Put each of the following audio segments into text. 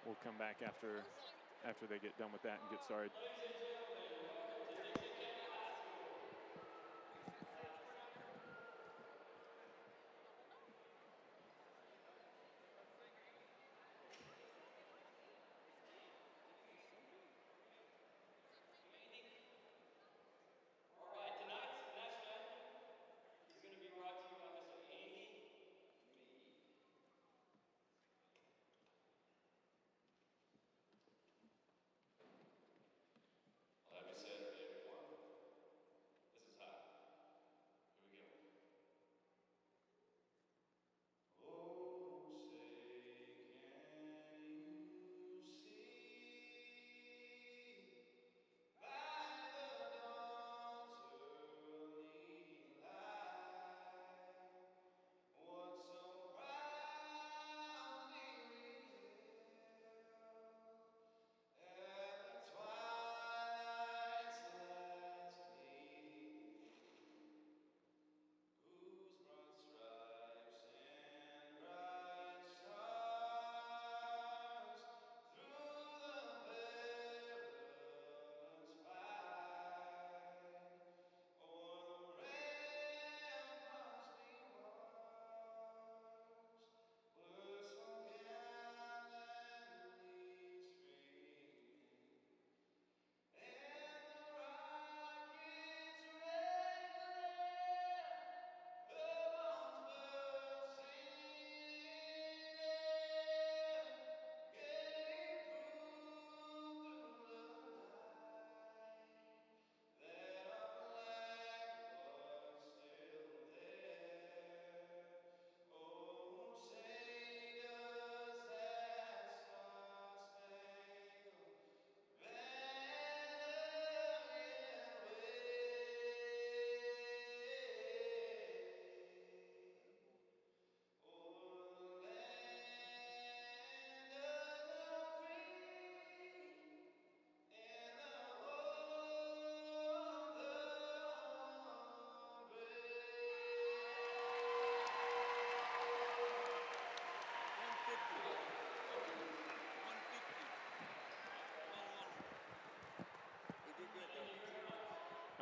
we'll come back after they get done with that and get started.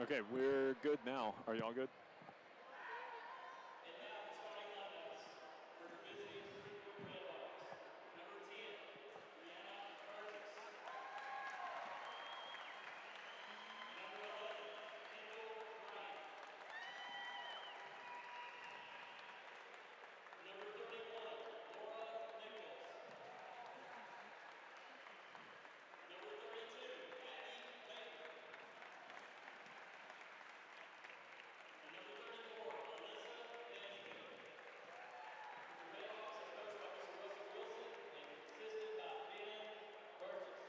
Okay, we're good now. Are y'all good? And now the starting lineups for visiting Creekwood Red Hawks. Number 10, Brianna Burgess. Number 11, Kendall Bryant. Number 31, Laura Nichols. Number 32, Abby Baker. And number 34, Alyssa Bennington. The Red Hawks are coached by Mr. Russell Wilson and assisted by Ben Burgess.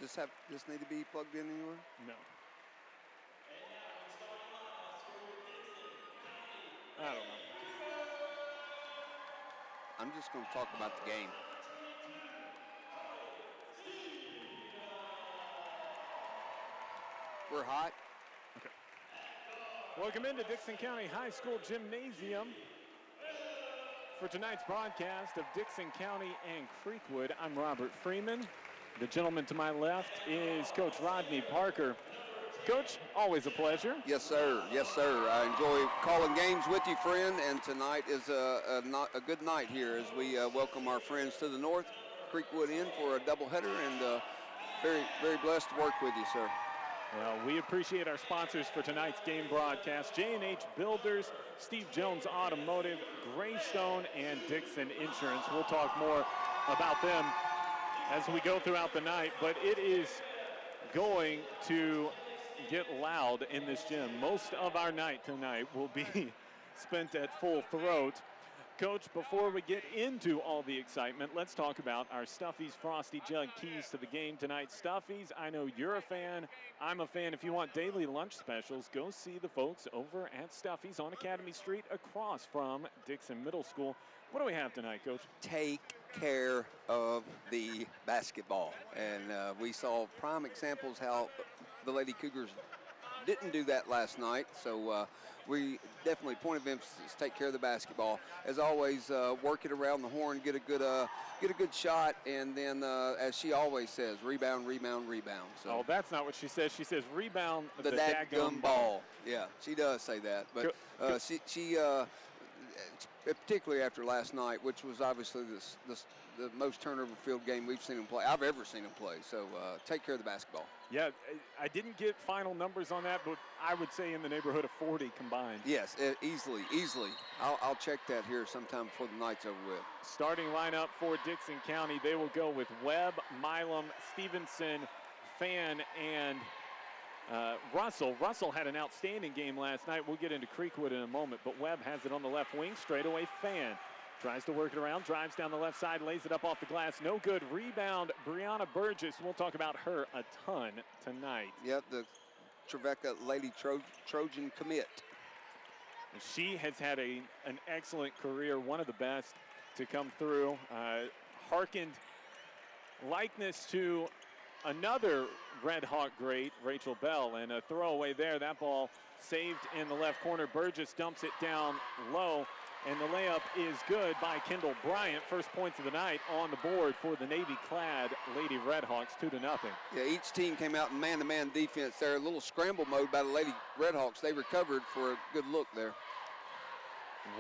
Does this need to be plugged in anywhere? No. And now the starting lineups for your Dickson County. I don't know. I'm just going to talk about the game. We're hot. Okay. Welcome into Dickson County High School Gymnasium for tonight's broadcast of Dickson County and Creekwood. I'm Robert Freeman. The gentleman to my left is Coach Rodney Parker. Coach, always a pleasure. Yes, sir. Yes, sir. I enjoy calling games with you, friend, and tonight is a good night here as we welcome our friends to the north, Creekwood in for a doubleheader, and very, very blessed to work with you, sir. Well, we appreciate our sponsors for tonight's game broadcast, J&H Builders, Steve Jones Automotive, Greystone, and Dickson Insurance. We'll talk more about them as we go throughout the night, but it is going to get loud in this gym. Most of our night tonight will be spent at full throat. Coach, before we get into all the excitement, let's talk about our Stuffies Frosty Jug keys to the game tonight. Stuffies, I know you're a fan. I'm a fan. If you want daily lunch specials, go see the folks over at Stuffies on Academy Street across from Dickson Middle School. What do we have tonight, Coach? Take care of the basketball. And we saw prime examples how the Lady Cougars didn't do that last night. So we definitely, point of emphasis, take care of the basketball. As always, work it around the horn, get a good shot, and then, as she always says, rebound, rebound, rebound. So. Oh, that's not what she says. She says rebound The dadgum ball. Yeah, she does say that. But she particularly after last night, which was obviously the most turnover-filled game I've ever seen him play. So take care of the basketball. Yeah, I didn't get final numbers on that, but I would say in the neighborhood of 40 combined. Yes, easily. I'll check that here sometime before the night's over with. Starting lineup for Dickson County, they will go with Webb, Milam, Stevenson, Fan, and Russell. Russell had an outstanding game last night. We'll get into Creekwood in a moment, but Webb has it on the left wing. Straightaway Fan tries to work it around, drives down the left side, lays it up off the glass. No good. Rebound, Brianna Burgess. We'll talk about her a ton tonight. Yep, the Trevecca Lady Trojan commit. She has had an excellent career, one of the best to come through. Hearkened likeness to another Red Hawk great, Rachel Bell, and a throwaway there. That ball saved in the left corner. Burgess dumps it down low, and the layup is good by Kendall Bryant. First points of the night on the board for the Navy-clad Lady Redhawks, 2-0. Yeah, each team came out in man-to-man defense there. A little scramble mode by the Lady Redhawks. They recovered for a good look there.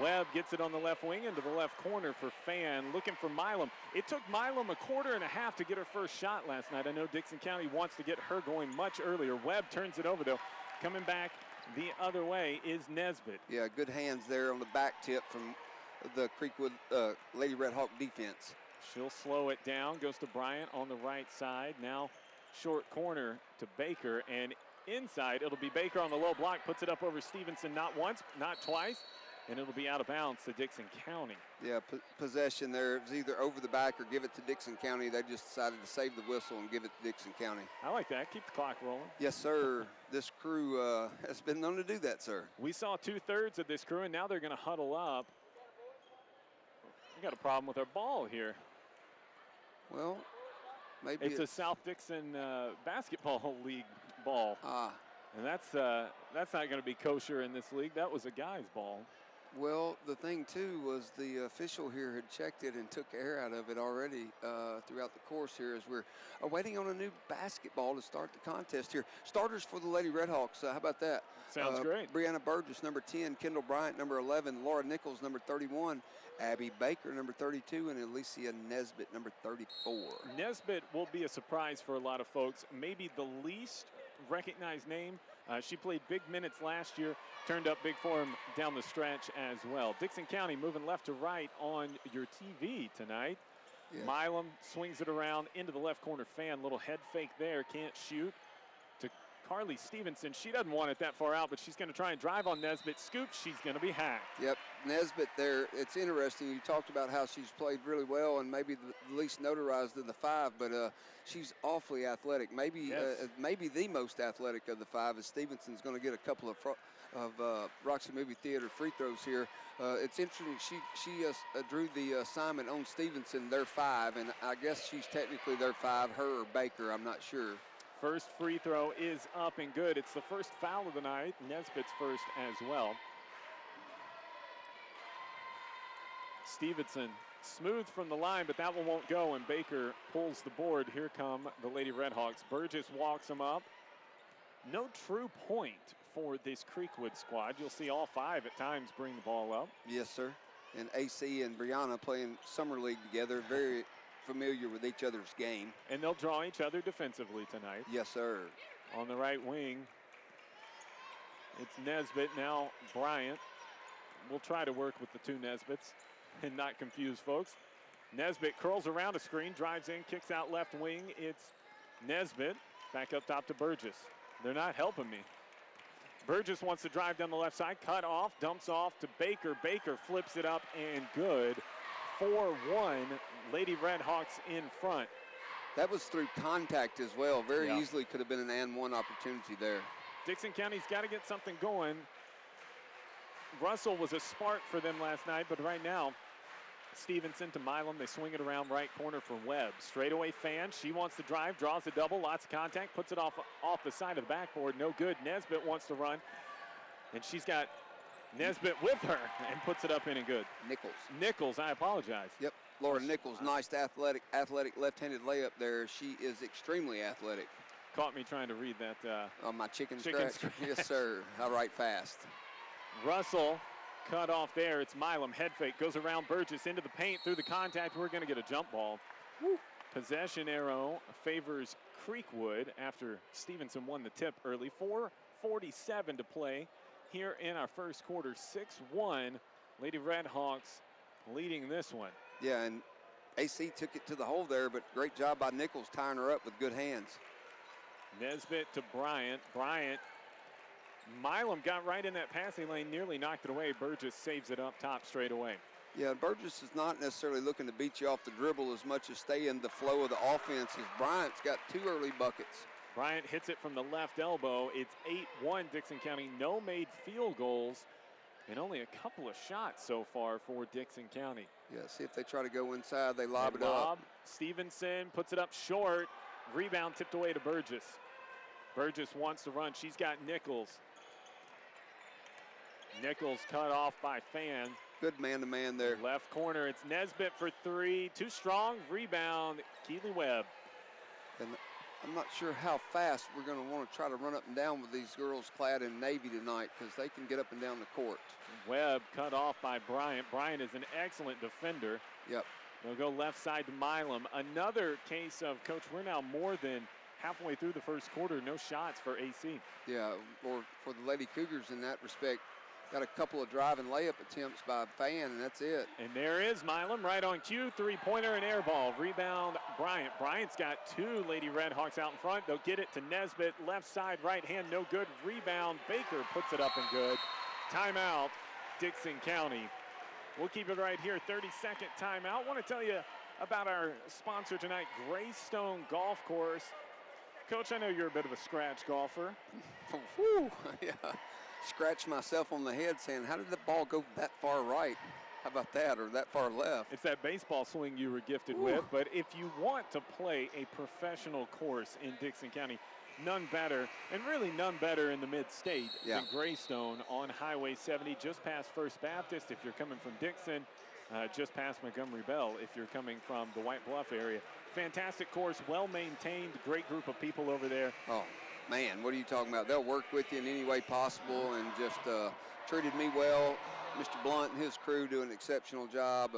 Webb gets it on the left wing into the left corner for Fan, looking for Milam. It took Milam a quarter and a half to get her first shot last night. I know Dickson County wants to get her going much earlier. Webb turns it over, though. Coming back the other way is Nesbitt. Yeah, good hands there on the back tip from the Creekwood Lady Redhawk defense. She'll slow it down, goes to Bryant on the right side. Now short corner to Baker, and inside it'll be Baker on the low block, puts it up over Stevenson not once, not twice, and it'll be out of bounds to Dickson County. Yeah, possession there. It was either over the back or give it to Dickson County. They just decided to save the whistle and give it to Dickson County. I like that. Keep the clock rolling. Yes, sir. This crew has been known to do that, sir. We saw 2/3 of this crew, and now they're going to huddle up. We got a problem with our ball here. Well, maybe it's a South Dickson basketball league ball. And that's not going to be kosher in this league. That was a guy's ball. Well, the thing, too, was the official here had checked it and took air out of it already throughout the course here as we're waiting on a new basketball to start the contest here. Starters for the Lady Redhawks. How about that? Sounds great. Brianna Burgess, number 10. Kendall Bryant, number 11. Laura Nichols, number 31. Abby Baker, number 32. And Alicia Nesbitt, number 34. Nesbitt will be a surprise for a lot of folks. Maybe the least recognized name. She played big minutes last year, turned up big for him down the stretch as well. Dickson County moving left to right on your TV tonight. Yeah. Milam swings it around into the left corner. Fan, little head fake there, can't shoot. To Carly Stevenson, she doesn't want it that far out, but she's going to try and drive on Nesbitt. Scoop, she's going to be hacked. Yep, Nesbitt there, it's interesting. You talked about how she's played really well and maybe the least notarized of the five, but she's awfully athletic. Maybe yes. Maybe the most athletic of the five, as Stevenson's going to get a couple of Roxy Movie Theater free throws here. It's interesting, she drew the assignment on Stevenson, their five, and I guess she's technically their five, her or Baker, I'm not sure. First free throw is up and good. It's the first foul of the night. Nesbitt's first as well. Stevenson smooth from the line, but that one won't go, and Baker pulls the board. Here come the Lady Redhawks. Burgess walks them up. No true point for this Creekwood squad. You'll see all five at times bring the ball up. Yes, sir. And AC and Brianna playing summer league together, very familiar with each other's game. And they'll draw each other defensively tonight. Yes, sir. On the right wing, it's Nesbitt, now Bryant. We'll try to work with the two Nesbitts and not confuse folks. Nesbitt curls around a screen, drives in, kicks out left wing. It's Nesbitt, back up top to Burgess. They're not helping me. Burgess wants to drive down the left side, cut off, dumps off to Baker. Baker flips it up and good. 4-1, Lady Redhawks in front. That was through contact as well. Very easily could have been an and one opportunity there. Dickson County's got to get something going. Russell was a spark for them last night, but right now Stevenson to Milam. They swing it around right corner for Webb. Straightaway Fan. She wants to drive, draws a double, lots of contact, puts it off the side of the backboard. No good. Nesbitt wants to run, and she's got Nesbitt with her and puts it up in and good. Nichols, I apologize. Yep, Laura Nichols, nice athletic left-handed layup there. She is extremely athletic. Caught me trying to read that. On my chicken scratch? Yes, sir. I write fast. Russell cut off there. It's Milam. Head fake. Goes around Burgess into the paint through the contact. We're going to get a jump ball. Woo. Possession arrow favors Creekwood after Stevenson won the tip early. 4:47 to play here in our first quarter. 6-1. Lady Redhawks leading this one. Yeah, and AC took it to the hole there, but great job by Nichols tying her up with good hands. Nesbitt to Bryant. Milam got right in that passing lane, nearly knocked it away. Burgess saves it up top straight away. Yeah, Burgess is not necessarily looking to beat you off the dribble as much as stay in the flow of the offense, as Bryant's got 2 early buckets. Bryant hits it from the left elbow. It's 8-1 Dickson County. No made field goals and only a couple of shots so far for Dickson County. Yeah, see if they try to go inside, they lob it up. Stevenson puts it up short. Rebound tipped away to Burgess. Burgess wants to run. She's got Nichols. Nichols cut off by Fan. Good man-to-man there. Left corner, it's Nesbitt for 3. Too strong. Rebound, Keely Webb. And I'm not sure how fast we're going to want to try to run up and down with these girls clad in navy tonight, because they can get up and down the court. Webb cut off by Bryant. Bryant is an excellent defender. Yep. They'll go left side to Milam. Another case of, Coach, we're now more than halfway through the first quarter. No shots for AC. Yeah, or for the Lady Cougars in that respect. Got a couple of drive and layup attempts by Fan, and that's it. And there is Milam right on cue. 3-pointer and air ball. Rebound, Bryant. Bryant's got 2 Lady Redhawks out in front. They'll get it to Nesbitt. Left side, right hand, no good. Rebound, Baker puts it up and good. Timeout, Dickson County. We'll keep it right here. 30-second timeout. Want to tell you about our sponsor tonight, Greystone Golf Course. Coach, I know you're a bit of a scratch golfer. Whew, yeah. Scratch myself on the head saying, how did the ball go that far right? How about that, or that far left? It's that baseball swing you were gifted with, but if you want to play a professional course in Dickson County, none better, and really none better in the mid-state than Greystone on Highway 70, just past First Baptist if you're coming from Dickson, just past Montgomery Bell if you're coming from the White Bluff area. Fantastic course, well-maintained, great group of people over there. Oh. Man, what are you talking about? They'll work with you in any way possible, and just treated me well. Mr. Blunt and his crew do an exceptional job.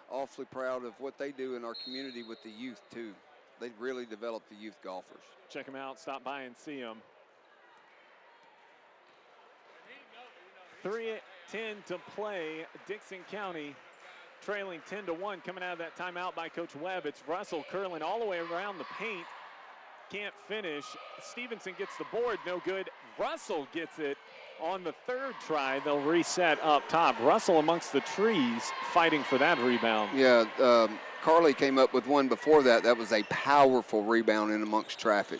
Awfully proud of what they do in our community with the youth, too. They really develop the youth golfers. Check them out. Stop by and see them. 3:10 to play. Dickson County trailing 10-1, coming out of that timeout by Coach Webb. It's Russell curling all the way around the paint. Can't finish. Stevenson gets the board, no good. Russell gets it on the 3rd try. They'll reset up top. Russell amongst the trees fighting for that rebound. Yeah, Carly came up with one before that. That was a powerful rebound in amongst traffic.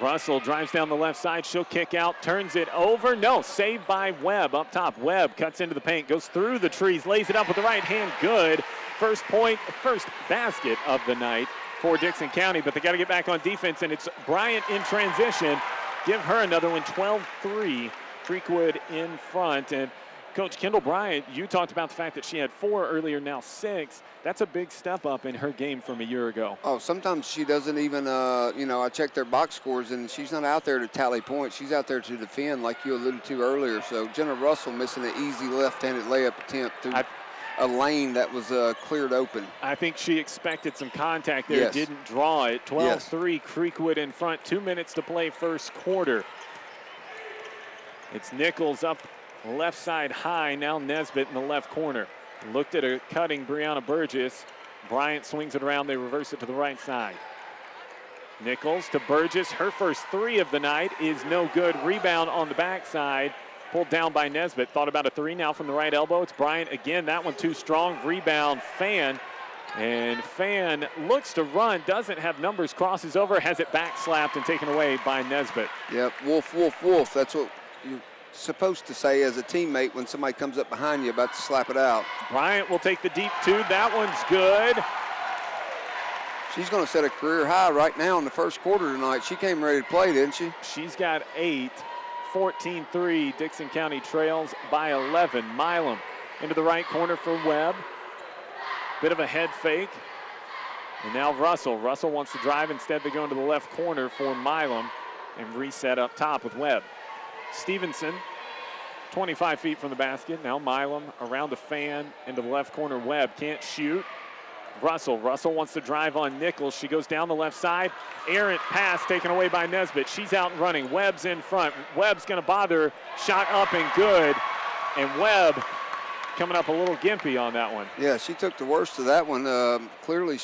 Russell drives down the left side. She'll kick out, turns it over. No, saved by Webb up top. Webb cuts into the paint, goes through the trees, lays it up with the right hand. Good. First point, first basket of the night for Dickson County, but they got to get back on defense, and it's Bryant in transition. Give her another one, 12-3. Creekwood in front, and Coach Kendall Bryant, you talked about the fact that she had 4 earlier, now 6. That's a big step up in her game from a year ago. Oh, sometimes she doesn't even, I check their box scores, and she's not out there to tally points. She's out there to defend, like you alluded to earlier. So Jenna Russell missing an easy left-handed layup attempt through a lane that was cleared open. I think she expected some contact there, didn't draw it. 12-3, Creekwood in front, 2 minutes to play first quarter. It's Nichols up left side high, now Nesbitt in the left corner. Looked at a cutting Brianna Burgess. Bryant swings it around, they reverse it to the right side. Nichols to Burgess, her first 3 of the night is no good. Rebound on the backside. Pulled down by Nesbitt. Thought about a 3 now from the right elbow. It's Bryant again. That one too strong. Rebound, Fan. And Fan looks to run. Doesn't have numbers. Crosses over. Has it back slapped and taken away by Nesbitt. Yep. Wolf, wolf, wolf. That's what you supposed to say as a teammate when somebody comes up behind you about to slap it out. Bryant will take the deep 2. That one's good. She's going to set a career high right now in the first quarter tonight. She came ready to play, didn't she? She's got 8. 14-3. Dickson County trails by 11. Milam into the right corner for Webb. Bit of a head fake. And now Russell. Russell wants to drive. Instead, they go into the left corner for Milam and reset up top with Webb. Stevenson, 25 feet from the basket. Now Milam around the fan into the left corner. Webb can't shoot. Russell wants to drive on Nichols. She goes down the left side. Errant pass taken away by Nesbitt. She's out and running. Webb's in front. Webb's going to bother. Shot up and good. And Webb coming up a little gimpy on that one. Yeah, she took the worst of that one. Clearly,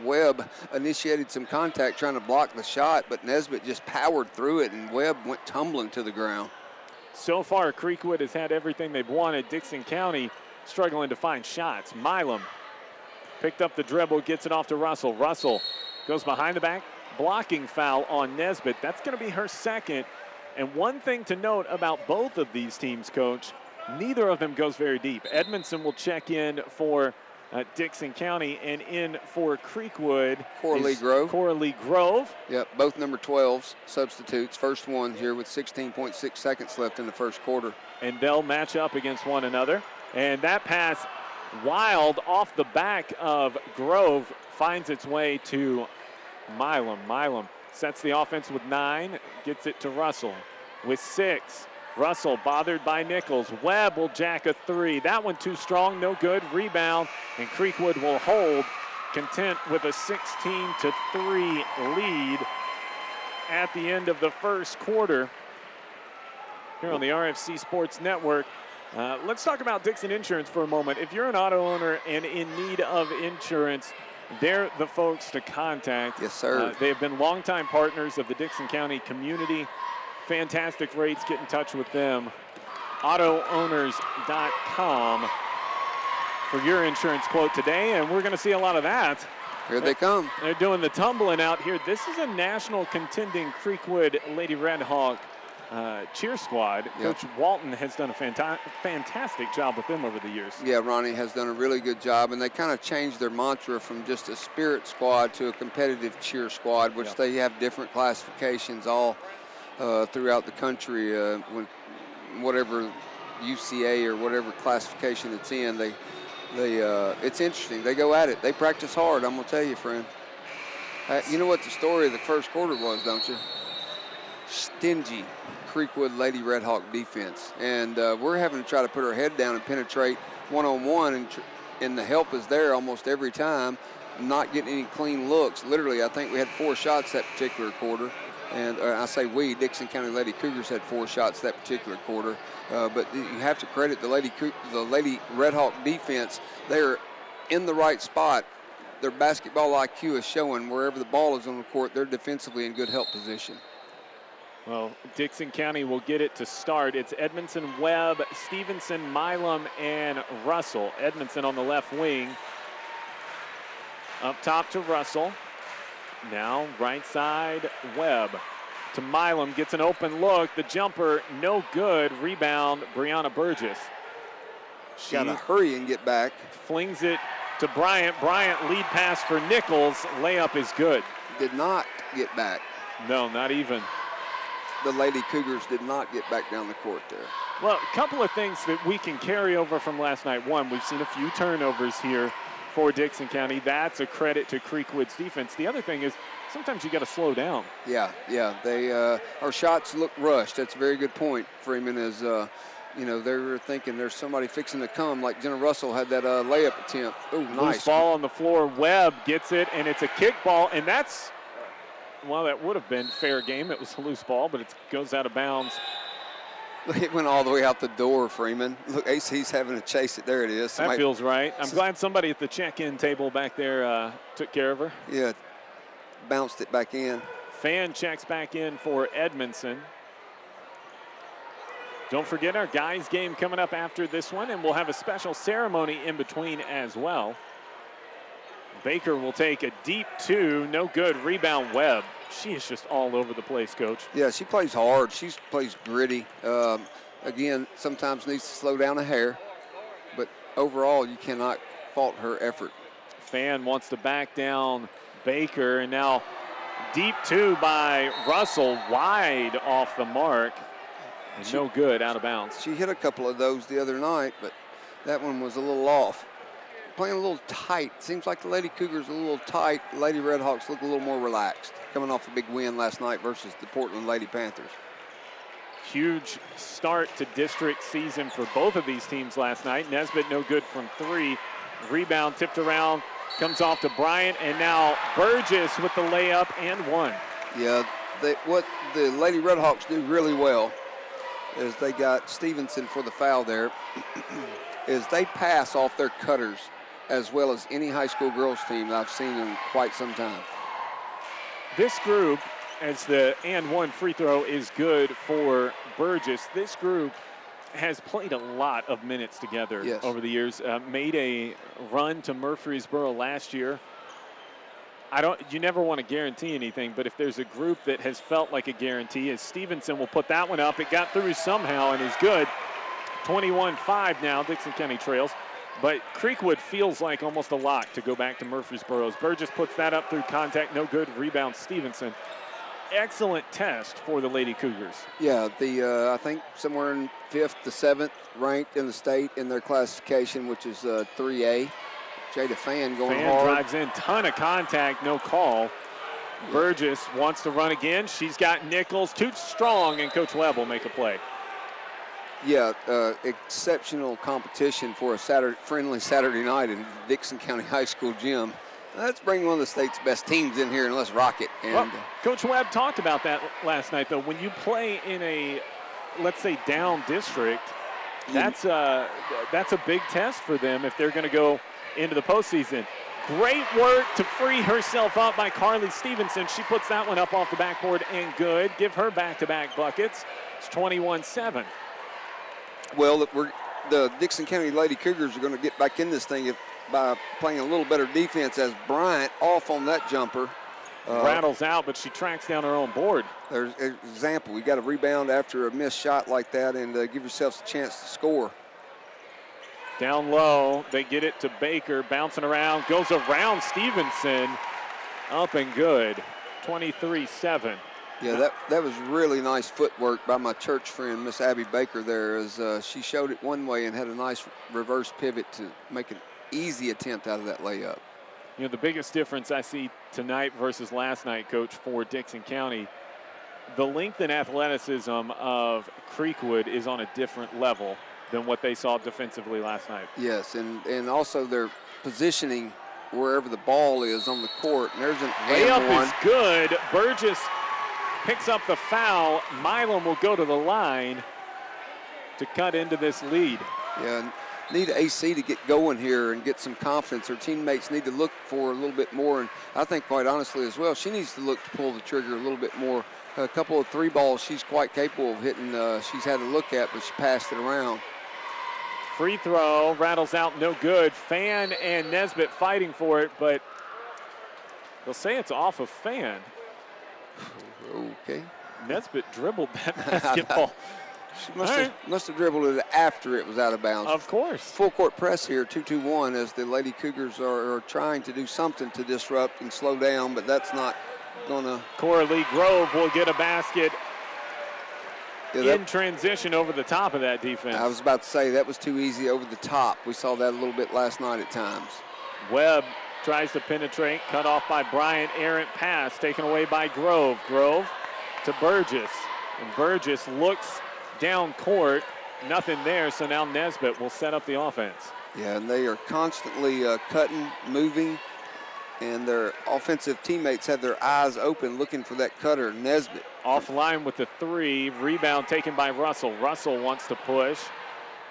Webb initiated some contact trying to block the shot, but Nesbitt just powered through it, and Webb went tumbling to the ground. So far, Creekwood has had everything they've wanted. Dickson County struggling to find shots. Milam picked up the dribble, gets it off to Russell. Russell goes behind the back, blocking foul on Nesbitt. That's going to be her second. And one thing to note about both of these teams, Coach, neither of them goes very deep. Edmondson will check in for Dickson County, and in for Creekwood, Coralie Grove. Yep, both number 12s, substitutes. First one here with 16.6 seconds left in the first quarter. And they'll match up against one another. And that pass, wild off the back of Grove, finds its way to Milam. Milam sets the offense with 9, gets it to Russell with 6. Russell bothered by Nichols. Webb will jack a 3. That one too strong, no good. Rebound, and Creekwood will hold, content with a 16-3 lead at the end of the first quarter here on the RFC Sports Network. Let's talk about Dickson Insurance for a moment. If you're an auto owner and in need of insurance, they're the folks to contact. Yes, sir. They have been longtime partners of the Dickson County community. Fantastic rates. Get in touch with them. AutoOwners.com for your insurance quote today, and we're going to see a lot of that. Here they come. They're doing the tumbling out here. This is a national contending Creekwood Lady Red Hawk cheer squad. Yep. Coach Walton has done a fantastic job with them over the years. Yeah, Ronnie has done a really good job, and they kind of changed their mantra from just a spirit squad to a competitive cheer squad, which they have different classifications all throughout the country. When whatever UCA or whatever classification it's in, it's interesting. They go at it. They practice hard. I'm gonna tell you, friend. You know what the story of the first quarter was, don't you? Stingy Creekwood Lady Red Hawk defense, and we're having to try to put our head down and penetrate one-on-one, and the help is there almost every time. Not getting any clean looks. Literally, I think we had 4 shots that particular quarter. And I say we, Dickson County Lady Cougars had 4 shots that particular quarter. But you have to credit the Lady Red Hawk defense. They're in the right spot. Their basketball IQ is showing wherever the ball is on the court, they're defensively in good help position. Well, Dickson County will get it to start. It's Edmondson, Webb, Stevenson, Milam, and Russell. Edmondson on the left wing. Up top to Russell. Now right side, Webb to Milam, gets an open look. The jumper, no good. Rebound, Brianna Burgess. She got to hurry and get back. Flings it to Bryant. Bryant lead pass for Nichols. Layup is good. Did not get back. No, not even. The Lady Cougars did not get back down the court there. Well, a couple of things that we can carry over from last night. One, we've seen a few turnovers here for Dickson County. That's a credit to Creekwood's defense. The other thing is sometimes you got to slow down. Yeah. They our shots look rushed. That's a very good point, Freeman. Is they were thinking there's somebody fixing to come, like Jenna Russell had that layup attempt. Oh, nice. Loose ball on the floor. Webb gets it, and it's a kick ball, and that's, well, that would have been fair game. It was a loose ball, but it goes out of bounds. It went all the way out the door, Freeman. Look, AC's having to chase it. There it is. That feels right. I'm glad somebody at the check-in table back there took care of her. Yeah, bounced it back in. Fan checks back in for Edmondson. Don't forget our guys game coming up after this one, and we'll have a special ceremony in between as well. Baker will take a deep 2, no good. Rebound, Webb. She is just all over the place, Coach. Yeah, she plays hard. She plays gritty. again, sometimes needs to slow down a hair, but overall, you cannot fault her effort. Fan wants to back down Baker, and now deep two by Russell, wide off the mark, and no good, out of bounds. She hit a couple of those the other night, but that one was a little off. Playing a little tight. Seems like the Lady Cougars are a little tight. The Lady Redhawks look a little more relaxed, coming off a big win last night versus the Portland Lady Panthers. Huge start to district season for both of these teams last night. Nesbitt no good from 3. Rebound tipped around, comes off to Bryant, and now Burgess with the layup and 1. Yeah, what the Lady Redhawks do really well is they got Stevenson for the foul there, is they pass off their cutters as well as any high school girls team I've seen in quite some time. This group, as the and 1 free throw is good for Burgess, this group has played a lot of minutes together over the years. Made a run to Murfreesboro last year. You never want to guarantee anything, but if there's a group that has felt like a guarantee, as Stevenson will put that one up. It got through somehow and is good. 21-5 now, Dickson County trails. But Creekwood feels like almost a lock to go back to Murfreesboro. As Burgess puts that up through contact, no good. Rebound Stevenson. Excellent test for the Lady Cougars. Yeah, I think somewhere in 5th to 7th ranked in the state in their classification, which is 3A. Jada Fan going hard. Drives in, ton of contact, no call. Burgess wants to run again. She's got Nichols, too strong, and Coach Webb will make a play. Yeah, exceptional competition for a friendly Saturday night in Dickson County High School gym. Let's bring one of the state's best teams in here and let's rock it. And Coach Webb talked about that last night, though. When you play in a, let's say, down district, that's a big test for them if they're going to go into the postseason. Great work to free herself up by Carly Stevenson. She puts that one up off the backboard and good. Give her back-to-back buckets. It's 21-7. Well, the Dickson County Lady Cougars are going to get back in this thing by playing a little better defense, as Bryant off on that jumper. Rattles out, but she tracks down her own board. There's an example. You got to rebound after a missed shot like that and give yourselves a chance to score. Down low, they get it to Baker, bouncing around, goes around Stevenson, up and good, 23-7. Yeah, that was really nice footwork by my church friend, Miss Abby Baker there, as she showed it one way and had a nice reverse pivot to make an easy attempt out of that layup. You know, the biggest difference I see tonight versus last night, Coach, for Dickson County, the length and athleticism of Creekwood is on a different level than what they saw defensively last night. Yes, and also their positioning wherever the ball is on the court. And there's an layup is good. Burgess picks up the foul. Milam will go to the line to cut into this lead. Yeah, need AC to get going here and get some confidence. Her teammates need to look for a little bit more, and I think quite honestly as well, she needs to look to pull the trigger a little bit more. A couple of 3 balls she's quite capable of hitting. She's had a look at, but she passed it around. Free throw, rattles out, no good. Fan and Nesbitt fighting for it, but they'll say it's off of Fan. Okay. Nesbitt dribbled that basketball. She must have dribbled it after it was out of bounds. Of course. Full court press here, 2-2-1, as the Lady Cougars are trying to do something to disrupt and slow down, but that's not going to. Coralie Grove will get a basket in transition over the top of that defense. I was about to say that was too easy over the top. We saw that a little bit last night at times. Webb tries to penetrate, cut off by Bryant. Errant pass taken away by Grove. Grove to Burgess. And Burgess looks down court. Nothing there, so now Nesbitt will set up the offense. Yeah, and they are constantly cutting, moving, and their offensive teammates have their eyes open looking for that cutter. Nesbitt offline with the 3. Rebound taken by Russell. Russell wants to push.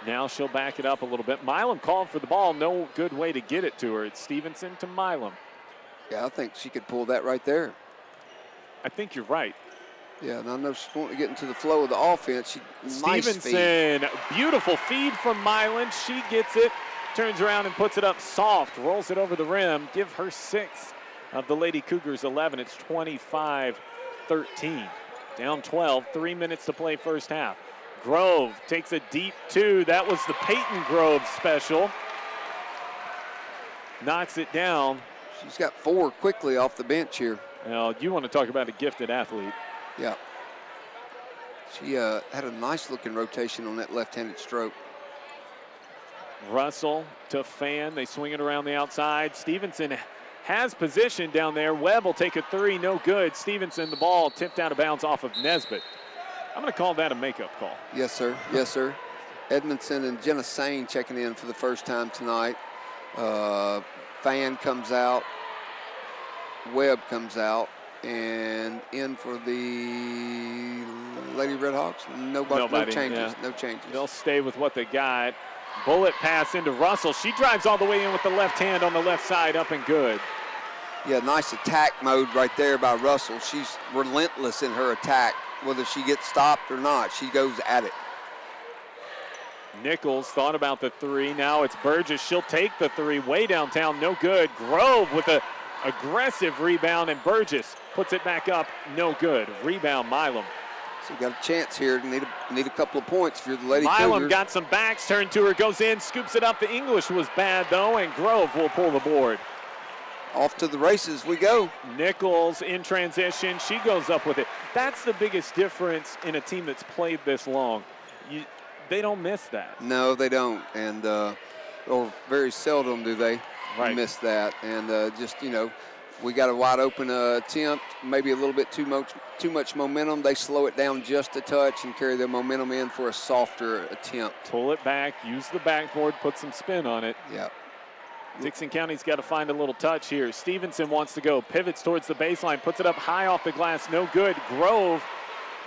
Now she'll back it up a little bit. Milam called for the ball. No good way to get it to her. It's Stevenson to Milam. Yeah, I think she could pull that right there. I think you're right. Yeah, and I know she's wanting to get into the flow of the offense. Stevenson, beautiful feed from Milan. She gets it, turns around and puts it up soft, rolls it over the rim. Give her 6 of the Lady Cougars 11. It's 25-13. Down 12, 3 minutes to play first half. Grove takes a deep 2. That was the Peyton Grove special. Knocks it down. She's got 4 quickly off the bench here. Well, you want to talk about a gifted athlete. Yeah. She had a nice-looking rotation on that left-handed stroke. Russell to Fan. They swing it around the outside. Stevenson has position down there. Webb will take a 3. No good. Stevenson, the ball tipped out of bounds off of Nesbitt. I'm going to call that a makeup call. Yes, sir. Yes, sir. Edmondson and Jenna Sane checking in for the first time tonight. Fan comes out. Webb comes out. And in for the Lady Redhawks. Nobody. No changes. Yeah. No changes. They'll stay with what they got. Bullet pass into Russell. She drives all the way in with the left hand on the left side, up and good. Yeah, nice attack mode right there by Russell. She's relentless in her attack. Whether she gets stopped or not, she goes at it. Nichols thought about the 3. Now it's Burgess. She'll take the 3 way downtown. No good. Grove with a aggressive rebound, and Burgess puts it back up. No good. Rebound, Milam. So you got a chance here. Need a couple of points if you're the Lady Milam Cougars. got some backs, turned to her, goes in, scoops it up. The English was bad, though, and Grove will pull the board. Off to the races we go. Nichols in transition. She goes up with it. That's the biggest difference in a team that's played this long. They don't miss that. No, they don't. And or very seldom do they miss that. And just, we got a wide open attempt, maybe a little bit too much momentum. They slow it down just a touch and carry the momentum in for a softer attempt. Pull it back, use the backboard, put some spin on it. Yeah. Dickson County's got to find a little touch here. Stevenson wants to go, pivots towards the baseline, puts it up high off the glass, no good. Grove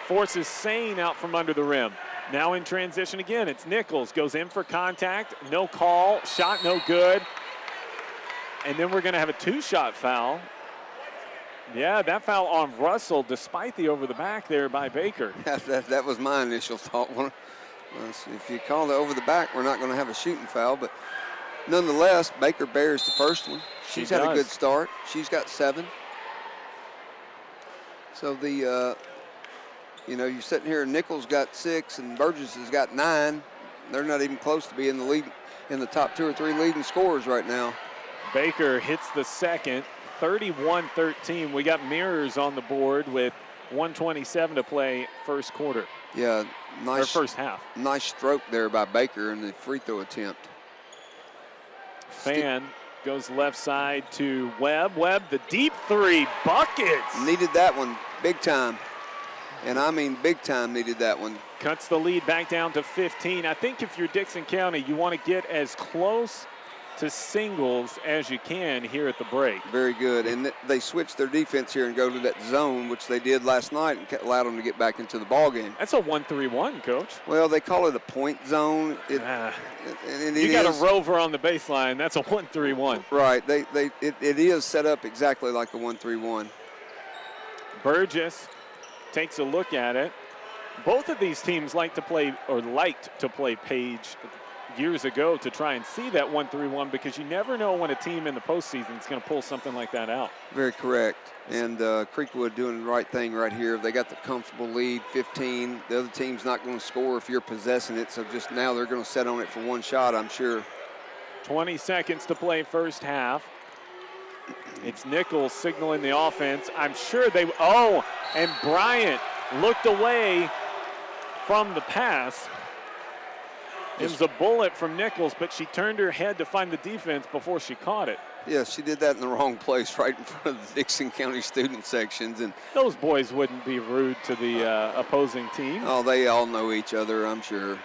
forces Sane out from under the rim. Now in transition again, it's Nichols, goes in for contact, no call, shot no good. And then we're going to have a 2-shot foul. Yeah, that foul on Russell, despite the over the back there by Baker. That was my initial thought. If you call it over the back, we're not going to have a shooting foul. But nonetheless, Baker bears the first one. She's had a good start. She's got 7. So you're sitting here, and Nichols got 6, and Burgess has got 9. They're not even close to being in the top 2 or 3 leading scorers right now. Baker hits the second, 31-13. We got mirrors on the board with 1:27 to play first quarter. Yeah, nice. Or first half. Nice stroke there by Baker in the free throw attempt. Fan goes left side to Webb. Webb, the deep 3, buckets. Needed that one big time. And I mean big time needed that one. Cuts the lead back down to 15. I think if you're Dickson County, you want to get as close to singles as you can here at the break. Very good. And they switched their defense here and go to that zone, which they did last night, and allowed them to get back into the ball game. That's a 1-3-1, Coach. Well, they call it a point zone. You got a rover on the baseline. That's a 1-3-1. Right. It is set up exactly like a 1-3-1. Burgess takes a look at it. Both of these teams liked to play Page years ago to try and see that 1-3-1, because you never know when a team in the postseason is going to pull something like that out. Very correct. And Creekwood doing the right thing right here. They got the comfortable lead, 15. The other team's not going to score if you're possessing it, so just now they're going to set on it for one shot, I'm sure. 20 seconds to play first half. It's Nichols signaling the offense. I'm sure and Bryant looked away from the pass. It was a bullet from Nichols, but she turned her head to find the defense before she caught it. Yeah, she did that in the wrong place, right in front of the Dickson County student sections. And those boys wouldn't be rude to the opposing team. Oh, they all know each other, I'm sure.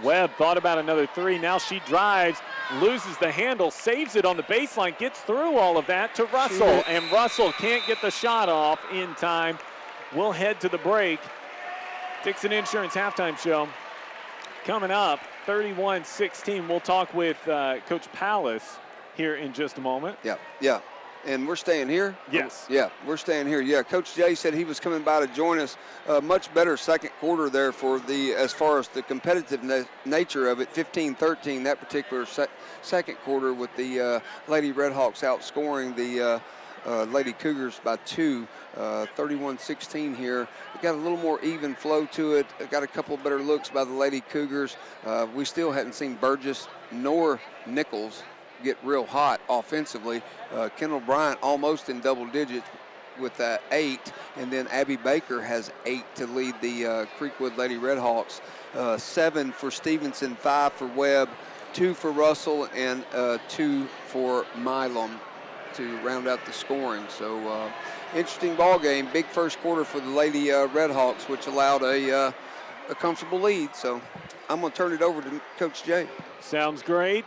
Webb thought about another 3. Now she drives, loses the handle, saves it on the baseline, gets through all of that to Russell. And Russell can't get the shot off in time. We'll head to the break. Dickson Insurance halftime show coming up, 31-16. We'll talk with Coach Pallas here in just a moment. Yeah. And we're staying here? Yes. Yeah, we're staying here. Yeah, Coach Jay said he was coming by to join us. Much better second quarter there for as far as the competitive nature of it, 15-13, that particular second quarter with the Lady Redhawks outscoring the Lady Cougars by 2, 31-16 here. It got a little more even flow to it. It got a couple better looks by the Lady Cougars. We still hadn't seen Burgess nor Nichols get real hot offensively. Kendall Bryant almost in double digits with 8, and then Abby Baker has 8 to lead the Creekwood Lady Redhawks. 7 for Stevenson, 5 for Webb, 2 for Russell, and 2 for Milam to round out the scoring. So interesting ball game. Big first quarter for the Lady Redhawks, which allowed a comfortable lead. So I'm going to turn it over to Coach Jay. Sounds great.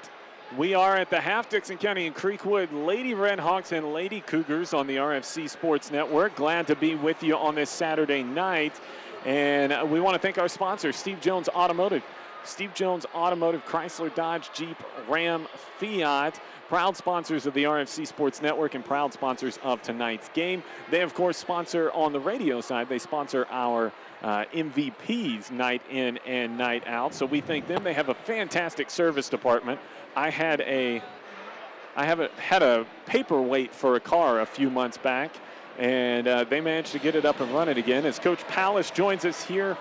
We are at the half. Dickson County and Creekwood, Lady Redhawks and Lady Cougars on the RFC Sports Network. Glad to be with you on this Saturday night. And we want to thank our sponsor, Steve Jones Automotive. Steve Jones Automotive, Chrysler, Dodge, Jeep, Ram, Fiat. Proud sponsors of the RFC Sports Network and proud sponsors of tonight's game. They, of course, sponsor on the radio side. They sponsor our MVPs night in and night out. So we thank them. They have a fantastic service department. I had a paperweight for a car a few months back, and they managed to get it up and running again. As Coach Palace joins us here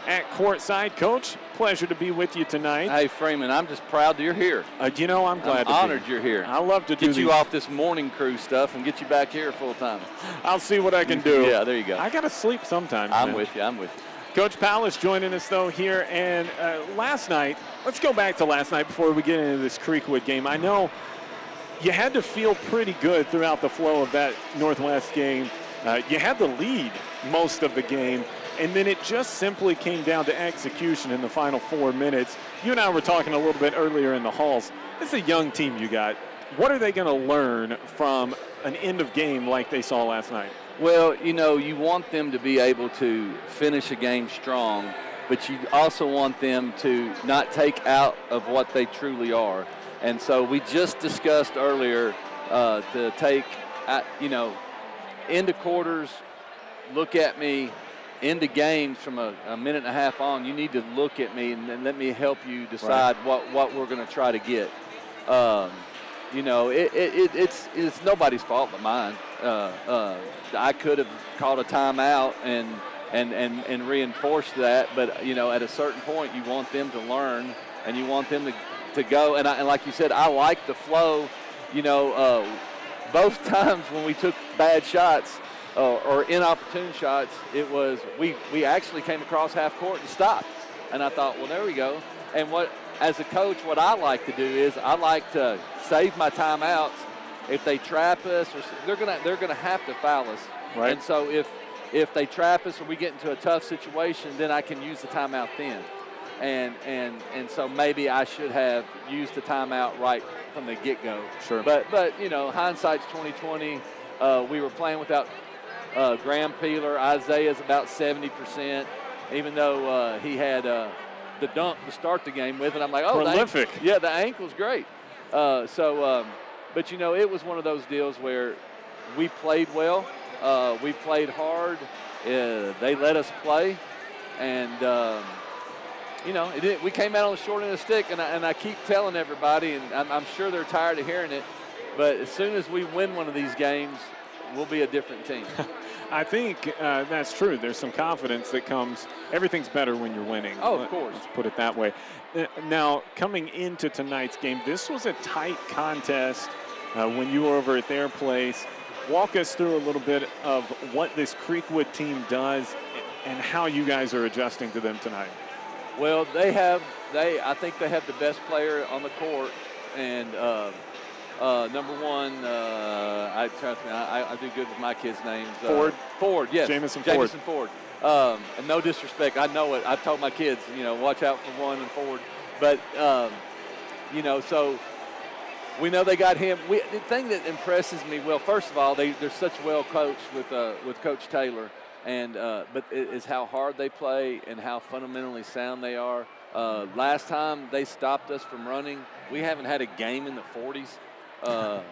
at courtside. Coach, pleasure to be with you tonight. Hey, Freeman, I'm just proud that you're here. You know, I'm glad I'm honored you're here. I love to get you off this morning crew stuff and get you back here full time. I'll see what I can do. Yeah, there you go. I got to sleep sometimes. I'm with you. Coach Palace joining us, though, here. And last night, let's go back to last night before we get into this Creekwood game. I know you had to feel pretty good throughout the flow of that Northwest game. You had the lead most of the game, and then it just simply came down to execution in the final 4 minutes. You and I were talking a little bit earlier in the halls. This is a young team you got. What are they going to learn from an end of game like they saw last night? Well, you know, you want them to be able to finish a game strong, but you also want them to not take out of what they truly are. And so we just discussed earlier to take, into quarters, look at me, into games from a minute and a half on. You need to look at me and then let me help you decide what we're going to try to get. It's nobody's fault but mine. I could have called a timeout and reinforced that, but you know, at a certain point, you want them to learn and you want them to go. And like you said, I like the flow. You know, both times when we took bad shots or inopportune shots, it was we actually came across half court and stopped. And I thought, well, there we go. And as a coach, what I like to do is I like to save my timeouts. If they trap us, they're gonna have to foul us. Right. And so if they trap us or we get into a tough situation, then I can use the timeout then. And so maybe I should have used the timeout right from the get-go. Sure. But you know, hindsight's 20/20. We were playing without Graham Peeler. Isaiah's about 70%, even though he had the dunk to start the game with. And I'm like, oh, prolific. The ankle's great. But, you know, it was one of those deals where we played well. We played hard. They let us play. And, we came out on the short end of the stick. And I keep telling everybody, and I'm sure they're tired of hearing it, but as soon as we win one of these games, we'll be a different team. I think that's true. There's some confidence that comes. Everything's better when you're winning. Oh, of course. Let's put it that way. Now, coming into tonight's game, this was a tight contest when you were over at their place. Walk us through a little bit of what this Creekwood team does and how you guys are adjusting to them tonight. Well, I think they have the best player on the court, and number one, I do good with my kids' names. Ford, yes. Jamison Ford. And no disrespect, I know it. I've told my kids, watch out for one and Ford. But, so we know they got him. The thing that impresses me, well, first of all, they're such well coached with Coach Taylor. And but it's how hard they play and how fundamentally sound they are. Last time they stopped us from running, we haven't had a game in the 40s. And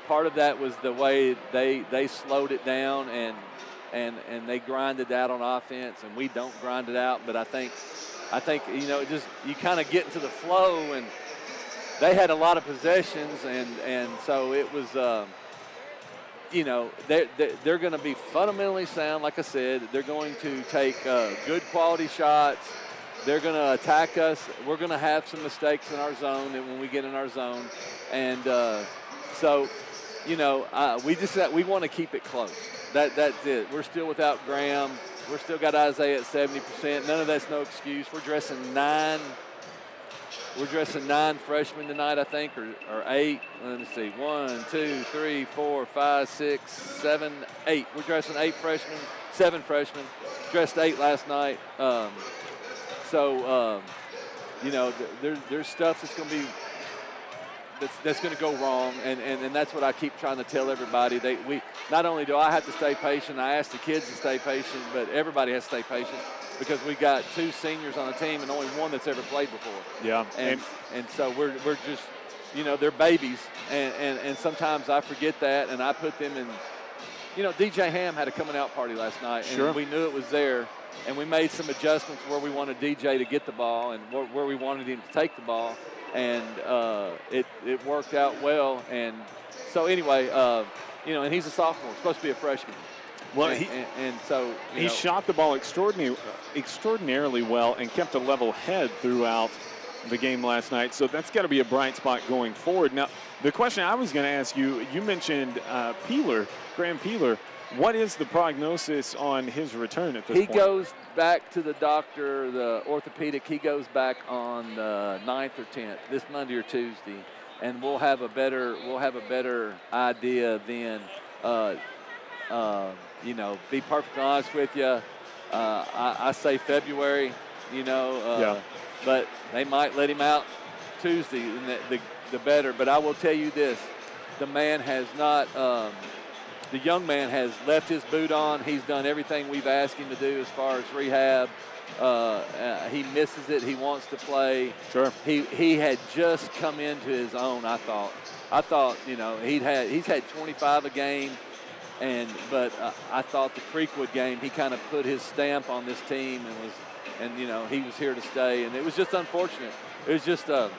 part of that was the way they slowed it down and they grinded out on offense, and we don't grind it out. But I think you kind of get into the flow, and they had a lot of possessions, and so it was, you know, they're going to be fundamentally sound. Like I said, they're going to take good quality shots. They're going to attack us. We're going to have some mistakes in our zone when we get in our zone, and so, you know, we want to keep it close. That's it. We're still without Graham. We're still got Isaiah at 70%. None of that's no excuse. We're dressing 9 freshmen tonight, I think, or 8. Let me see. 1, 2, 3, 4, 5, 6, 7, 8. We're dressing 8 freshmen, 7 freshmen. Dressed 8 last night. You know, there's stuff that's going to be that's going to go wrong, and that's what I keep trying to tell everybody. We not only do I have to stay patient, I ask the kids to stay patient, but everybody has to stay patient because we got 2 seniors on the team and only 1 that's ever played before. Yeah, and so we're just, you know, they're babies, and sometimes I forget that, and I put them in. You know, DJ Ham had a coming out party last night, and we knew it was there, and we made some adjustments where we wanted DJ to get the ball and where we wanted him to take the ball. And it worked out well. And so anyway, you know, and he's a sophomore, supposed to be a freshman. Well, so he shot the ball extraordinarily well and kept a level head throughout the game last night. So that's got to be a bright spot going forward. Now, the question I was going to ask you, you mentioned Graham Peeler. What is the prognosis on his return at this point? He goes back to the doctor, the orthopedic. He goes back on the 9th or 10th, this Monday or Tuesday, and we'll have a better idea then. You know, be perfectly honest with you, I say February. You know, but they might let him out Tuesday, and the better. But I will tell you this: the man has not. The young man has left his boot on. He's done everything we've asked him to do as far as rehab. He misses it. He wants to play. Sure. He had just come into his own, I thought, you know, he's had 25 a game, but I thought the Creekwood game, he kind of put his stamp on this team and you know, he was here to stay. And it was just unfortunate. It was just a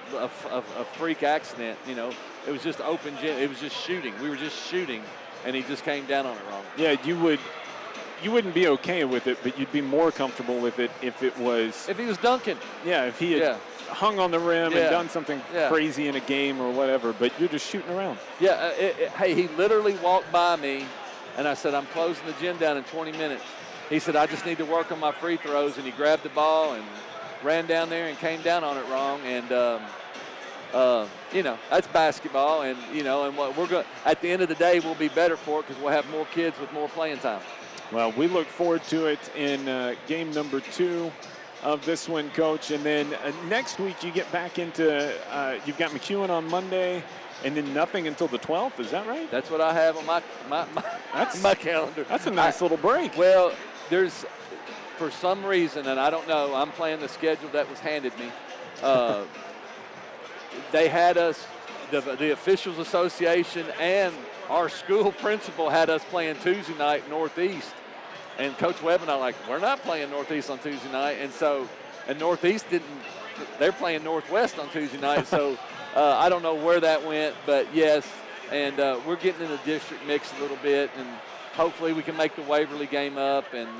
freak accident, you know. It was just open gym. It was just shooting. We were just shooting. And he just came down on it wrong. Yeah, you wouldn't be okay with it, but you'd be more comfortable with it if he was dunking. Yeah, if he had hung on the rim and done something crazy in a game or whatever, but you're just shooting around. Yeah, hey, he literally walked by me, and I said, I'm closing the gym down in 20 minutes. He said, I just need to work on my free throws, and he grabbed the ball and ran down there and came down on it wrong, and you know, that's basketball, and you know, and what we're going at the end of the day, we'll be better for it because we'll have more kids with more playing time. Well, we look forward to it in game number 2 of this one, Coach. And then next week you get back into you've got McEwen on Monday, and then nothing until the 12th. Is that right? That's what I have on my calendar. That's a nice little break. Well, there's for some reason, and I don't know. I'm playing the schedule that was handed me. They had us, the Officials Association and our school principal had us playing Tuesday night Northeast. And Coach Webb and I like, we're not playing Northeast on Tuesday night. And Northeast they're playing Northwest on Tuesday night. So I don't know where that went, but yes. And we're getting in the district mix a little bit. And hopefully we can make the Waverly game up and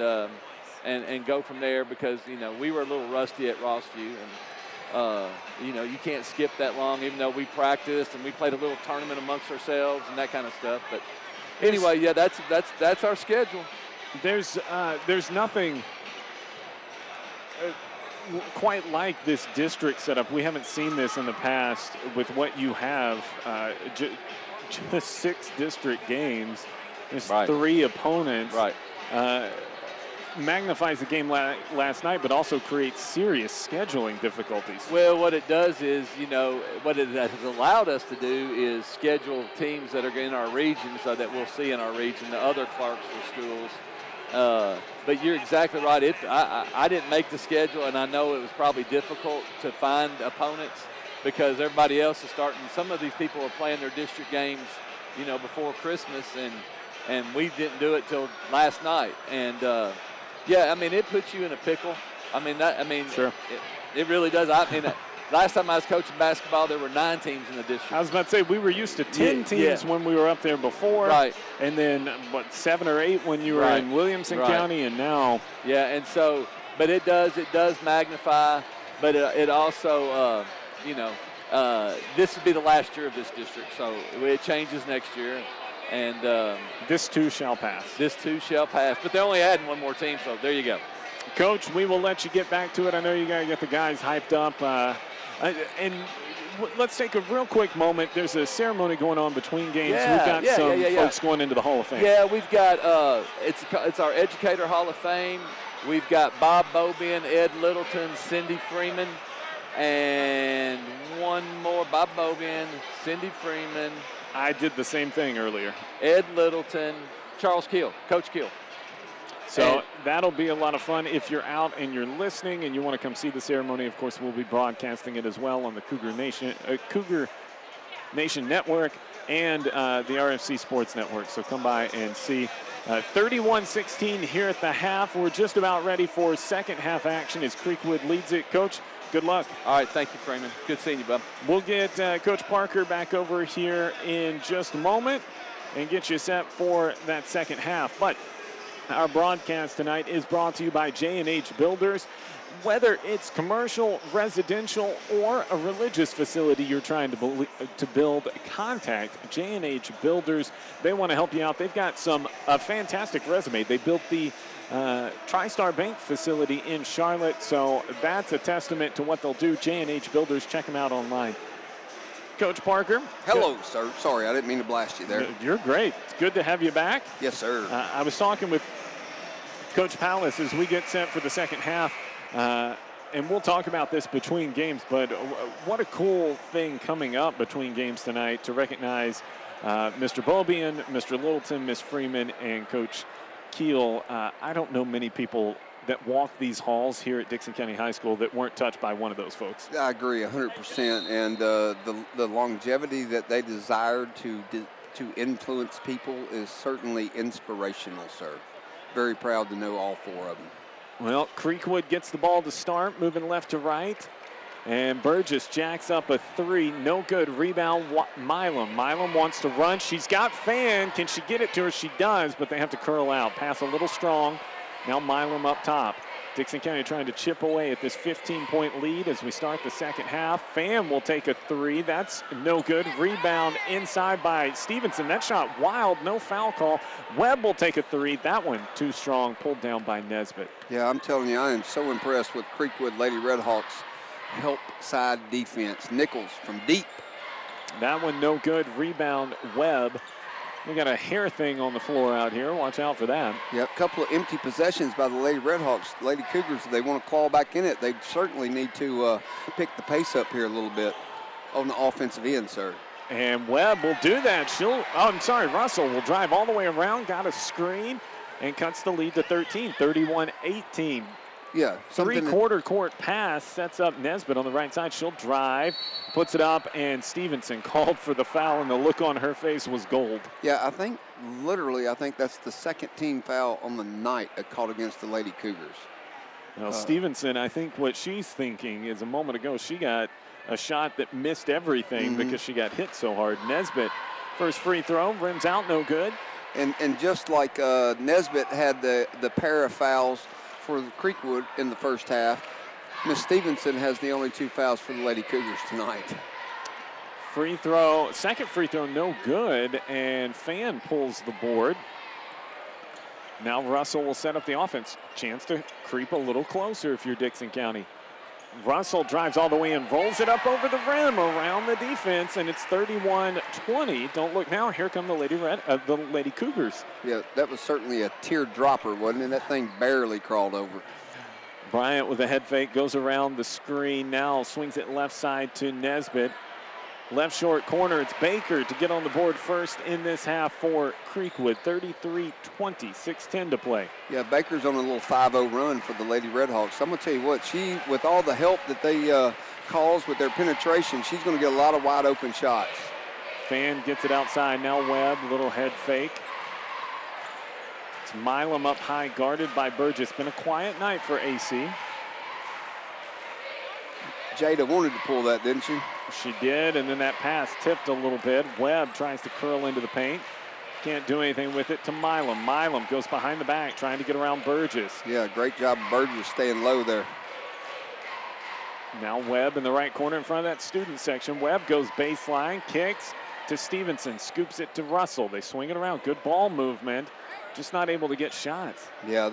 go from there because, you know, we were a little rusty at Rossview. And, you know, you can't skip that long, even though we practiced and we played a little tournament amongst ourselves and that kind of stuff. But anyway, yeah, that's our schedule. There's nothing quite like this district setup. We haven't seen this in the past with what you have. Just 6 district games. There's 3 opponents. Right. Magnifies the game last night, but also creates serious scheduling difficulties. Well, what it does is, you know, what it has allowed us to do is schedule teams that are in our region so that we'll see in our region the other Clarksville schools. But you're exactly right. I didn't make the schedule, and I know it was probably difficult to find opponents because everybody else is starting. Some of these people are playing their district games, you know, before Christmas, and we didn't do it till last night. And yeah, I mean, it puts you in a pickle. I mean, sure. It really does. I mean, last time I was coaching basketball, there were 9 teams in the district. I was about to say, we were used to 10 teams when we were up there before. Right. And then, 7 or 8 when you were in Williamson County, and now. Yeah, and so, but it does magnify, but it also, this would be the last year of this district, so it changes next year. And this too shall pass. This too shall pass. But they're only adding one more team, so there you go. Coach, we will let you get back to it. I know you got to get the guys hyped up. And let's take a real quick moment. There's a ceremony going on between games. We've got some folks going into the Hall of Fame. Yeah, we've got, it's our Educator Hall of Fame. We've got Bob Bobian, Ed Littleton, Cindy Freeman, and one more, Bob Bobian, Cindy Freeman. I did the same thing earlier. Ed Littleton, Charles Keel, Coach Keel. So that'll be a lot of fun. If you're out and you're listening and you want to come see the ceremony, of course, we'll be broadcasting it as well on the Cougar Nation Network and the RFC Sports Network. So come by and see. 31-16 here at the half. We're just about ready for second half action as Creekwood leads it. Coach, good luck. All right, thank you, Freeman. Good seeing you, bub. We'll get Coach Parker back over here in just a moment and get you set for that second half. But our broadcast tonight is brought to you by J&H Builders. Whether it's commercial, residential, or a religious facility you're trying to build, contact J&H Builders. They want to help you out. They've got a fantastic resume. They built the TriStar Bank facility in Charlotte, so that's a testament to what they'll do. J&H Builders, check them out online. Coach Parker. Hello, sir. Sorry, I didn't mean to blast you there. You're great. It's good to have you back. Yes, sir. I was talking with Coach Pallas as we get set for the second half, and we'll talk about this between games, but what a cool thing coming up between games tonight to recognize Mr. Bobian, Mr. Littleton, Ms. Freeman, and Coach Keel. I don't know many people that walk these halls here at Dickson County High School that weren't touched by one of those folks. I agree 100%, and the longevity that they desired to influence people is certainly inspirational, sir. Very proud to know all 4 of them. Well, Creekwood gets the ball to start, moving left to right. And Burgess jacks up a 3. No good. Rebound, Milam. Milam wants to run. She's got Fan. Can she get it to her? She does, but they have to curl out. Pass a little strong. Now Milam up top. Dixon County trying to chip away at this 15-point lead as we start the second half. Fan will take a 3. That's no good. Rebound inside by Stevenson. That shot wild. No foul call. Webb will take a 3. That one too strong. Pulled down by Nesbitt. Yeah, I'm telling you, I am so impressed with Creekwood Lady Redhawks' help side defense. Nichols from deep. That one no good. Rebound Webb. We got a hair thing on the floor out here. Watch out for that. Yeah, a couple of empty possessions by the Lady Redhawks. Lady Cougars, if they want to claw back in it, they certainly need to pick the pace up here a little bit on the offensive end, sir. And Webb will do that. Russell will drive all the way around, got a screen, and cuts the lead to 13, 31-18. Yeah. Three-quarter court pass sets up Nesbitt on the right side. She'll drive, puts it up, and Stevenson called for the foul, and the look on her face was gold. Yeah, I think that's the second team foul on the night called against the Lady Cougars. Now, Stevenson, I think what she's thinking is a moment ago she got a shot that missed everything because she got hit so hard. Nesbitt, first free throw, rims out, no good. And just like Nesbitt had the pair of fouls for the Creekwood in the first half, Miss Stevenson has the only 2 fouls for the Lady Cougars tonight. Free throw, second free throw, no good, and Fan pulls the board. Now Russell will set up the offense. Chance to creep a little closer if you're Dickson County. Russell drives all the way and rolls it up over the rim around the defense, and it's 31-20. Don't look now. Here come the Lady Cougars. Yeah, that was certainly a teardropper, wasn't it? That thing barely crawled over. Bryant with a head fake goes around the screen. Now swings it left side to Nesbitt. Left short corner, it's Baker to get on the board first in this half for Creekwood. 33-20, 6:10 to play. Yeah, Baker's on a little 5-0 run for the Lady Redhawks. I'm going to tell you what, she, with all the help that they cause with their penetration, she's going to get a lot of wide open shots. Fan gets it outside. Now Webb, little head fake. It's Milam up high, guarded by Burgess. Been a quiet night for AC. Jada wanted to pull that, didn't she? She did, and then that pass tipped a little bit. Webb tries to curl into the paint. Can't do anything with it to Milam. Milam goes behind the back, trying to get around Burgess. Yeah, great job of Burgess staying low there. Now Webb in the right corner in front of that student section. Webb goes baseline, kicks to Stevenson, scoops it to Russell. They swing it around. Good ball movement, just not able to get shots. Yeah,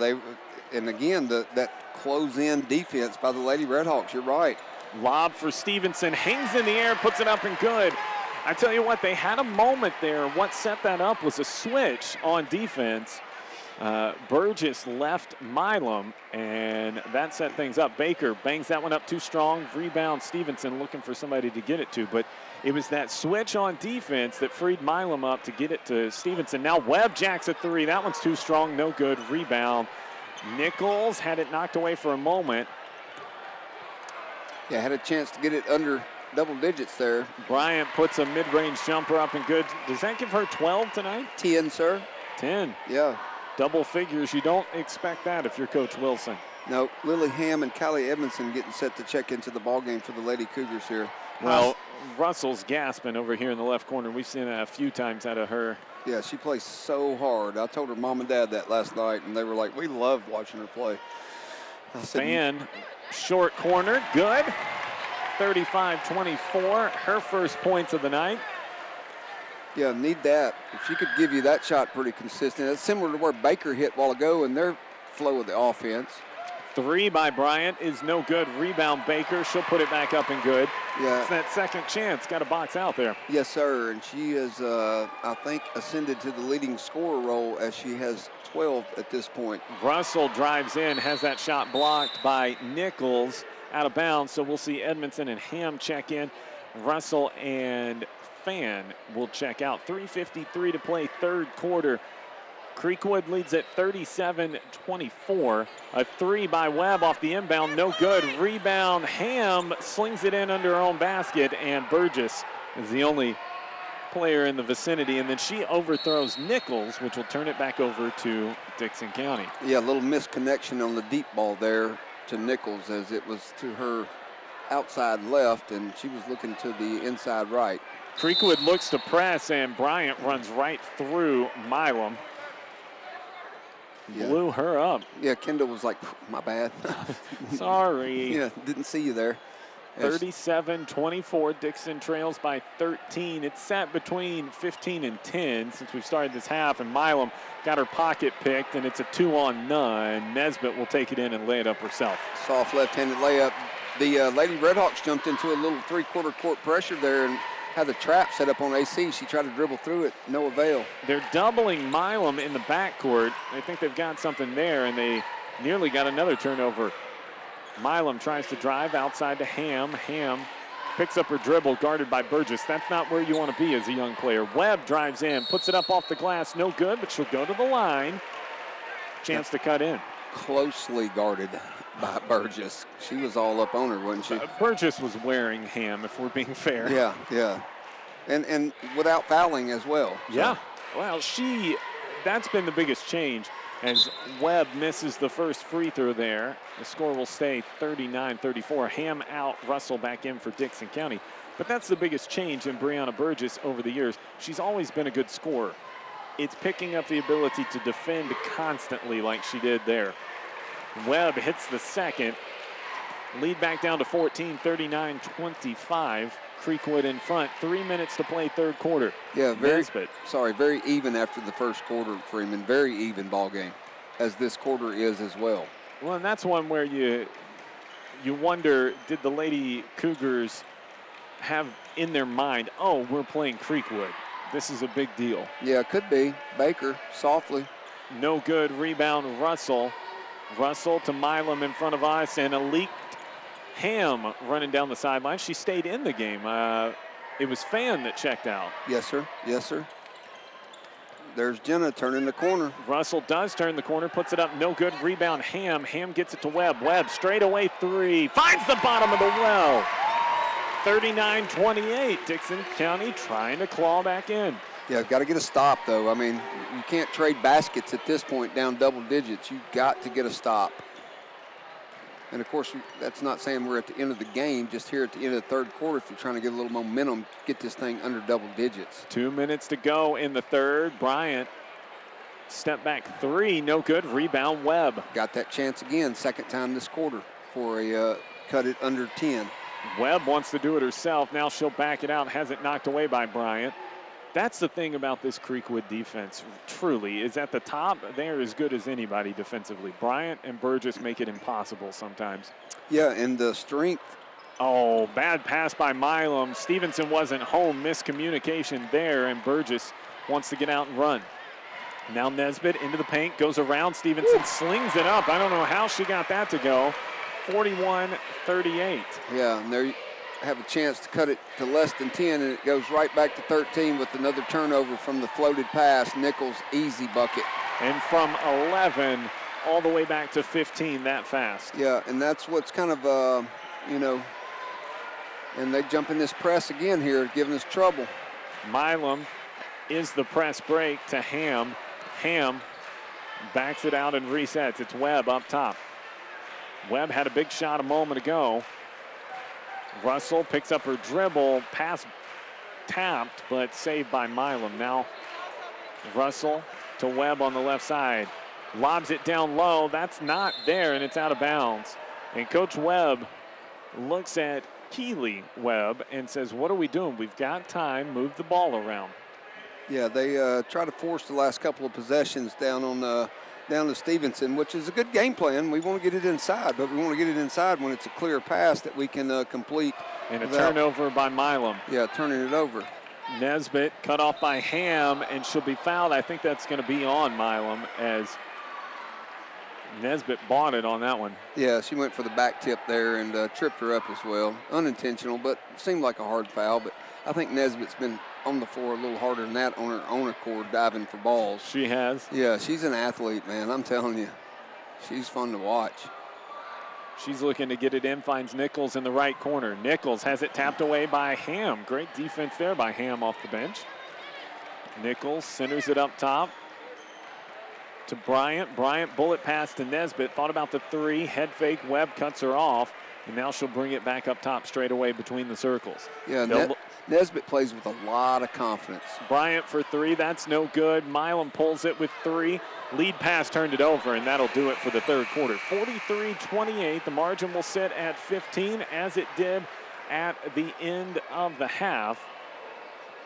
and again, that close-in defense by the Lady Redhawks, you're right. Lob for Stevenson, hangs in the air, puts it up and good. I tell you what, they had a moment there. What set that up was a switch on defense. Burgess left Milam, and that set things up. Baker bangs that one up too strong. Rebound, Stevenson looking for somebody to get it to, but it was that switch on defense that freed Milam up to get it to Stevenson. Now Webb jacks a three. That one's too strong, no good. Rebound. Nichols had it knocked away for a moment. Yeah, had a chance to get it under double digits there. Bryant puts a mid-range jumper up and good. Does that give her 12 tonight? 10, sir. 10. Yeah. Double figures. You don't expect that if you're Coach Wilson. No, Lily Ham and Callie Edmondson getting set to check into the ball game for the Lady Cougars here. Well, Russell's gasping over here in the left corner. We've seen that a few times out of her. Yeah, she plays so hard. I told her mom and dad that last night, and they were like, we loved watching her play. Fan, short corner, good. 35-24, her first points of the night. Yeah, need that. If she could give you that shot pretty consistent. It's similar to where Baker hit a while ago in their flow of the offense. Three by Bryant is no good. Rebound Baker. She'll put it back up and good. Yeah. It's that second chance. Got a box out there. Yes, sir. And she is, I think, ascended to the leading scorer role as she has 12 at this point. Russell drives in, has that shot blocked by Nichols out of bounds. So we'll see Edmondson and Ham check in. Russell and Fan will check out. 3:53 to play, third quarter. Creekwood leads at 37-24. A three by Webb off the inbound, no good. Rebound, Ham slings it in under her own basket, and Burgess is the only player in the vicinity. And then she overthrows Nichols, which will turn it back over to Dickson County. Yeah, a little misconnection on the deep ball there to Nichols as it was to her outside left, and she was looking to the inside right. Creekwood looks to press, and Bryant runs right through Milam. Yeah. Blew her up. Yeah, Kendall was like, my bad. Sorry. Yeah, didn't see you there. 37-24, Dickson trails by 13. It's sat between 15 and 10 since we've started this half, and Milam got her pocket picked, and it's a 2-on-9. Nesbitt will take it in and lay it up herself. Soft left-handed layup. The Lady Redhawks jumped into a little three-quarter court pressure there and had the trap set up on AC. She tried to dribble through it, no avail. They're doubling Milam in the backcourt. I think they've got something there, and they nearly got another turnover. Milam tries to drive outside to Ham. Ham picks up her dribble, guarded by Burgess. That's not where you want to be as a young player. Webb drives in, puts it up off the glass. No good, but she'll go to the line. Chance to cut in. Closely guarded by Burgess. She was all up on her, wasn't she? Burgess was wearing Ham, if we're being fair. Yeah, yeah. And without fouling as well. So. Yeah. Well, that's been the biggest change. As Webb misses the first free throw there, the score will stay 39-34. Ham out, Russell back in for Dickson County. But that's the biggest change in Brianna Burgess over the years. She's always been a good scorer. It's picking up the ability to defend constantly like she did there. Webb hits the second. Lead back down to 14, 39-25. Creekwood in front. 3 minutes to play third quarter. Yeah, very even after the first quarter, Freeman. Very even ball game, as this quarter is as well. Well, and that's one where you wonder, did the Lady Cougars have in their mind, oh, we're playing Creekwood. This is a big deal. Yeah, could be. Baker, softly. No good. Rebound, Russell. Russell to Milam in front of us, and a leaked Ham running down the sideline. She stayed in the game. It was Fan that checked out. Yes, sir. Yes, sir. There's Jenna turning the corner. Russell does turn the corner, puts it up, no good. Rebound, Ham. Ham gets it to Webb. Webb straight away three. Finds the bottom of the well. 39-28. Dickson County trying to claw back in. Yeah, got to get a stop, though. I mean, you can't trade baskets at this point down double digits. You've got to get a stop. And, of course, that's not saying we're at the end of the game, just here at the end of the third quarter. If you're trying to get a little momentum, get this thing under double digits. 2 minutes to go in the third. Bryant, step back three, no good. Rebound, Webb. Got that chance again, second time this quarter for a cut it under 10. Webb wants to do it herself. Now she'll back it out. Has it knocked away by Bryant. That's the thing about this Creekwood defense, truly, is at the top, they're as good as anybody defensively. Bryant and Burgess make it impossible sometimes. Yeah, and the strength. Oh, bad pass by Milam. Stevenson wasn't home. Miscommunication there, and Burgess wants to get out and run. Now Nesbitt into the paint, goes around. Stevenson slings it up. I don't know how she got that to go. 41-38. Yeah, and there you have a chance to cut it to less than 10, and it goes right back to 13 with another turnover from the floated pass. Nichols, easy bucket. And from 11 all the way back to 15 that fast. Yeah, and that's what's kind of, and they jump in this press again here, giving us trouble. Milam is the press break to Ham. Ham backs it out and resets. It's Webb up top. Webb had a big shot a moment ago. Russell picks up her dribble, pass tapped, but saved by Milam. Now Russell to Webb on the left side. Lobs it down low. That's not there, and it's out of bounds. And Coach Webb looks at Keeley Webb and says, what are we doing? We've got time. Move the ball around. Yeah, they try to force the last couple of possessions down to Stevenson, which is a good game plan. We want to get it inside, but we want to get it inside when it's a clear pass that we can complete. And a turnover by Milam. Yeah, turning it over. Nesbitt cut off by Ham, and she'll be fouled. I think that's going to be on Milam as Nesbitt bought it on that one. Yeah, she went for the back tip there and tripped her up as well. Unintentional, but seemed like a hard foul. But I think Nesbitt's been on the floor a little harder than that on her own accord, diving for balls. She has? Yeah, she's an athlete, man. I'm telling you. She's fun to watch. She's looking to get it in, finds Nichols in the right corner. Nichols has it tapped away by Ham. Great defense there by Ham off the bench. Nichols centers it up top to Bryant. Bryant bullet pass to Nesbitt. Thought about the three. Head fake. Webb cuts her off. And now she'll bring it back up top straight away between the circles. Yeah, Nesbitt plays with a lot of confidence. Bryant for three. That's no good. Milam pulls it with three. Lead pass turned it over, and that'll do it for the third quarter. 43-28. The margin will sit at 15 as it did at the end of the half.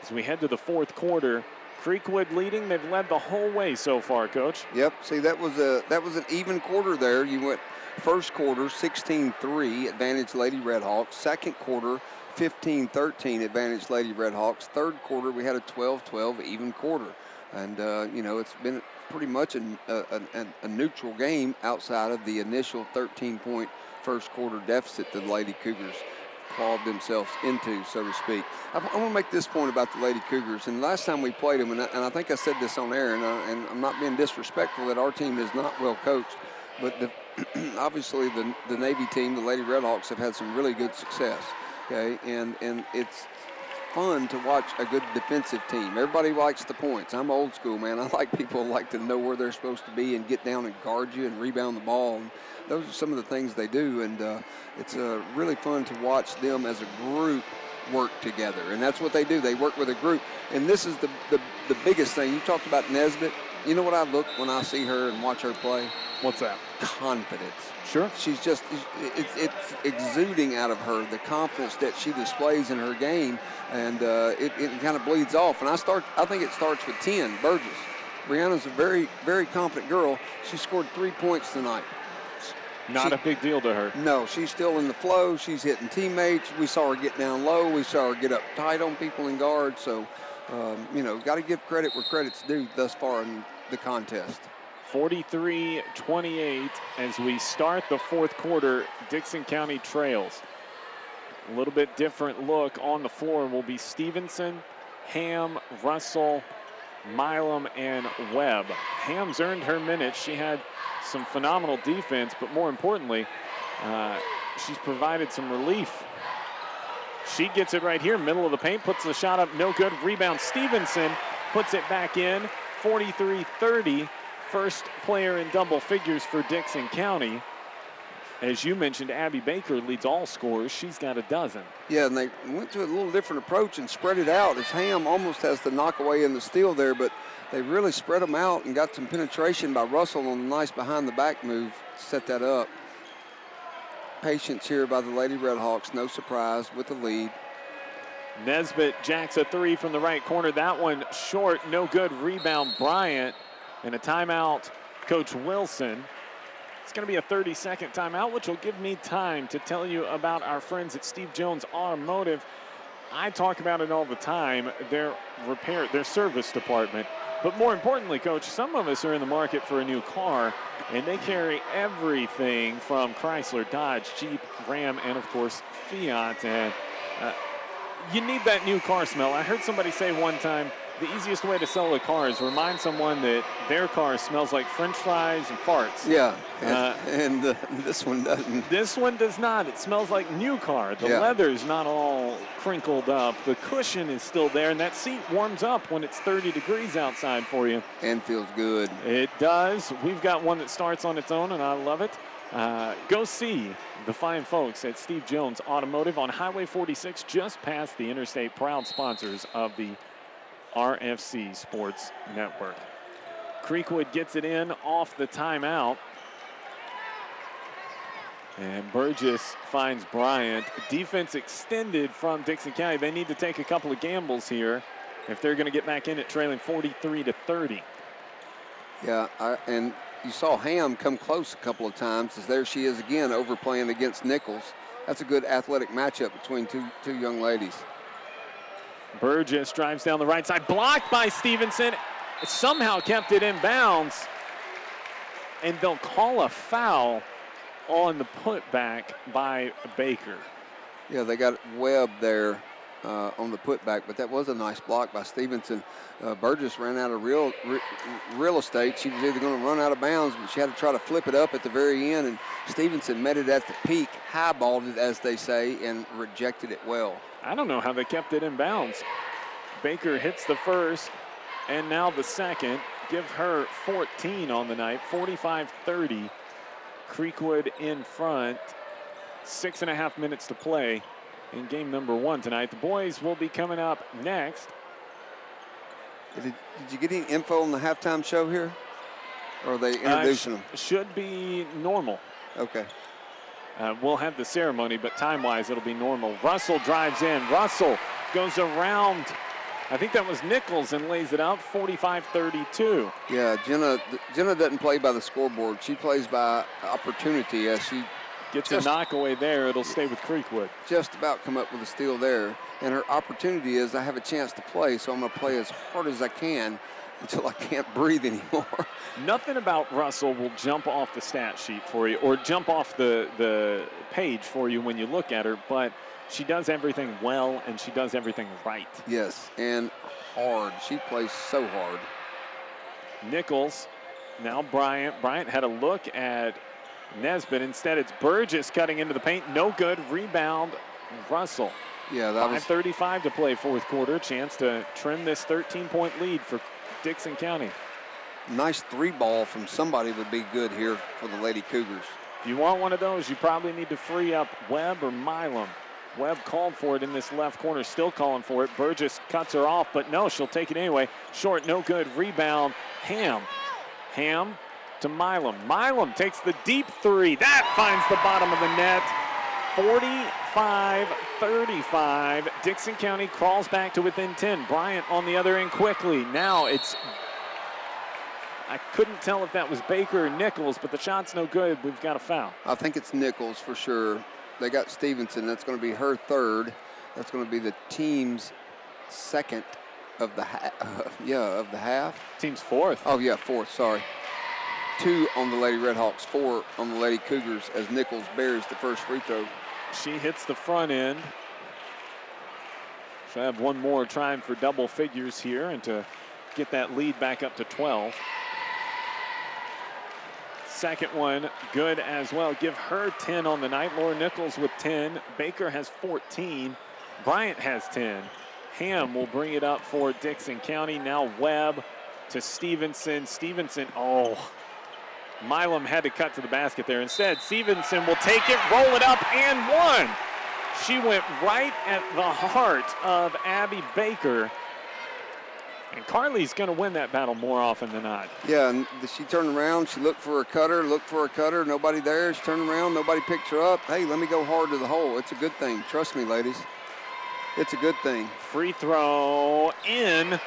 As we head to the fourth quarter, Creekwood leading. They've led the whole way so far, Coach. Yep. See, that was an even quarter there. You went first quarter 16-3, advantage Lady Redhawks. Second quarter 15-13, advantage Lady Redhawks. Third quarter we had a 12-12 even quarter, and it's been pretty much a neutral game outside of the initial 13-point first quarter deficit that the Lady Cougars clawed themselves into, so to speak. I want to make this point about the Lady Cougars. And last time we played them, and I think I said this on air, and I'm not being disrespectful that our team is not well coached, but obviously the Navy team, the Lady Redhawks, have had some really good success. Okay, and it's fun to watch a good defensive team. Everybody likes the points. I'm old school, man. I like people who like to know where they're supposed to be and get down and guard you and rebound the ball. And those are some of the things they do, and it's really fun to watch them as a group work together. And that's what they do. They work with a group. And this is the biggest thing. You talked about Nesbitt. You know what I look when I see her and watch her play? What's that? Confidence. Sure. She's just, it's exuding out of her, the confidence that she displays in her game, and it kind of bleeds off. And I think it starts with 10, Burgess. Brianna's a very, very confident girl. She scored 3 points tonight. Not a big deal to her. No, she's still in the flow. She's hitting teammates. We saw her get down low. We saw her get up tight on people in guard. So, got to give credit where credit's due thus far in the contest. 43-28 as we start the fourth quarter. Dickson County trails. A little bit different look on the floor will be Stevenson, Ham, Russell, Milam, and Webb. Ham's earned her minutes. She had some phenomenal defense, but more importantly, she's provided some relief. She gets it right here, middle of the paint, puts the shot up, no good. Rebound, Stevenson puts it back in, 43-30. First player in double figures for Dickson County. as you mentioned, Abby Baker leads all scorers. She's got a dozen. Yeah, and they went to a little different approach and spread it out, as Ham almost has the knockaway in the steal there, but they really spread them out and got some penetration by Russell on a nice behind-the-back move to set that up. Patience here by the Lady Redhawks, no surprise, with the lead. Nesbitt jacks a three from the right corner. That one short, no good. Rebound Bryant, and a timeout, Coach Wilson. It's going to be a 30-second timeout, which will give me time to tell you about our friends at Steve Jones Automotive. I talk about it all the time, their service department. But more importantly, Coach, some of us are in the market for a new car, and they carry everything from Chrysler, Dodge, Jeep, Ram, and of course, Fiat. And you need that new car smell. I heard somebody say one time, the easiest way to sell a car is remind someone that their car smells like French fries and farts. Yeah, and this one doesn't. This one does not. It smells like new car. The leather's not all crinkled up. The cushion is still there, and that seat warms up when it's 30 degrees outside for you. And feels good. It does. We've got one that starts on its own, and I love it. Go see the fine folks at Steve Jones Automotive on Highway 46, just past the interstate, proud sponsors of the RFC Sports Network. Creekwood gets it in off the timeout. And Burgess finds Bryant. Defense extended from Dickson County. They need to take a couple of gambles here if they're going to get back in it trailing 43-30. Yeah, and you saw Ham come close a couple of times, as there she is again overplaying against Nichols. That's a good athletic matchup between two young ladies. Burgess drives down the right side, blocked by Stevenson. Somehow kept it in bounds. And they'll call a foul on the putback by Baker. Yeah, they got Webb there on the putback, but that was a nice block by Stevenson. Burgess ran out of real estate. She was either going to run out of bounds, but she had to try to flip it up at the very end, and Stevenson met it at the peak, highballed it, as they say, and rejected it well. I don't know how they kept it in bounds. Baker hits the first, and now the second. Give her 14 on the night, 45-30. Creekwood in front, 6.5 minutes to play in game number one tonight. The boys will be coming up next. Did you get any info on the halftime show here? Or are they introducing them? Should be normal. Okay. We'll have the ceremony, but time-wise, it'll be normal. Russell drives in. Russell goes around, I think that was Nichols, and lays it out, 45-32. Yeah, Jenna doesn't play by the scoreboard. She plays by opportunity as she gets a knockaway there. It'll stay with Creekwood. Just about come up with a steal there. And her opportunity is I have a chance to play, so I'm going to play as hard as I can until I can't breathe anymore. Nothing about Russell will jump off the stat sheet for you or jump off the page for you when you look at her, but she does everything well and she does everything right. Yes, and hard. She plays so hard. Nichols, now Bryant. Bryant had a look at Nesbitt. Instead, it's Burgess cutting into the paint. No good. Rebound, Russell. Yeah, that was 5:35 to play fourth quarter. Chance to trim this 13-point lead for Dickson County. Nice three ball from somebody would be good here for the Lady Cougars. If you want one of those, you probably need to free up Webb or Milam. Webb called for it in this left corner, still calling for it. Burgess cuts her off, but no, she'll take it anyway. Short, no good. Rebound, Ham. Ham to Milam. Milam takes the deep three. That finds the bottom of the net. 45-35. Dickson County crawls back to within 10. Bryant on the other end quickly. Now it's, I couldn't tell if that was Baker or Nichols, but the shot's no good. We've got a foul. I think it's Nichols for sure. They got Stevenson. That's going to be her third. That's going to be the team's second of the of the half. Team's fourth. Oh yeah, fourth. Sorry. 2 on the Lady Redhawks, 4 on the Lady Cougars as Nichols buries the first free throw. She hits the front end. She'll have one more trying for double figures here and to get that lead back up to 12. Second one good as well. Give her 10 on the night. Laura Nichols with 10. Baker has 14. Bryant has 10. Ham will bring it up for Dickson County. Now Webb to Stevenson. Stevenson, oh, Milam had to cut to the basket there. Instead, Stevenson will take it, roll it up, and one. She went right at the heart of Abby Baker. And Carly's going to win that battle more often than not. Yeah, and she turned around. She looked for a cutter, Nobody there. She turned around. Nobody picked her up. Hey, let me go hard to the hole. It's a good thing. Trust me, ladies. It's a good thing. Free throw in.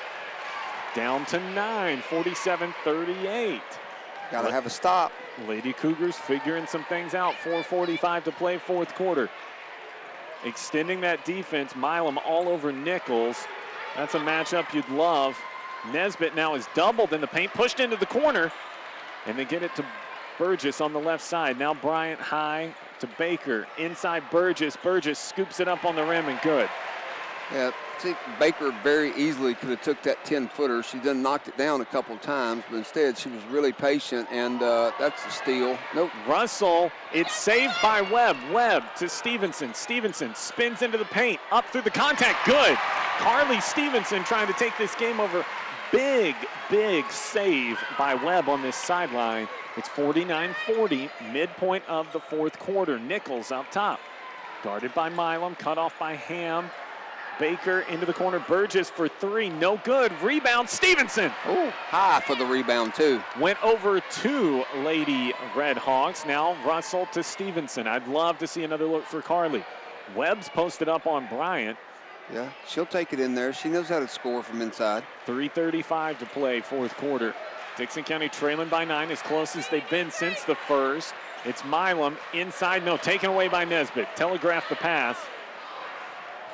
Down to 9, 47-38. Got to have a stop. Lady Cougars figuring some things out. 4:45 to play, fourth quarter. Extending that defense. Milam all over Nichols. That's a matchup you'd love. Nesbitt now is doubled in the paint, pushed into the corner, and they get it to Burgess on the left side. Now Bryant high to Baker. Inside Burgess. Burgess scoops it up on the rim and good. Yeah, see, Baker very easily could have took that 10-footer. She done knocked it down a couple of times, but instead she was really patient, and that's a steal. Nope. Russell, it's saved by Webb. Webb to Stevenson. Stevenson spins into the paint, up through the contact, good. Carly Stevenson trying to take this game over. Big save by Webb on this sideline. It's 49-40, midpoint of the fourth quarter. Nichols up top. Guarded by Milam, cut off by Ham. Baker into the corner. Burgess for three, no good. Rebound, Stevenson. Oh, high for the rebound, too. Went over two Lady Redhawks. Now Russell to Stevenson. I'd love to see another look for Carly. Webb's posted up on Bryant. Yeah, she'll take it in there. She knows how to score from inside. 3:35 to play, fourth quarter. Dickson County trailing by 9, as close as they've been since the first. It's Milam inside, no, taken away by Nesbitt. Telegraphed the pass.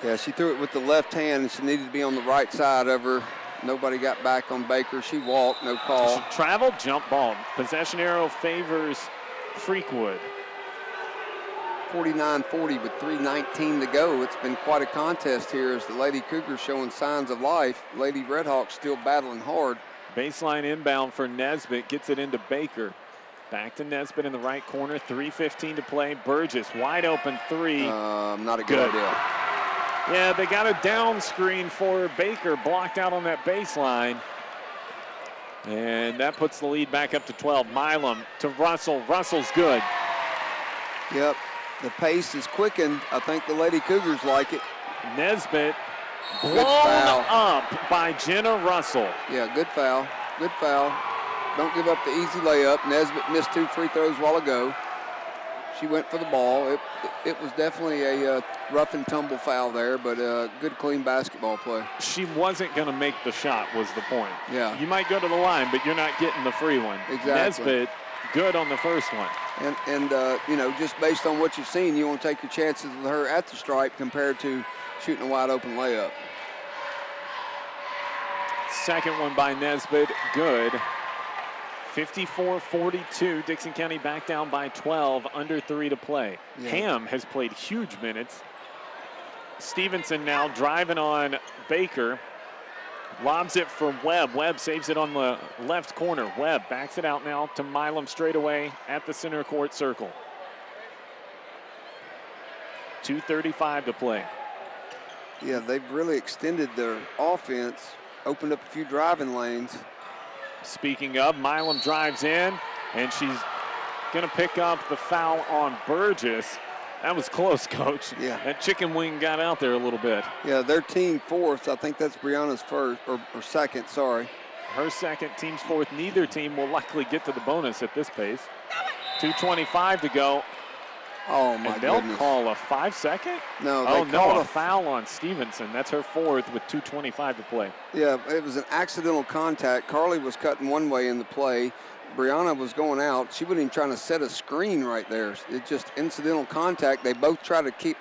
Yeah, she threw it with the left hand, and she needed to be on the right side of her. Nobody got back on Baker. She walked, no call. She traveled, jump ball. Possession arrow favors Creekwood. 49-40 with 3:19 to go. It's been quite a contest here as the Lady Cougars showing signs of life. Lady Redhawks still battling hard. Baseline inbound for Nesbitt, gets it into Baker. Back to Nesbitt in the right corner, 3:15 to play. Burgess, wide open three. Not a good idea. Yeah, they got a down screen for Baker, blocked out on that baseline. And that puts the lead back up to 12. Milam to Russell. Russell's good. Yep, the pace is quickened. I think the Lady Cougars like it. Nesbitt blown up by Jenna Russell. Yeah, good foul. Good foul. Don't give up the easy layup. Nesbitt missed 2 free throws a while ago. She went for the ball. It was definitely a rough and tumble foul there, but good, clean basketball play. She wasn't going to make the shot was the point. Yeah. You might go to the line, but you're not getting the free one. Exactly. Nesbitt, good on the first one. And you know, just based on what you've seen, you want to take your chances with her at the stripe compared to shooting a wide open layup. Second one by Nesbitt, good. 54-42, Dickson County back down by 12, under 3 to play. Yeah. Ham has played huge minutes. Stevenson now driving on Baker. Lobs it for Webb. Webb saves it on the left corner. Webb backs it out now to Milam straight away at the center court circle. 2:35 to play. Yeah, they've really extended their offense, opened up a few driving lanes. Speaking of, Milam drives in, and she's going to pick up the foul on Burgess. That was close, Coach. Yeah. That chicken wing got out there a little bit. Yeah, their team fourth. I think that's Brianna's first, or second, sorry. Her second, team's fourth. Neither team will likely get to the bonus at this pace. 2:25 to go. Oh, my and they'll goodness. call a 5-second? No, oh, they no, called a foul on Stevenson. That's her fourth with 2:25 to play. Yeah, it was an accidental contact. Carly was cutting one way in the play. Brianna was going out. She wasn't even trying to set a screen right there. It's just incidental contact. They both try to keep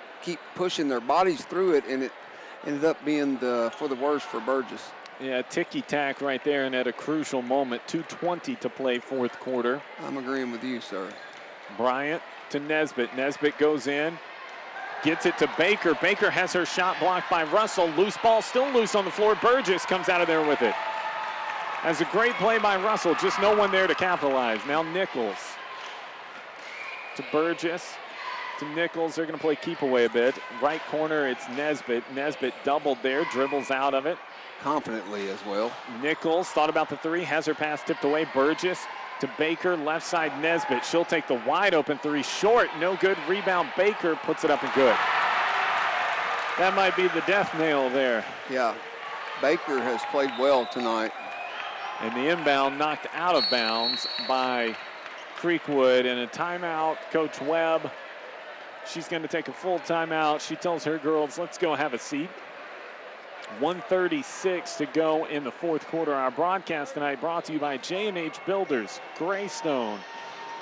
pushing their bodies through it, and it ended up being for the worse for Burgess. Yeah, ticky-tack right there, and at a crucial moment, 2:20 to play fourth quarter. I'm agreeing with you, sir. Bryant to Nesbitt. Nesbitt goes in, gets it to Baker. Baker has her shot blocked by Russell. Loose ball, still loose on the floor. Burgess comes out of there with it. That's a great play by Russell, just no one there to capitalize. Now Nichols to Burgess, to Nichols. They're going to play keep away a bit. Right corner, it's Nesbitt. Nesbitt doubled there, dribbles out of it. Confidently as well. Nichols thought about the three, has her pass tipped away. Burgess to Baker, left side Nesbitt. She'll take the wide open three, short, no good. Rebound Baker, puts it up and good. That might be the death nail there. Yeah, Baker has played well tonight. And the inbound knocked out of bounds by Creekwood. And a timeout, Coach Webb. She's going to take a full timeout. She tells her girls, let's go have a seat. 1:36 to go in the fourth quarter. Our broadcast tonight brought to you by J&H Builders, Greystone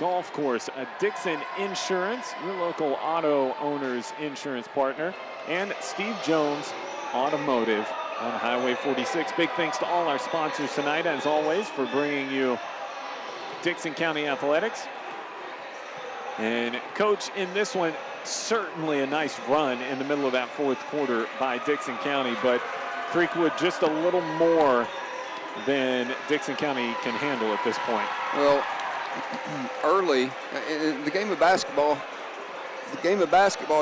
Golf Course, Dickson Insurance, your local auto owner's insurance partner, and Steve Jones Automotive on Highway 46. Big thanks to all our sponsors tonight, as always, for bringing you Dickson County Athletics. And Coach, in this one, certainly a nice run in the middle of that fourth quarter by Dickson County, but Creekwood just a little more than Dickson County can handle at this point. Well, early in the game of basketball,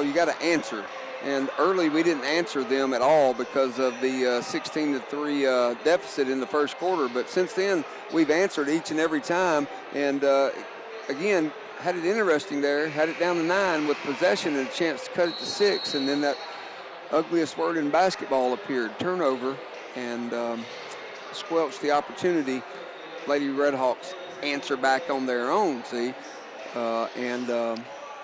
you got to answer. And early we didn't answer them at all because of the 16-3 deficit in the first quarter. But since then, we've answered each and every time. And again, had it interesting there, had it down to 9 with possession and a chance to cut it to 6. And then that ugliest word in basketball appeared, turnover, and squelched the opportunity. Lady Redhawks answer back on their own, and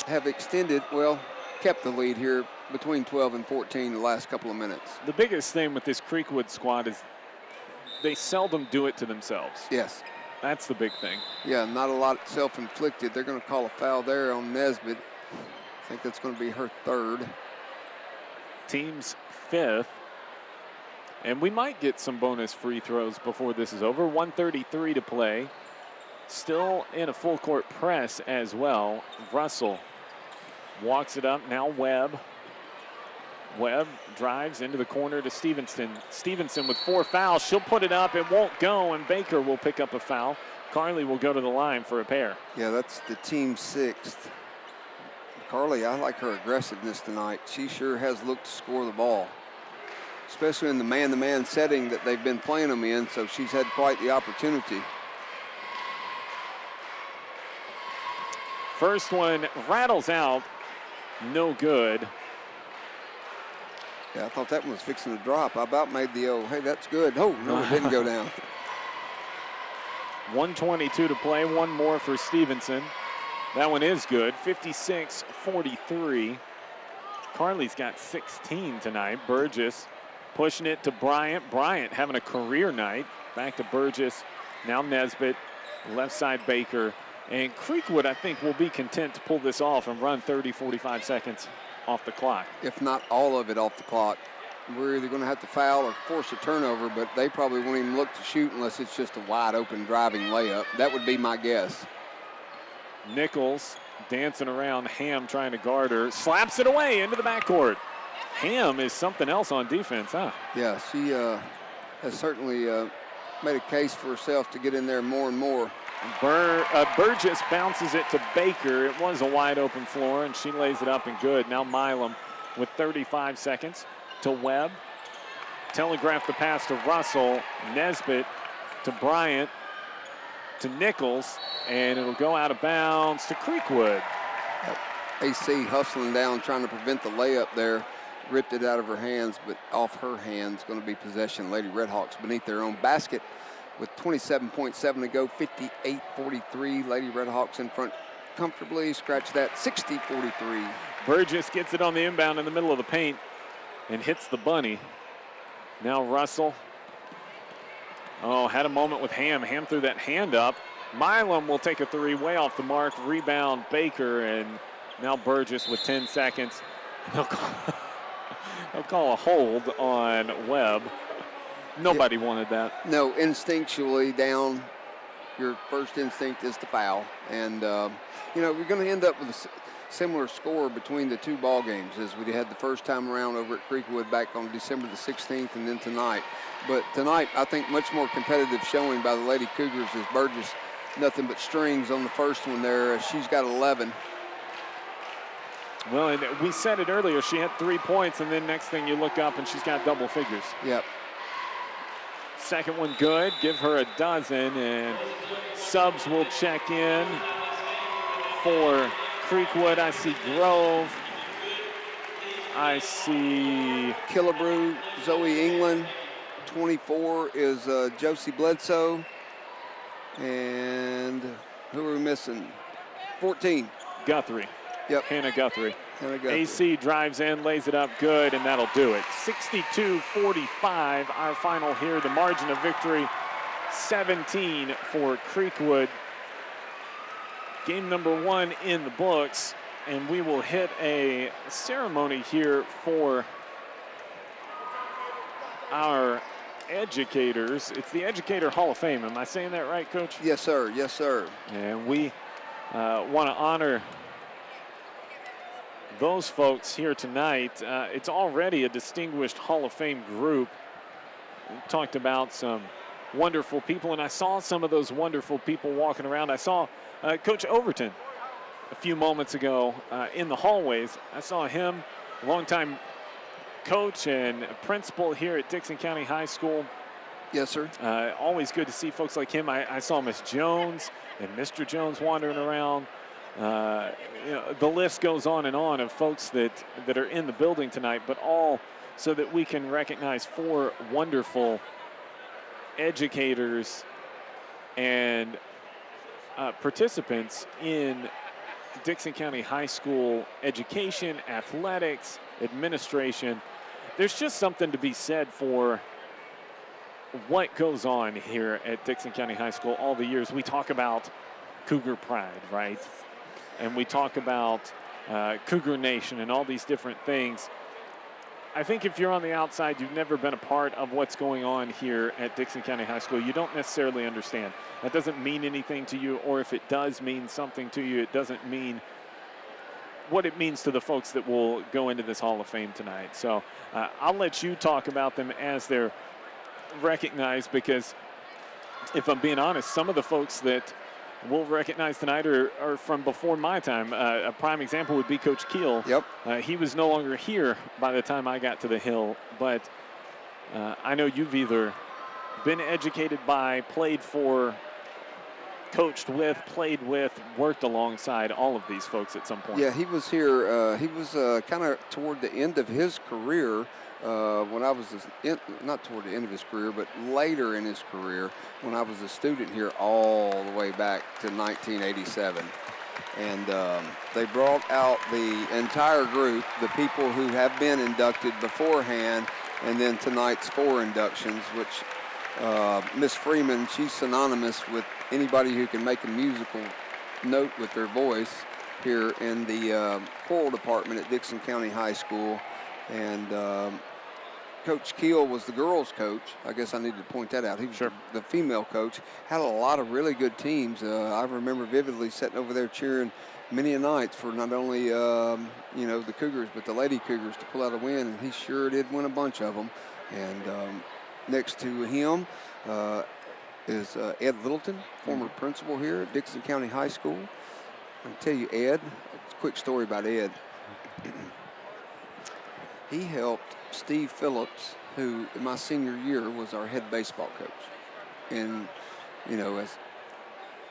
have extended, well, kept the lead here between 12 and 14 the last couple of minutes. The biggest thing with this Creekwood squad is they seldom do it to themselves. Yes. That's the big thing. Yeah, not a lot self-inflicted. They're going to call a foul there on Nesbitt. I think that's going to be her third. Team's fifth. And we might get some bonus free throws before this is over. 1:33 to play. Still in a full court press as well. Russell walks it up. Now Webb. Webb drives into the corner to Stevenson. Stevenson with 4 fouls. She'll put it up. It won't go, and Baker will pick up a foul. Carly will go to the line for a pair. Yeah, that's the team 6th. Carly, I like her aggressiveness tonight. She sure has looked to score the ball, especially in the man-to-man setting that they've been playing them in, so she's had quite the opportunity. First one rattles out. No good. Yeah, I thought that one was fixing to drop. I about made the, oh, hey, that's good. Oh, no, it didn't go down. 1:22 to play. One more for Stevenson. That one is good. 56-43. Carly's got 16 tonight. Burgess pushing it to Bryant. Bryant having a career night. Back to Burgess. Now Nesbitt. Left side Baker. And Creekwood, I think, will be content to pull this off and run 30, 45 seconds off the clock. If not all of it off the clock. We're either going to have to foul or force a turnover, but they probably won't even look to shoot unless it's just a wide open driving layup. That would be my guess. Nichols dancing around Ham trying to guard her. Slaps it away into the backcourt. Ham is something else on defense, huh? Yeah, she has certainly made a case for herself to get in there more and more. Burgess bounces it to Baker. It was a wide open floor, and she lays it up and good. Now Milam with 35 seconds to Webb. Telegraph the pass to Russell. Nesbitt to Bryant to Nichols, and it'll go out of bounds to Creekwood. AC hustling down, trying to prevent the layup there. Ripped it out of her hands, but off her hands, going to be possession. Lady Redhawks beneath their own basket with 27.7 to go, 58-43. Lady Redhawks in front comfortably. Scratch that, 60-43. Burgess gets it on the inbound in the middle of the paint and hits the bunny. Now Russell. Oh, had a moment with Ham. Ham threw that hand up. Milam will take a three way off the mark. Rebound Baker, and now Burgess with 10 seconds. They'll call a hold on Webb. Nobody wanted that. No, instinctually down, your first instinct is to foul. And, we're going to end up with a similar score between the two ball games as we had the first time around over at Creekwood back on December the 16th and then tonight. But tonight, I think much more competitive showing by the Lady Cougars as Burgess, nothing but strings on the first one there. She's got 11. Well, and we said it earlier, she had 3 points, and then next thing you look up and she's got double figures. Yep. Second one good. Give her a dozen, and subs will check in for Creekwood. I see Grove. I see Killebrew, Zoe England. 24 is Josie Bledsoe. And who are we missing? 14. Guthrie. Yep. Hannah Guthrie. Hannah Guthrie. AC drives in, lays it up good, and that'll do it. 62-45, our final here. The margin of victory, 17 for Creekwood. Game number 1 in the books, and we will hit a ceremony here for our educators. It's the Educator Hall of Fame. Am I saying that right, Coach? Yes, sir. Yes, sir. And we want to honor those folks here tonight. It's already a distinguished Hall of Fame group. We talked about some wonderful people, and I saw some of those wonderful people walking around. I saw Coach Overton a few moments ago in the hallways. I saw him, a longtime coach and principal here at Dickson County High School. Yes, sir. Always good to see folks like him. I saw Miss Jones and Mr. Jones wandering around. The list goes on and on of folks that are in the building tonight, but all so that we can recognize 4 wonderful educators and participants in Dickson County High School education, athletics, administration. There's just something to be said for what goes on here at Dickson County High School all the years. We talk about Cougar Pride, right? And we talk about Cougar Nation and all these different things. I think if you're on the outside, you've never been a part of what's going on here at Dickson County High School, you don't necessarily understand. That doesn't mean anything to you, or if it does mean something to you, it doesn't mean what it means to the folks that will go into this Hall of Fame tonight. So I'll let you talk about them as they're recognized, because if I'm being honest, some of the folks that we'll recognize tonight are from before my time. A prime example would be Coach Keel. Yep. He was no longer here by the time I got to the Hill, but I know you've either been educated by, played for, coached with, played with, worked alongside all of these folks at some point. Yeah, he was here. He was kind of toward the end of his career. When I was, not toward the end of his career, but later in his career, when I was a student here all the way back to 1987. And they brought out the entire group, the people who have been inducted beforehand, and then tonight's 4 inductions, which Miss Freeman, she's synonymous with anybody who can make a musical note with their voice here in the choral department at Dickson County High School. And Coach Keel was the girls' coach. I guess I need to point that out. He was the female coach. Had a lot of really good teams. I remember vividly sitting over there cheering many a nights for not only the Cougars, but the Lady Cougars to pull out a win. And he sure did win a bunch of them. And next to him is Ed Littleton, former principal here at Dickson County High School. I can tell you, Ed, a quick story about Ed. He helped Steve Phillips, who in my senior year was our head baseball coach. And, as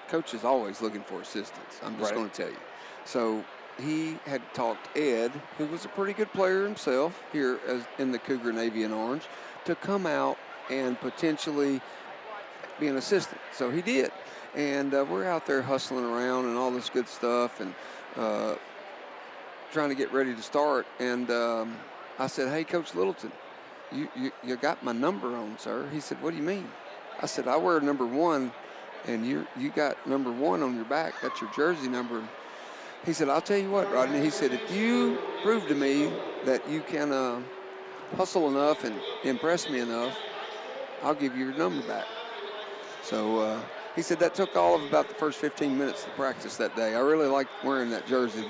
coach is always looking for assistants, I'm just going to tell you. So he had talked Ed, who was a pretty good player himself here in the Cougar Navy and Orange, to come out and potentially be an assistant. So he did. And we're out there hustling around and all this good stuff and trying to get ready to start. And I said, "Hey, Coach Littleton, you got my number on, sir." He said, "What do you mean?" I said, "I wear number 1, and you got number 1 on your back. That's your jersey number." He said, "I'll tell you what, Rodney." He said, "If you prove to me that you can hustle enough and impress me enough, I'll give you your number back." So he said that took all of about the first 15 minutes to practice that day. I really liked wearing that jersey.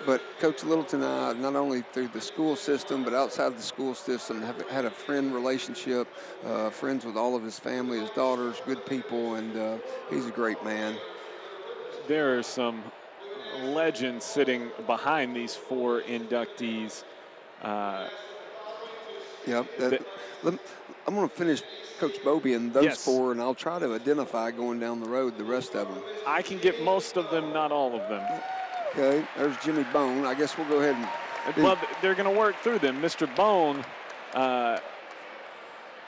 But Coach Littleton and I, not only through the school system, but outside the school system, have had a friend relationship, friends with all of his family, his daughters, good people, and he's a great man. There are some legends sitting behind these 4 inductees. Yep. I'm going to finish Coach Bobby and those Yes. 4, and I'll try to identify going down the road the rest of them. I can get most of them, not all of them. Okay, there's Jimmy Bone. I guess we'll go ahead and Well, they're going to work through them. Mr. Bone, a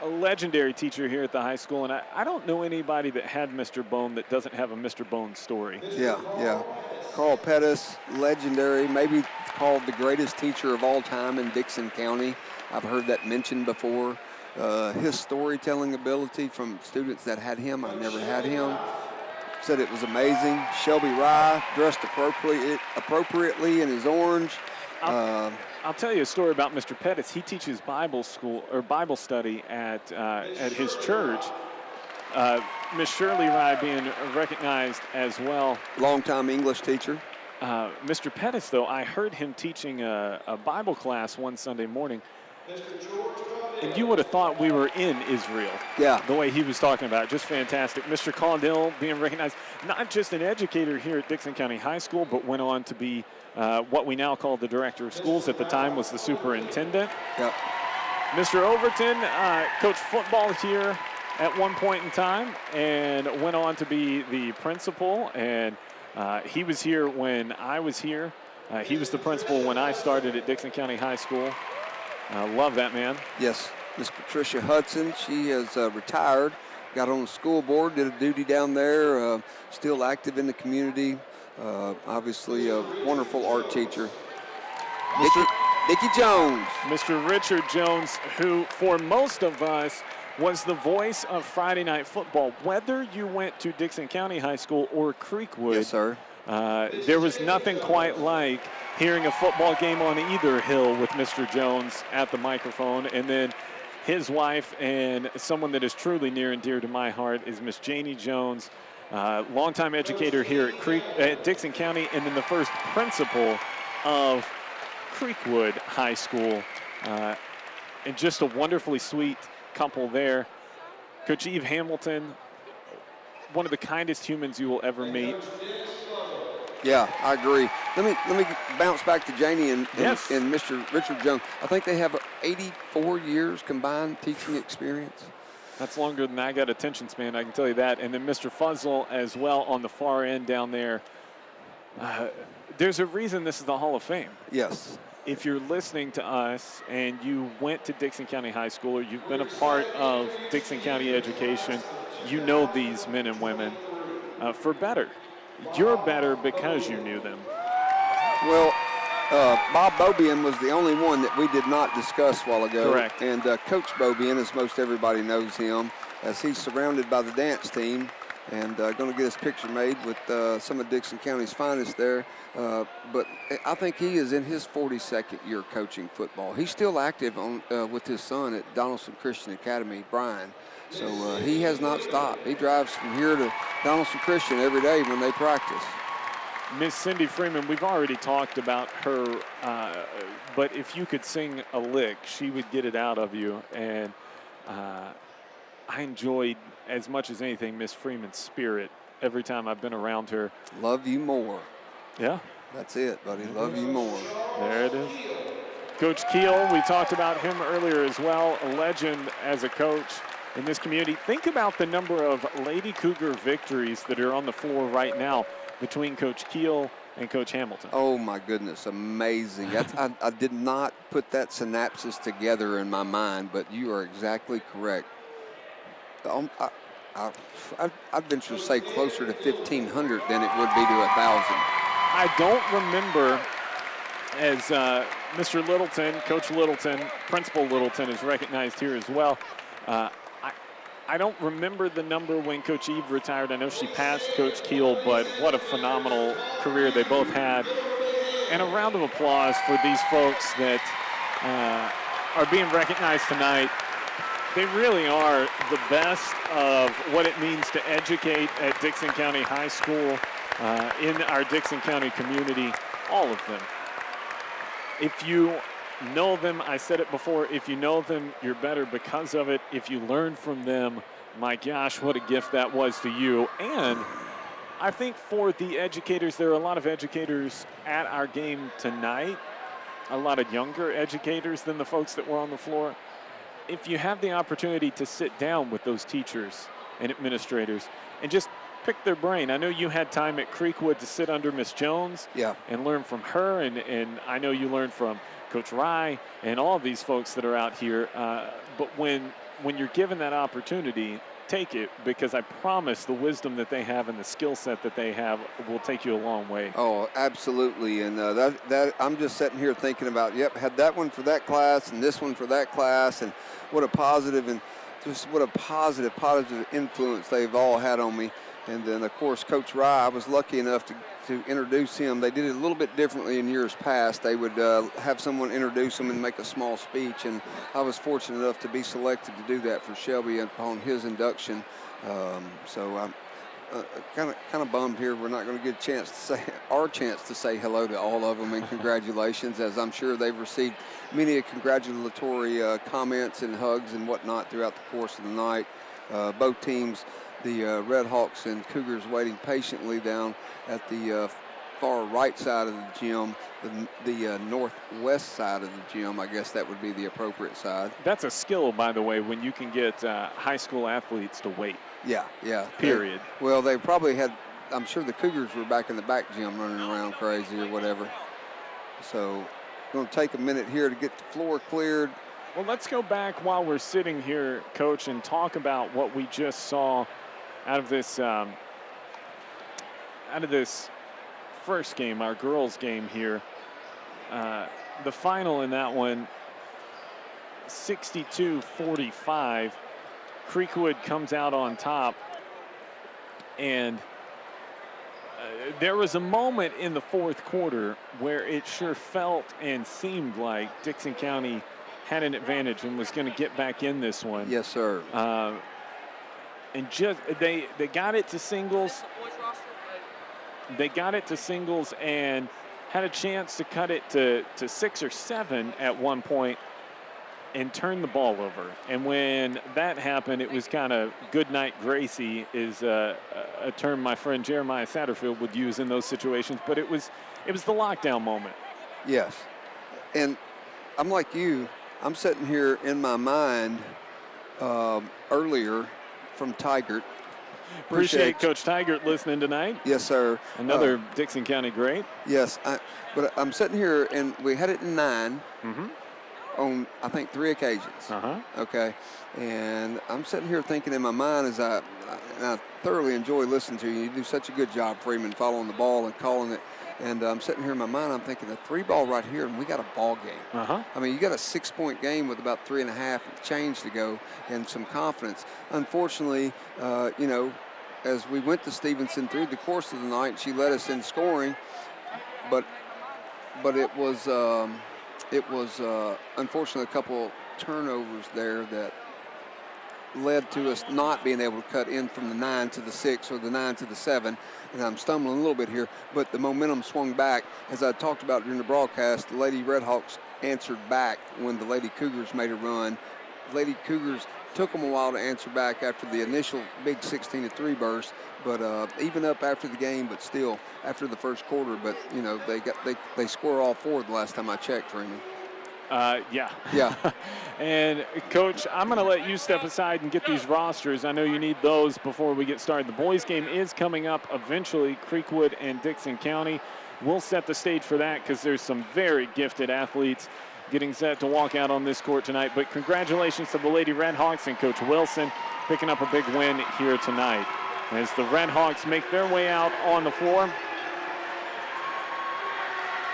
legendary teacher here at the high school, and I don't know anybody that had Mr. Bone that doesn't have a Mr. Bone story. Yeah. Carl Pettis, legendary, maybe called the greatest teacher of all time in Dickson County. I've heard that mentioned before. His storytelling ability from students that had him, I never had him, said it was amazing. Shelby Rye, dressed appropriately in his orange. I'll tell you a story about Mr. Pettis. He teaches Bible study at his church. Miss Shirley Rye being recognized as well. Longtime English teacher. Mr. Pettis, though, I heard him teaching a Bible class one Sunday morning. And you would have thought we were in Israel. Yeah. The way he was talking about it, just fantastic. Mr. Caudill being recognized, not just an educator here at Dickson County High School, but went on to be what we now call the director of schools. At the time was the superintendent. Yep. Mr. Overton coached football here at one point in time and went on to be the principal. And he was here when I was here. He was the principal when I started at Dickson County High School. Love that man. Yes, Miss Patricia Hudson, she has retired, got on the school board, did a duty down there, still active in the community. Obviously a wonderful art teacher. Dickie Jones. Mr. Richard Jones, who for most of us was the voice of Friday Night Football. Whether you went to Dickson County High School or Creekwood, Yes, sir. There was nothing quite like hearing a football game on either hill with Mr. Jones at the microphone. And then his wife, and someone that is truly near and dear to my heart, is Miss Janie Jones, longtime educator here at Dickson County, and then the first principal of Creekwood High School. And just a wonderfully sweet couple there. Coach Eve Hamilton, one of the kindest humans you will ever meet. Yeah, I agree. Let me bounce back to Janie and Yes. and Mr. Richard Jones. I think they have 84 years combined teaching experience. That's longer than I got attention span, I can tell you that. And then Mr. Fuzzle as well on the far end down there. There's a reason this is the Hall of Fame. Yes. If you're listening to us and you went to Dickson County High School or you've been a part of Dickson County education, you know these men and women for better. You're better because you knew them. Well, Bob Bobian was the only one that we did not discuss a while ago. Correct. And Coach Bobian, as most everybody knows him, as he's surrounded by the dance team and going to get his picture made with some of Dickson County's finest there. But I think he is in his 42nd year coaching football. He's still active on with his son at Donaldson Christian Academy, Brian. So he has not stopped. He drives from here to Donaldson Christian every day when they practice. Miss Cindy Freeman, we've already talked about her, but if you could sing a lick, she would get it out of you. And I enjoyed, as much as anything, Miss Freeman's spirit every time I've been around her. Love you more. Yeah. That's it, buddy. Love you more. There it is. Coach Keel, we talked about him earlier as well, a legend as a coach in this community. Think about the number of Lady Cougar victories that are on the floor right now between Coach Keel and Coach Hamilton. Oh, my goodness. Amazing. I did not put that synopsis together in my mind, but you are exactly correct. I'd venture to say closer to 1,500 than it would be to 1,000. I don't remember, as Mr. Littleton, Coach Littleton, Principal Littleton is recognized here as well. I don't remember the number when Coach Eve retired. I know she passed Coach Keel, but what a phenomenal career they both had. And a round of applause for these folks that are being recognized tonight. They really are the best of what it means to educate at Dickson County High School in our Dickson County community, all of them. If you know them, I said it before, if you know them, you're better because of it. If you learn from them, my gosh, what a gift that was to you. And I think for the educators, there are a lot of educators at our game tonight, a lot of younger educators than the folks that were on the floor. if you have the opportunity to sit down with those teachers and administrators and just pick their brain. I know you had time at Creekwood to sit under Miss Jones and learn from her, and I know you learned from Coach Rye and all of these folks that are out here. But when you're given that opportunity, take it, because I promise the wisdom that they have and the skill set that they have will take you a long way. Oh, absolutely. And that I'm just sitting here thinking about, had that one for that class and this one for that class, and what a positive positive influence they've all had on me. And then, of course, Coach Rye, I was lucky enough to introduce him. They did it a little bit differently in years past. They would have someone introduce him and make a small speech, and I was fortunate enough to be selected to do that for Shelby upon his induction. So I'm kind of bummed here we're not going to get our chance to say hello to all of them and congratulations, as I'm sure they've received many congratulatory comments and hugs and whatnot throughout the course of the night. Both teams, the Red Hawks and Cougars, waiting patiently down at the far right side of the gym, the northwest side of the gym. I guess that would be the appropriate side. That's a skill, by the way, when you can get high school athletes to wait. Yeah. Period. Well, they probably had, I'm sure the Cougars were back in the back gym running around crazy or whatever. So going to take a minute here to get the floor cleared. Well, let's go back while we're sitting here, Coach, and talk about what we just saw out of this first game, our girls' game here. The final in that one, 62-45. Creekwood comes out on top, and there was a moment in the fourth quarter where it sure felt and seemed like Dickson County had an advantage and was going to get back in this one. Yes, sir. And just they got it to singles. They got it to singles and had a chance to cut it to 6 or 7 at one point and turn the ball over. And when that happened, it was kind of good night Gracie is a term my friend Jeremiah Satterfield would use in those situations. But it was the lockdown moment. Yes. And I'm like you. I'm sitting here in my mind earlier from Tigert. Appreciate Coach Tigert listening tonight. Yes, sir. Another Dickson County great. Yes, but I'm sitting here, and we had it in 9 on, I think, 3 occasions. Okay, and I'm sitting here thinking in my mind as I thoroughly enjoy listening to you. You do such a good job, Freeman, following the ball and calling it. And I'm sitting here in my mind, I'm thinking, a 3-ball right here, and we got a ball game. I mean, you got a 6-point game with about 3.5 change to go and some confidence. Unfortunately, as we went to Stevenson through the course of the night, she led us in scoring, but it was unfortunately a couple turnovers there that led to us not being able to cut in from the 9 to the 6 or the 9 to the 7. And I'm stumbling a little bit here, but the momentum swung back. As I talked about during the broadcast, the Lady Redhawks answered back when the Lady Cougars made a run. The Lady Cougars took them a while to answer back after the initial big 16-3 burst, but even up after the game, but still after the first quarter. But they score all 4 the last time I checked, Freeman. Yeah. And, Coach, I'm going to let you step aside and get these rosters. I know you need those before we get started. The boys' game is coming up eventually, Creekwood and Dickson County. We'll set the stage for that because there's some very gifted athletes getting set to walk out on this court tonight. But congratulations to the Lady Redhawks and Coach Wilson picking up a big win here tonight as the Redhawks make their way out on the floor.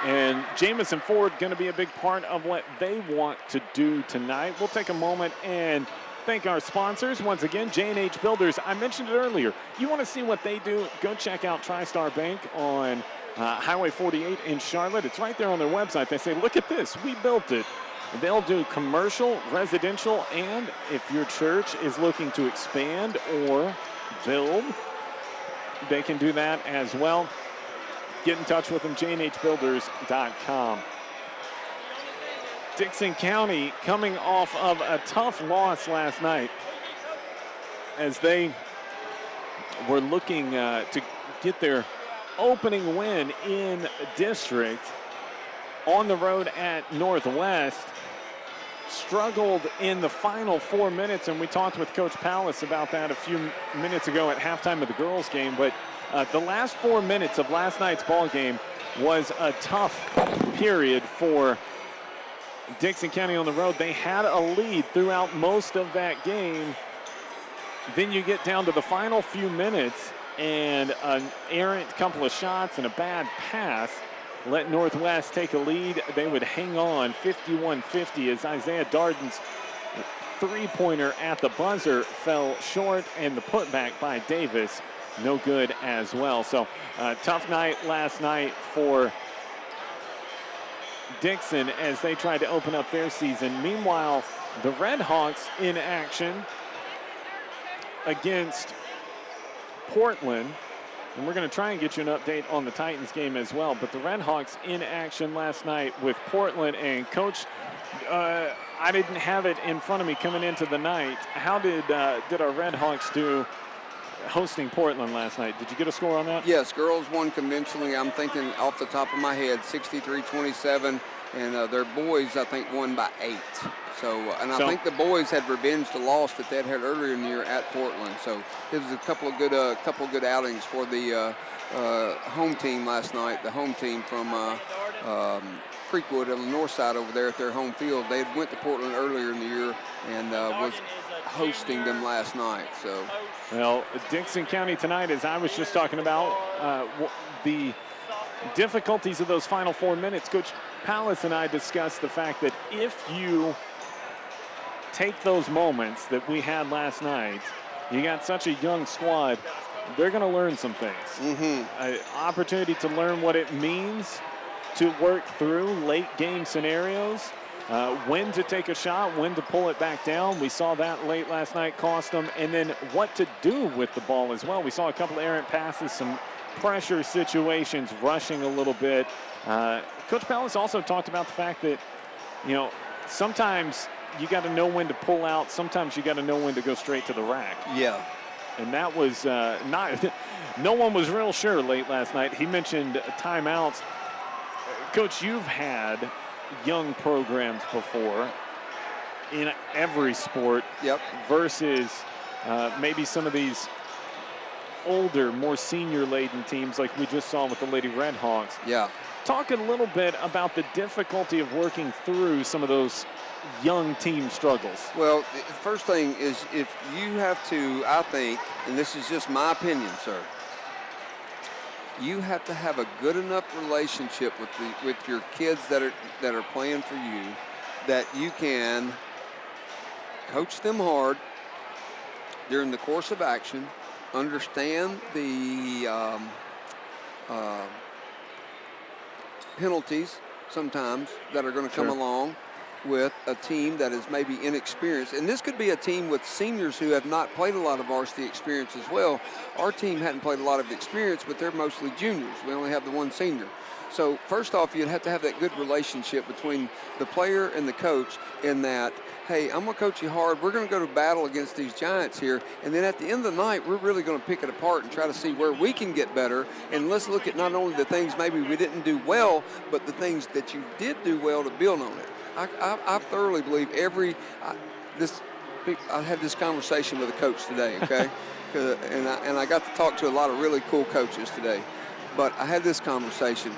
And Jamison Ford going to be a big part of what they want to do tonight. We'll take a moment and thank our sponsors. Once again, J&H Builders. I mentioned it earlier. You want to see what they do? Go check out TriStar Bank on Highway 48 in Charlotte. It's right there on their website. They say, look at this. We built it. They'll do commercial, residential, and if your church is looking to expand or build, they can do that as well. Get in touch with them, jnhbuilders.com. Dickson County coming off of a tough loss last night as they were looking to get their opening win in district on the road at Northwest. struggled in the final 4 minutes, and we talked with Coach Pallas about that a few minutes ago at halftime of the girls' game. But the last 4 minutes of last night's ball game was a tough period for Dickson County on the road. They had a lead throughout most of that game. Then you get down to the final few minutes, and an errant couple of shots and a bad pass let Northwest take a lead. They would hang on 51-50 as Isaiah Darden's three-pointer at the buzzer fell short, and the putback by Davis no good as well. So tough night last night for Dickson as they tried to open up their season. Meanwhile, the Red Hawks in action against Portland. And we're going to try and get you an update on the Titans game as well. But the Red Hawks in action last night with Portland. And Coach, I didn't have it in front of me coming into the night. How did our Red Hawks do hosting Portland last night? Did you get a score on that? Yes, girls won convincingly. I'm thinking off the top of my head, 63-27. And their boys, I think, won by 8. I think the boys had revenged the loss that they had earlier in the year at Portland. So it was a couple of good outings for the home team last night. The home team from Creekwood on the north side over there at their home field. They went to Portland earlier in the year and was hosting them last night. So, well, Dickson County tonight, as I was just talking about, the difficulties of those final 4 minutes. Coach Pallas and I discussed the fact that if you take those moments that we had last night, you got such a young squad, they're going to learn some things. An opportunity to learn what it means to work through late game scenarios, when to take a shot, when to pull it back down. We saw that late last night cost them, and then what to do with the ball as well. We saw a couple of errant passes, some pressure situations, rushing a little bit. Coach Pallas also talked about the fact that, sometimes you got to know when to pull out. Sometimes you got to know when to go straight to the rack. Yeah. And that was no one was real sure late last night. He mentioned timeouts. Coach, you've had young programs before in every sport. Yep. Versus maybe some of these older, more senior-laden teams like we just saw with the Lady Red Hawks. Yeah. Talk a little bit about the difficulty of working through some of those young team struggles. Well, the first thing is if you have to, I think, and this is just my opinion, sir, you have to have a good enough relationship with your kids that are playing for you that you can coach them hard during the course of action, understand the penalties sometimes that are going to come along with a team that is maybe inexperienced. And this could be a team with seniors who have not played a lot of varsity experience as well. Our team hadn't played a lot of experience, but they're mostly juniors. We only have the one senior. So first off, you'd have to have that good relationship between the player and the coach in that, hey, I'm going to coach you hard. We're going to go to battle against these giants here. And then at the end of the night, we're really going to pick it apart and try to see where we can get better. And let's look at not only the things maybe we didn't do well, but the things that you did do well to build on it. I thoroughly believe I had this conversation with a coach today, okay? and I got to talk to a lot of really cool coaches today. But I had this conversation.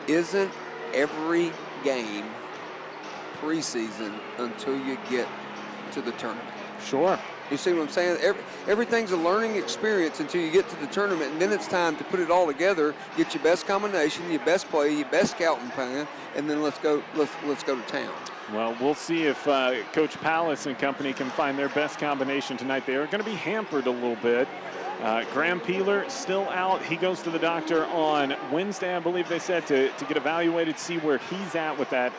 Isn't every game preseason until you get to the tournament? Sure. You see what I'm saying? Everything's a learning experience until you get to the tournament, and then it's time to put it all together, get your best combination, your best play, your best scouting plan, and then let's go to town. Well, we'll see if Coach Pallas and company can find their best combination tonight. They are going to be hampered a little bit. Graham Peeler still out. He goes to the doctor on Wednesday, I believe they said, to get evaluated, see where he's at with that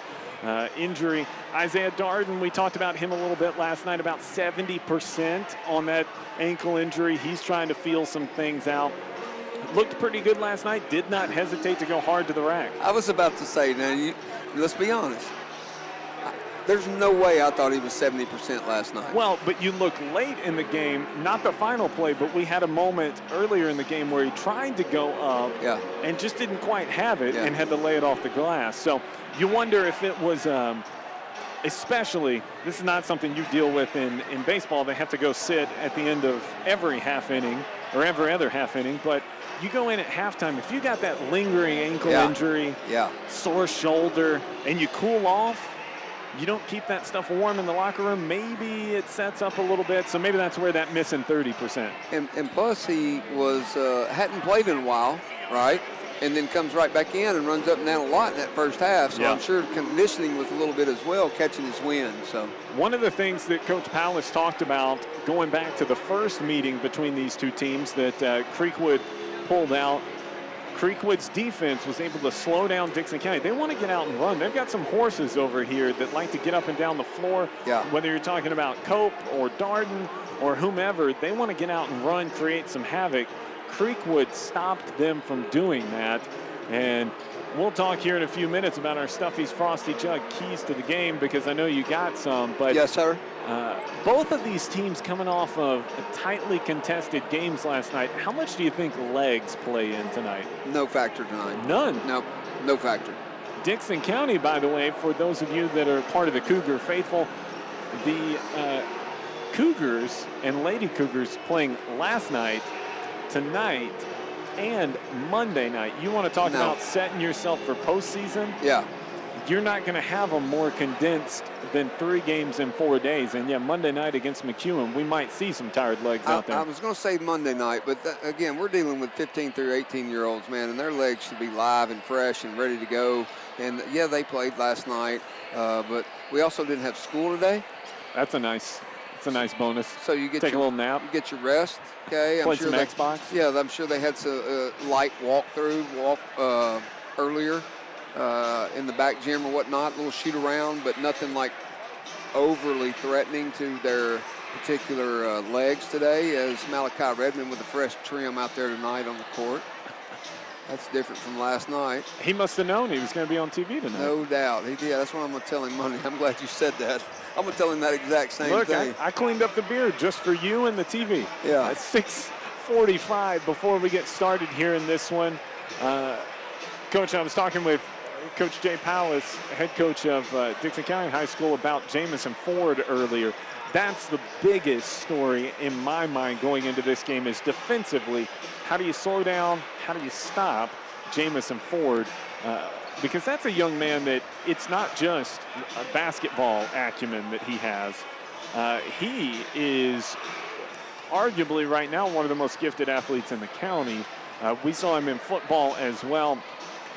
injury. Isaiah Darden, we talked about him a little bit last night, about 70% on that ankle injury. He's trying to feel some things out. Looked pretty good last night. Did not hesitate to go hard to the rack. I was about to say, now, let's be honest. There's no way I thought he was 70% last night. Well, but you look late in the game, not the final play, but we had a moment earlier in the game where he tried to go up and just didn't quite have it and had to lay it off the glass. So you wonder if it was especially, this is not something you deal with in baseball. They have to go sit at the end of every half inning or every other half inning, but you go in at halftime, if you got that lingering ankle injury, sore shoulder, and you cool off, you don't keep that stuff warm in the locker room, maybe it sets up a little bit, so maybe that's where that missing 30%. And plus he was hadn't played in a while, right? And then comes right back in and runs up and down a lot in that first half. So I'm sure conditioning was a little bit as well, catching his wind. So one of the things that Coach Powell talked about going back to the first meeting between these two teams that Creekwood pulled out, Creekwood's defense was able to slow down Dickson County. They want to get out and run. They've got some horses over here that like to get up and down the floor. Whether you're talking about Cope or Darden or whomever, they want to get out and run, create some havoc. Creekwood stopped them from doing that. And we'll talk here in a few minutes about our Stuffy's Frosty Jug keys to the game, because I know you got some. But yes, sir. Both of these teams coming off of tightly contested games last night. How much do you think legs play in tonight? No factor tonight. None? No factor. Dickson County, by the way, for those of you that are part of the Cougar faithful, the Cougars and Lady Cougars playing last night, tonight, and Monday night. You want to talk about setting yourself for postseason? Yeah. You're not going to have them more condensed than 3 games in 4 days. And, Monday night against McEwen, we might see some tired legs out there. I was going to say Monday night, but again, we're dealing with 15 through 18-year-olds, man, and their legs should be live and fresh and ready to go. And, they played last night, but we also didn't have school today. That's a nice bonus. So you get take a little nap. You get your rest. Okay. Play some Xbox. Yeah, I'm sure they had some light walk earlier in the back gym or whatnot, a little shoot around, but nothing like overly threatening to their particular legs today. As Malachi Redmond with a fresh trim out there tonight on the court. That's different from last night. He must have known he was going to be on TV tonight. No doubt. He did. That's what I'm going to tell him Monday. I'm glad you said that. I'm going to tell him that exact same thing. Look, I cleaned up the beard just for you and the TV. Yeah. At 6:45 before we get started here in this one. Coach, I was talking with Coach Jay Powell, head coach of Dickson County High School, about Jamison Ford earlier. That's the biggest story in my mind going into this game, is defensively. How do you slow down? How do you stop Jamison Ford? Because that's a young man that it's not just a basketball acumen that he has. He is arguably right now one of the most gifted athletes in the county. We saw him in football as well.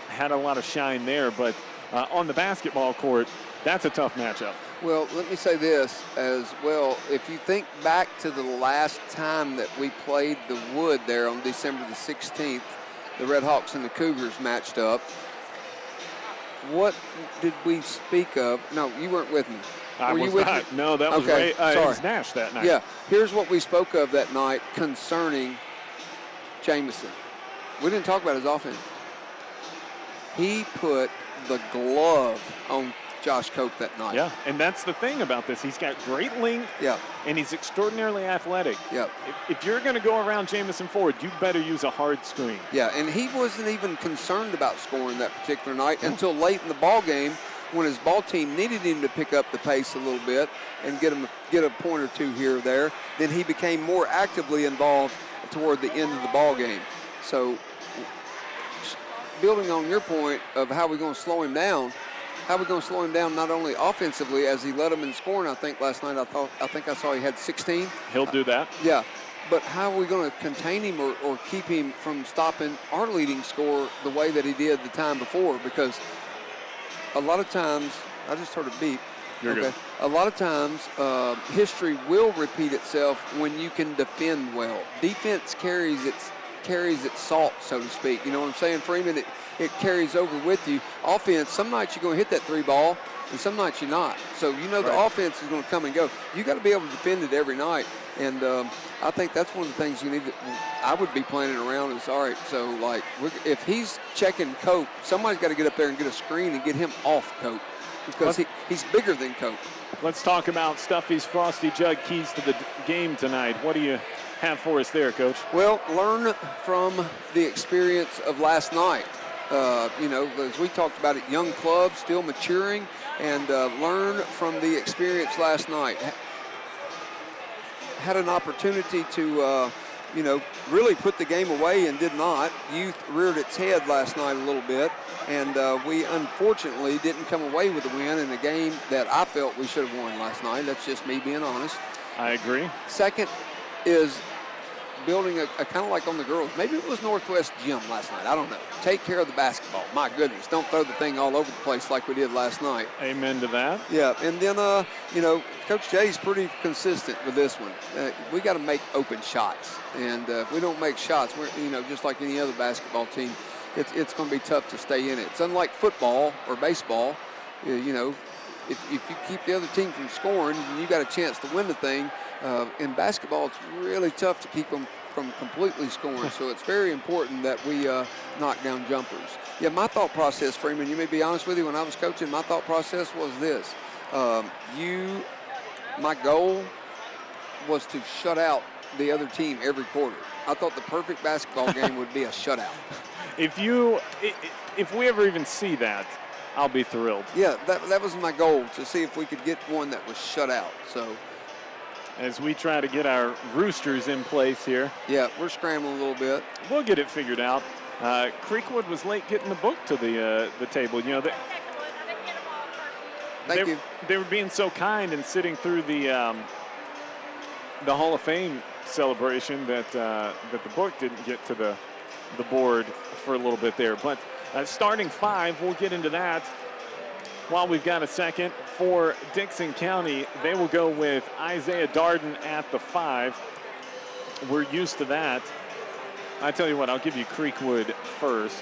Had a lot of shine there, but on the basketball court, that's a tough matchup. Well, let me say this as well. If you think back to the last time that we played the Wood there on December the 16th, the Red Hawks and the Cougars matched up. What did we speak of? No, you weren't with me. Were you with me? No, that was okay. It was Nash that night. Yeah, here's what we spoke of that night concerning Jamison. We didn't talk about his offense. He put the glove on Josh Cope that night. Yeah, and that's the thing about this. He's got great length, and he's extraordinarily athletic. Yeah. If you're going to go around Jamison Ford, you better use a hard screen. Yeah, and he wasn't even concerned about scoring that particular night until late in the ball game, when his ball team needed him to pick up the pace a little bit and get a point or two here or there. Then he became more actively involved toward the end of the ball game. So, building on your point of how we're going to slow him down, not only offensively as he led them in scoring. I think last night I think I saw he had 16. He'll do that. Yeah, but how are we going to contain him or keep him from stopping our leading scorer the way that he did the time before? Because a lot of times, I just heard a beep. You're good. A lot of times, history will repeat itself when you can defend well. Defense carries its salt, so to speak. You know what I'm saying, Freeman? It carries over with you. Offense, some nights you're going to hit that 3 ball, and some nights you're not. So the offense is going to come and go. You got to be able to defend it every night. And I think that's one of the things I would be planning around is, all right, so like if he's checking Cope, somebody's got to get up there and get a screen and get him off Cope, because he's bigger than Cope. Let's talk about Stuffy's Frosty Jug keys to the game tonight. What do you have for us there, Coach? Well, learn from the experience of last night. As we talked about it, young club still maturing. and learn from the experience last night. Had an opportunity to, really put the game away and did not. Youth reared its head last night a little bit, and we unfortunately didn't come away with a win in a game that I felt we should have won last night. That's just me being honest. I agree. Second is building a kind of like on the girls. Maybe it was Northwest Gym last night. I don't know. Take care of the basketball. My goodness, don't throw the thing all over the place like we did last night. Amen to that. Yeah, and then, Coach Jay's pretty consistent with this one. We got to make open shots. And if we don't make shots, we're, just like any other basketball team, it's going to be tough to stay in it. It's unlike football or baseball. If you keep the other team from scoring, you got a chance to win the thing. In basketball, it's really tough to keep them from completely scoring. So it's very important that we knock down jumpers. Yeah, my thought process, Freeman, you may be honest with you, when I was coaching, my thought process was this. My goal was to shut out the other team every quarter. I thought the perfect basketball game would be a shutout. If we ever even see that, I'll be thrilled. Yeah, that was my goal, to see if we could get one that was shut out. So, as we try to get our roosters in place here. Yeah, we're scrambling a little bit. We'll get it figured out. Creekwood was late getting the book to the table. Thank you. They were being so kind and sitting through the Hall of Fame celebration that the book didn't get to the board for a little bit there. But starting five, we'll get into that. While we've got a second, for Dickson County, they will go with Isaiah Darden at the 5. We're used to that. I tell you what, I'll give you Creekwood first.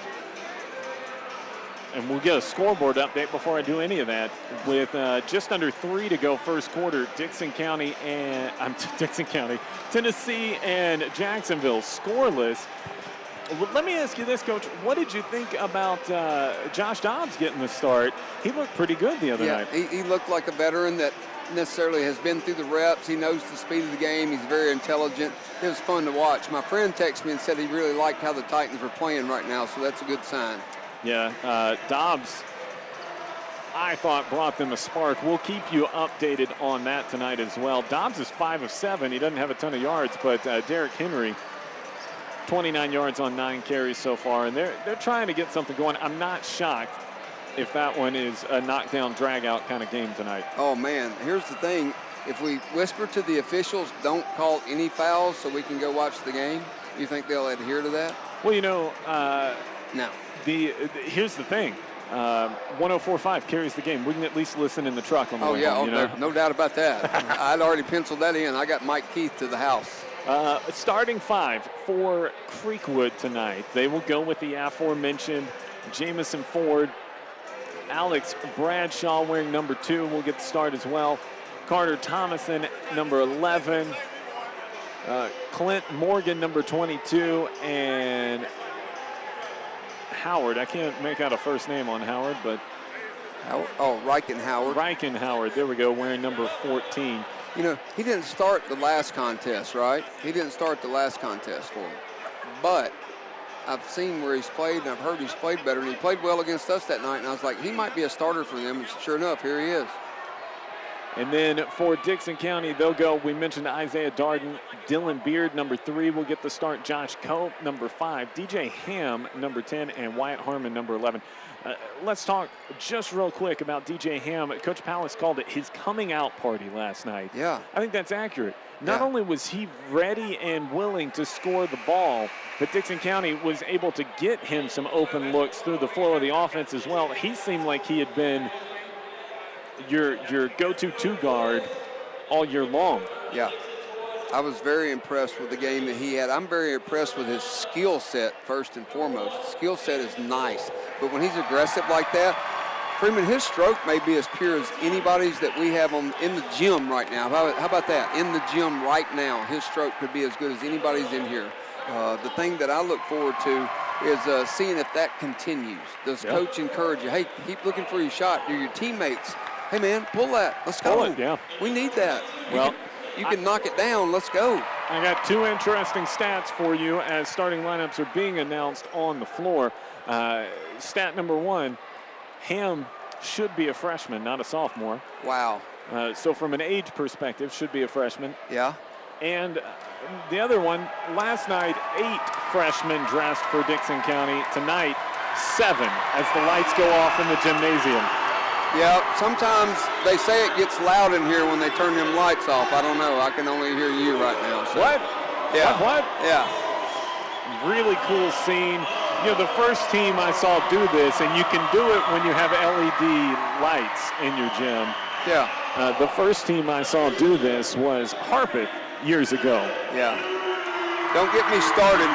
And we'll get a scoreboard update before I do any of that. With just under 3 to go first quarter, Tennessee and Jacksonville scoreless. Let me ask you this, Coach. What did you think about Josh Dobbs getting the start? He looked pretty good the other night. He looked like a veteran that necessarily has been through the reps. He knows the speed of the game. He's very intelligent. It was fun to watch. My friend texted me and said he really liked how the Titans were playing right now, so that's a good sign. Yeah, Dobbs, I thought, brought them a spark. We'll keep you updated on that tonight as well. Dobbs is 5 of 7. He doesn't have a ton of yards, but Derrick Henry, 29 yards on 9 carries so far, and they're trying to get something going. I'm not shocked if that one is a knockdown, drag-out kind of game tonight. Oh, man, here's the thing. If we whisper to the officials, don't call any fouls so we can go watch the game, you think they'll adhere to that? Well, no. Here's the thing. 104.5 carries the game. We can at least listen in the truck on the way home, no doubt about that. I'd already penciled that in. I got Mike Keith to the house. Starting 5 for Creekwood tonight. They will go with the aforementioned Jamison Ford. Alex Bradshaw wearing number 2 will get the start as well. Carter Thomason, number 11. Clint Morgan, number 22. And Howard. I can't make out a first name on Howard, but... Reichenhoward. Reichenhoward. There we go, wearing number 14. He didn't start the last contest, right? He didn't start the last contest for him. But I've seen where he's played, and I've heard he's played better, and he played well against us that night, and I was like, he might be a starter for them, and sure enough, here he is. And then for Dickson County, they'll go, we mentioned Isaiah Darden, Dylan Beard, number 3, will get the start. Josh Cope, number 5, DJ Ham, number 10, and Wyatt Harmon, number 11. Let's talk just real quick about DJ Ham. Coach Pallas called it his coming out party last night. Yeah. I think that's accurate. Not only was he ready and willing to score the ball, but Dickson County was able to get him some open looks through the flow of the offense as well. He seemed like he had been your go-to 2 guard all year long. Yeah. I was very impressed with the game that he had. I'm very impressed with his skill set first and foremost. Skill set is nice, but when he's aggressive like that, Freeman, his stroke may be as pure as anybody's that we have in the gym right now. How about that? In the gym right now, his stroke could be as good as anybody's in here. The thing that I look forward to is seeing if that continues. Does Coach encourage you, hey, keep looking for your shot? Do your teammates, hey, man, pull that. Let's go. Pull it, yeah. We need that. You can knock it down. Let's go. I got 2 interesting stats for you as starting lineups are being announced on the floor. Stat number 1, Ham should be a freshman, not a sophomore. Wow. So from an age perspective, should be a freshman. Yeah. And the other one, last night, 8 freshmen dressed for Dickson County. Tonight, 7 as the lights go off in the gymnasium. Yeah, sometimes they say it gets loud in here when they turn them lights off. I don't know. I can only hear you right now. So. What? Yeah. What? Yeah. Really cool scene. You know, the first team I saw do this, and you can do it when you have LED lights in your gym. Yeah. The first team I saw do this was Harpeth years ago. Yeah. Don't get me started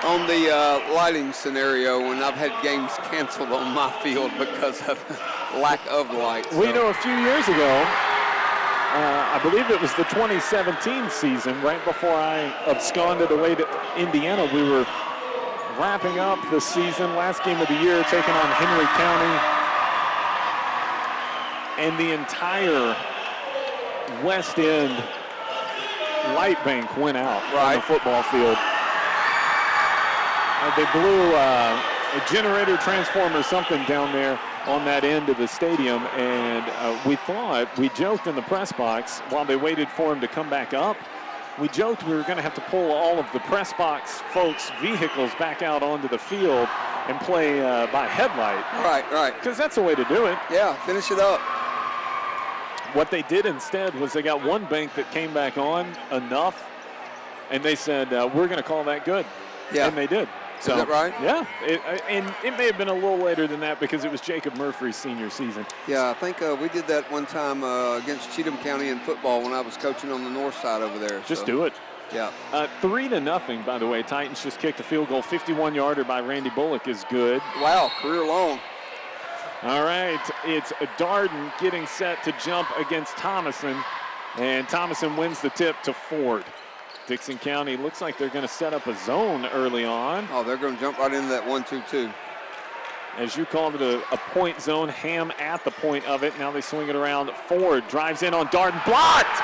on the lighting scenario when I've had games canceled on my field because of lack of lights. We know a few years ago, I believe it was the 2017 season, right before I absconded away to Indiana, we were wrapping up the season, last game of the year, taking on Henry County. And the entire West End light bank went out on the football field. They blew a generator transformer, something down there on that end of the stadium, and we joked in the press box while they waited for him to come back up. We joked we were going to have to pull all of the press box folks' vehicles back out onto the field and play by headlight. Right. Because that's the way to do it. Yeah, finish it up. What they did instead was they got one bank that came back on enough, and they said, we're going to call that good. Yeah. And they did. So, is that right? Yeah. And it may have been a little later than that because it was Jacob Murphy's senior season. Yeah, I think we did that one time against Cheatham County in football when I was coaching on the north side over there. Just do it. Yeah. 3-0, by the way. Titans just kicked a field goal. 51-yarder by Randy Bullock is good. Wow, career long. All right, it's Darden getting set to jump against Thomason, and Thomason wins the tip to Ford. Dickson County looks like they're going to set up a zone early on. Oh, they're going to jump right into that 1-2-2. As you called it, a point zone. Ham at the point of it. Now they swing it around. Ford drives in on Darden. Blocked!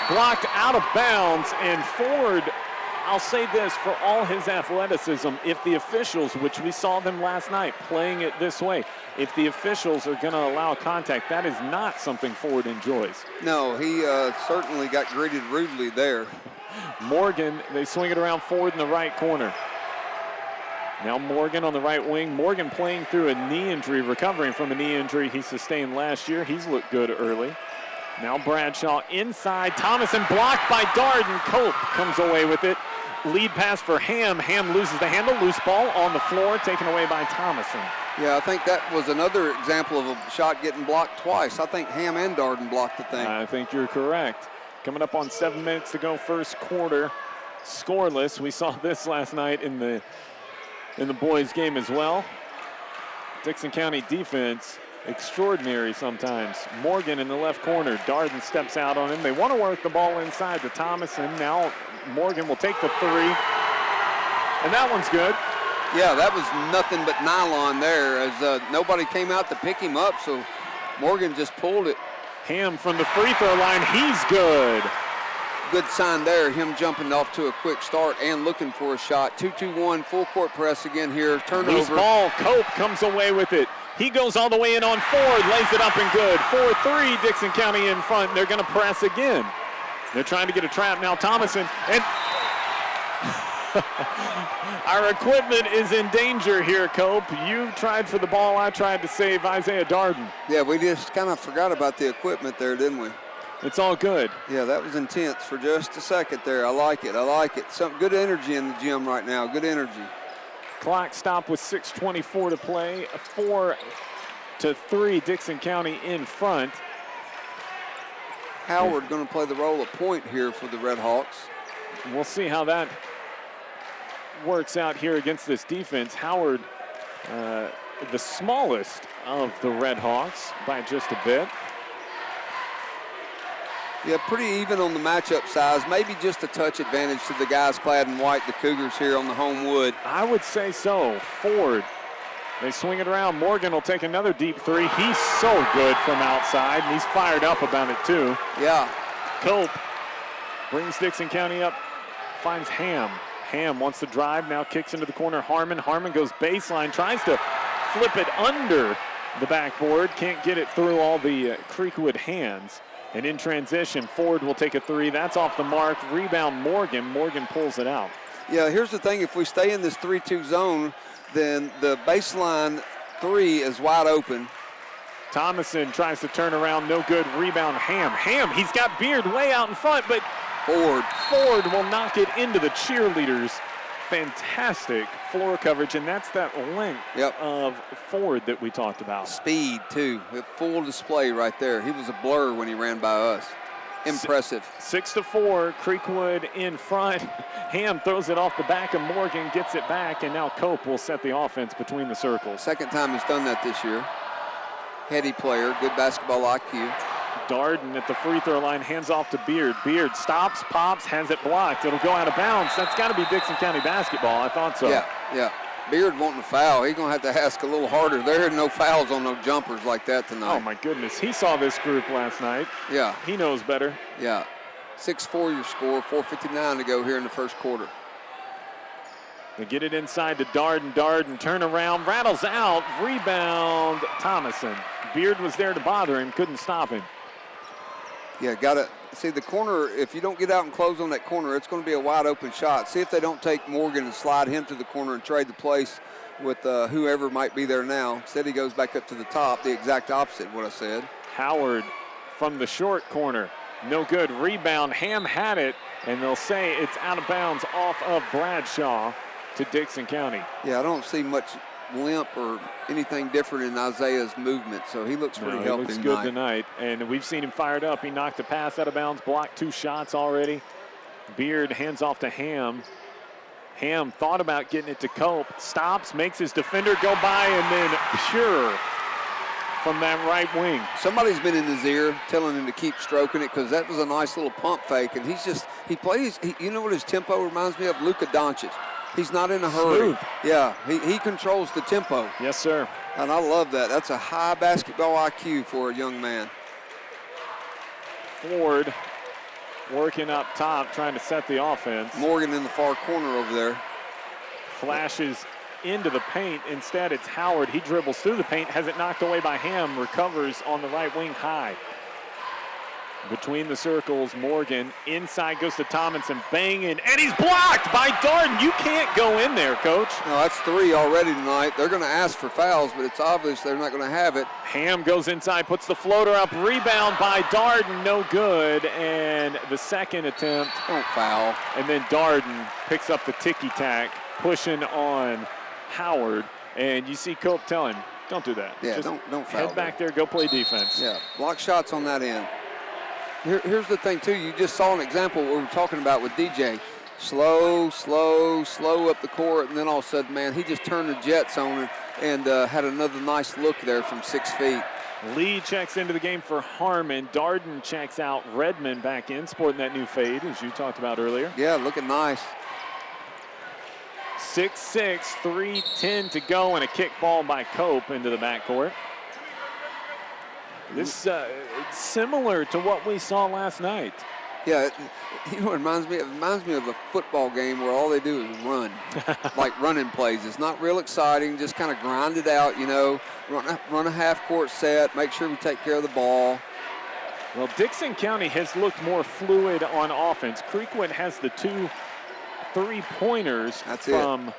Blocked out of bounds, and Ford, I'll say this, for all his athleticism, if the officials, which we saw them last night playing it this way, if the officials are going to allow contact, that is not something Ford enjoys. No, he certainly got greeted rudely there. Morgan, they swing it around Ford in the right corner. Now Morgan on the right wing. Morgan playing through a knee injury, recovering from a knee injury he sustained last year. He's looked good early. Now Bradshaw inside. Thomason blocked by Darden. Cope comes away with it. Lead pass for Ham. Ham loses the handle. Loose ball on the floor, taken away by Thomason. Yeah, I think that was another example of a shot getting blocked twice. I think Ham and Darden blocked the thing. I think you're correct. Coming up on 7 minutes to go, first quarter, scoreless. We saw this last night in the boys' game as well. Dickson County defense, extraordinary sometimes. Morgan in the left corner. Darden steps out on him. They want to work the ball inside to Thomason. Now Morgan will take the 3. And that one's good. Yeah, that was nothing but nylon there as nobody came out to pick him up, so Morgan just pulled it. Ham from the free throw line. He's good. Good sign there, him jumping off to a quick start and looking for a shot. 2-2-1, full court press again here. Turnover. Loose ball. Cope comes away with it. He goes all the way in on Ford, lays it up and good. 4-3, Dickson County in front. They're going to press again. They're trying to get a trap now. Thomason, and our equipment is in danger here, Cope. You tried for the ball. I tried to save Isaiah Darden. Yeah, we just kind of forgot about the equipment there, didn't we? It's all good. Yeah, that was intense for just a second there. I like it. Some good energy in the gym right now. Good energy. Clock stopped with 6:24 to play. 4-3, Dickson County in front. Howard going to play the role of point here for the Red Hawks. We'll see how that works out here against this defense. Howard, the smallest of the Red Hawks by just a bit. Yeah, pretty even on the matchup size. Maybe just a touch advantage to the guys clad in white, the Cougars here on the home wood. I would say so. Ford, they swing it around. Morgan will take another deep 3. He's so good from outside, and he's fired up about it too. Yeah. Cope brings Dickson County up, finds Ham. Ham wants to drive, now kicks into the corner. Harmon goes baseline, tries to flip it under the backboard. Can't get it through all the Creekwood hands. And in transition, Ford will take a three. That's off the mark. Rebound Morgan. Morgan pulls it out. Yeah, here's the thing. If we stay in this 3-2 zone, then the baseline three is wide open. Thomason tries to turn around. No good. Rebound Ham. Ham, he's got Beard way out in front, but Ford will knock it into the cheerleaders. Fantastic floor coverage, and that's that length of Ford that we talked about. Speed, too. Full display right there. He was a blur when he ran by us. Impressive. 6-4, Creekwood in front. Ham throws it off the back of Morgan, gets it back, and now Cope will set the offense between the circles. Second time he's done that this year. Heady player, good basketball IQ. Darden at the free throw line, hands off to Beard. Beard stops, pops, has it blocked. It'll go out of bounds. That's got to be Dickson County basketball. I thought so. Yeah. Beard wanting to foul. He's going to have to ask a little harder. There are no fouls on no jumpers like that tonight. Oh, my goodness. He saw this group last night. Yeah. He knows better. Yeah. 6-4 your score, 4:59 to go here in the first quarter. They get it inside to Darden. Darden, turn around, rattles out, rebound, Thomason. Beard was there to bother him, couldn't stop him. Yeah, got to see the corner. If you don't get out and close on that corner, it's going to be a wide open shot. See if they don't take Morgan and slide him to the corner and trade the place with whoever might be there now. Instead, he goes back up to the top, the exact opposite of what I said. Howard from the short corner. No good. Rebound. Ham had it, and they'll say it's out of bounds off of Bradshaw to Dickson County. Yeah, I don't see much limp or anything different in Isaiah's movement, so he looks pretty healthy tonight. He looks good tonight, and we've seen him fired up. He knocked a pass out of bounds, blocked 2 shots already. Beard hands off to Ham. Ham thought about getting it to Cope, stops, makes his defender go by, and then Pure from that right wing. Somebody's been in his ear telling him to keep stroking it because that was a nice little pump fake, and he plays, you know what his tempo reminds me of? Luka Doncic. He's not in a hurry. Smooth. Yeah, he controls the tempo. Yes, sir. And I love that. That's a high basketball IQ for a young man. Ford working up top, trying to set the offense. Morgan in the far corner over there. Flashes into the paint. Instead, it's Howard. He dribbles through the paint, has it knocked away by Ham, recovers on the right wing high. Between the circles, Morgan inside goes to Tomlinson, banging, and he's blocked by Darden. You can't go in there, Coach. No, that's 3 already tonight. They're going to ask for fouls, but it's obvious they're not going to have it. Ham goes inside, puts the floater up, rebound by Darden, no good, and the second attempt. Don't foul. And then Darden picks up the ticky-tack, pushing on Howard, and you see Cope tell him, don't do that. Yeah, just don't foul. Head back there, go play defense. Yeah, block shots on that end. Here's the thing, too. You just saw an example of what we were talking about with DJ. Slow up the court, and then all of a sudden, man, he just turned the Jets on and had another nice look there from 6 feet. Lee checks into the game for Harmon. Darden checks out. Redmond back in, sporting that new fade, as you talked about earlier. Yeah, looking nice. 6-6, 3:10 to go, and a kick ball by Cope into the backcourt. This it's similar to what we saw last night. Yeah, you know, it reminds me of a football game where all they do is run, like running plays. It's not real exciting, just kind of grind it out, you know, run a half-court set, make sure we take care of the ball. Well, Dickson County has looked more fluid on offense. Creekwood has the 2 3-pointers from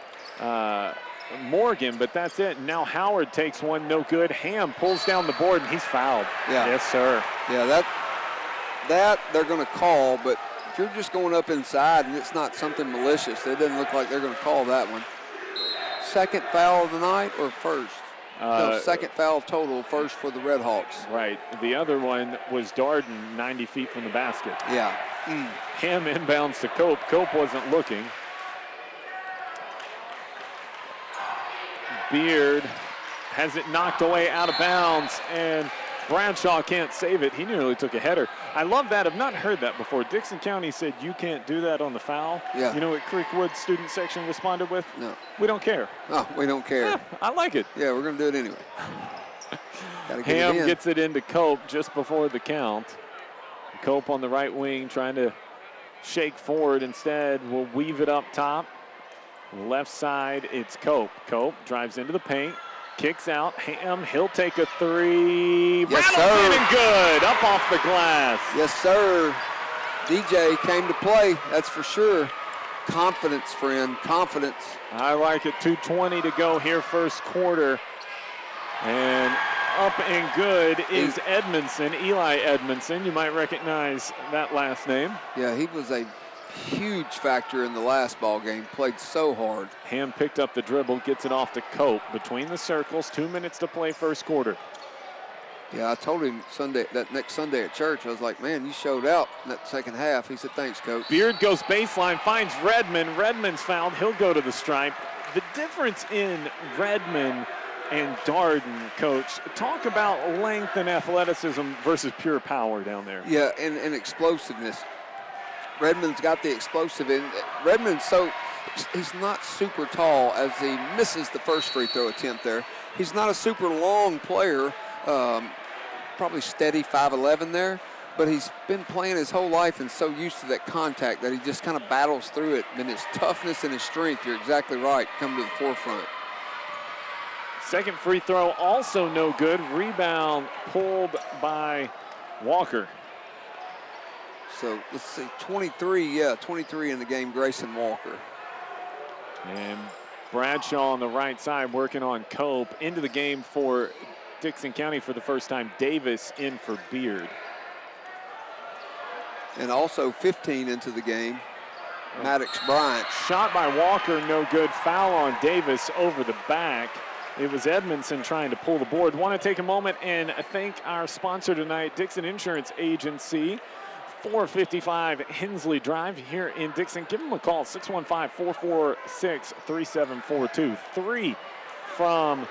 Morgan, but that's it. Now Howard takes one, no good. Ham pulls down the board, and he's fouled. Yeah. Yes, sir. Yeah, that they're going to call, but if you're just going up inside and it's not something malicious, it doesn't look like they're going to call that one. Second foul of the night or first? No, second foul total, first for the Red Hawks. Right. The other one was Darden, 90 feet from the basket. Yeah. Ham inbounds to Cope. Cope wasn't looking. Beard has it knocked away out of bounds, and Bradshaw can't save it. He nearly took a header. I love that. I've not heard that before. Dickson County said you can't do that on the foul. Yeah. You know what Creekwood student section responded with? No. We don't care. No, we don't care. Yeah, I like it. Yeah, we're going to do it anyway. Ham gets it into Cope just before the count. Cope on the right wing trying to shake forward. Instead, we'll weave it up top. Left side, it's Cope. Cope drives into the paint, Kicks out, Ham, he'll take a three. Yes, Rattles sir. in and good, up off the glass. Yes, sir. DJ came to play, that's for sure. Confidence, friend, confidence. I like it, 2:20 to go here first quarter. And up and good is Edmondson, Eli Edmondson. You might recognize that last name. Yeah, he was a huge factor in the last ball game, played so hard. Ham picked up the dribble, gets it off to Cope. Between the circles, 2 minutes to play first quarter. Yeah, I told him that next Sunday at church, I was like, man, you showed out in that second half. He said, thanks, Coach. Beard goes baseline, finds Redmond. Redmond's fouled, he'll go to the stripe. The difference in Redmond and Darden, Coach, talk about length and athleticism versus pure power down there. Yeah, and explosiveness. Redmond's got the explosive in. He's not super tall as he misses the first free throw attempt there. He's not a super long player, probably steady 5'11" there, but he's been playing his whole life and so used to that contact that he just kind of battles through it. And his toughness and his strength, you're exactly right, come to the forefront. Second free throw also no good. Rebound pulled by Walker. So let's see, 23 in the game, Grayson Walker. And Bradshaw on the right side working on Cope. Into the game for Dickson County for the first time. Davis in for Beard. And also 15 into the game, Maddox Bryant. Shot by Walker, no good. Foul on Davis over the back. It was Edmondson trying to pull the board. Want to take a moment and thank our sponsor tonight, Dickson Insurance Agency. 455 Hensley Drive here in Dickson. Give them a call, 615-446-3742. Three from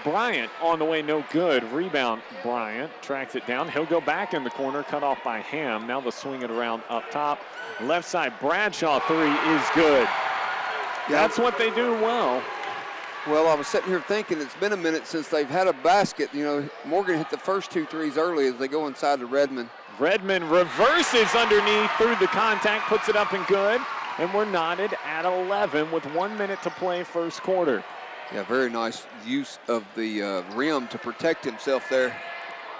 Bryant on the way, no good. Rebound, Bryant tracks it down. He'll go back in the corner, cut off by Ham. Now they'll swing it around up top. Left side, Bradshaw three is good. Yeah. That's what they do well. Well, I was sitting here thinking it's been a minute since they've had a basket. You know, Morgan hit the first 2 threes early as they go inside to Redmond. Redmond reverses underneath through the contact, puts it up and good. And we're knotted at 11 with 1 minute to play first quarter. Yeah, very nice use of the rim to protect himself there.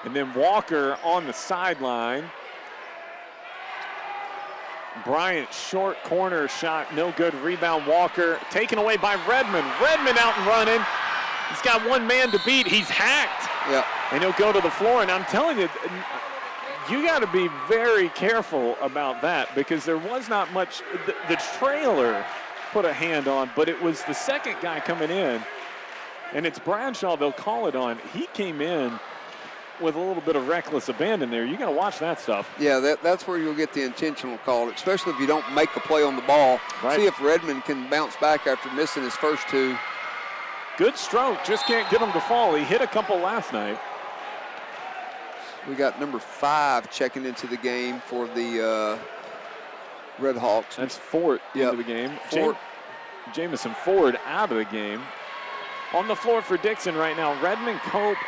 And then Walker on the sideline. Bryant, short corner shot, no good. Rebound, Walker, taken away by Redmond. Redmond out and running. He's got one man to beat. He's hacked. Yeah. And he'll go to the floor. And I'm telling you, you got to be very careful about that because there was not much. The trailer put a hand on, but it was the second guy coming in. And it's Bradshaw they'll call it on. He came in with a little bit of reckless abandon there. You got to watch that stuff. Yeah, that's where you'll get the intentional call, especially if you don't make a play on the ball. Right. See if Redmond can bounce back after missing his first 2. Good stroke, just can't get him to fall. He hit a couple last night. We got number 5 checking into the game for the Red Hawks. That's Fort into the game. Fort. Jamison Ford out of the game. On the floor for Dickson right now, Redmond, Cope,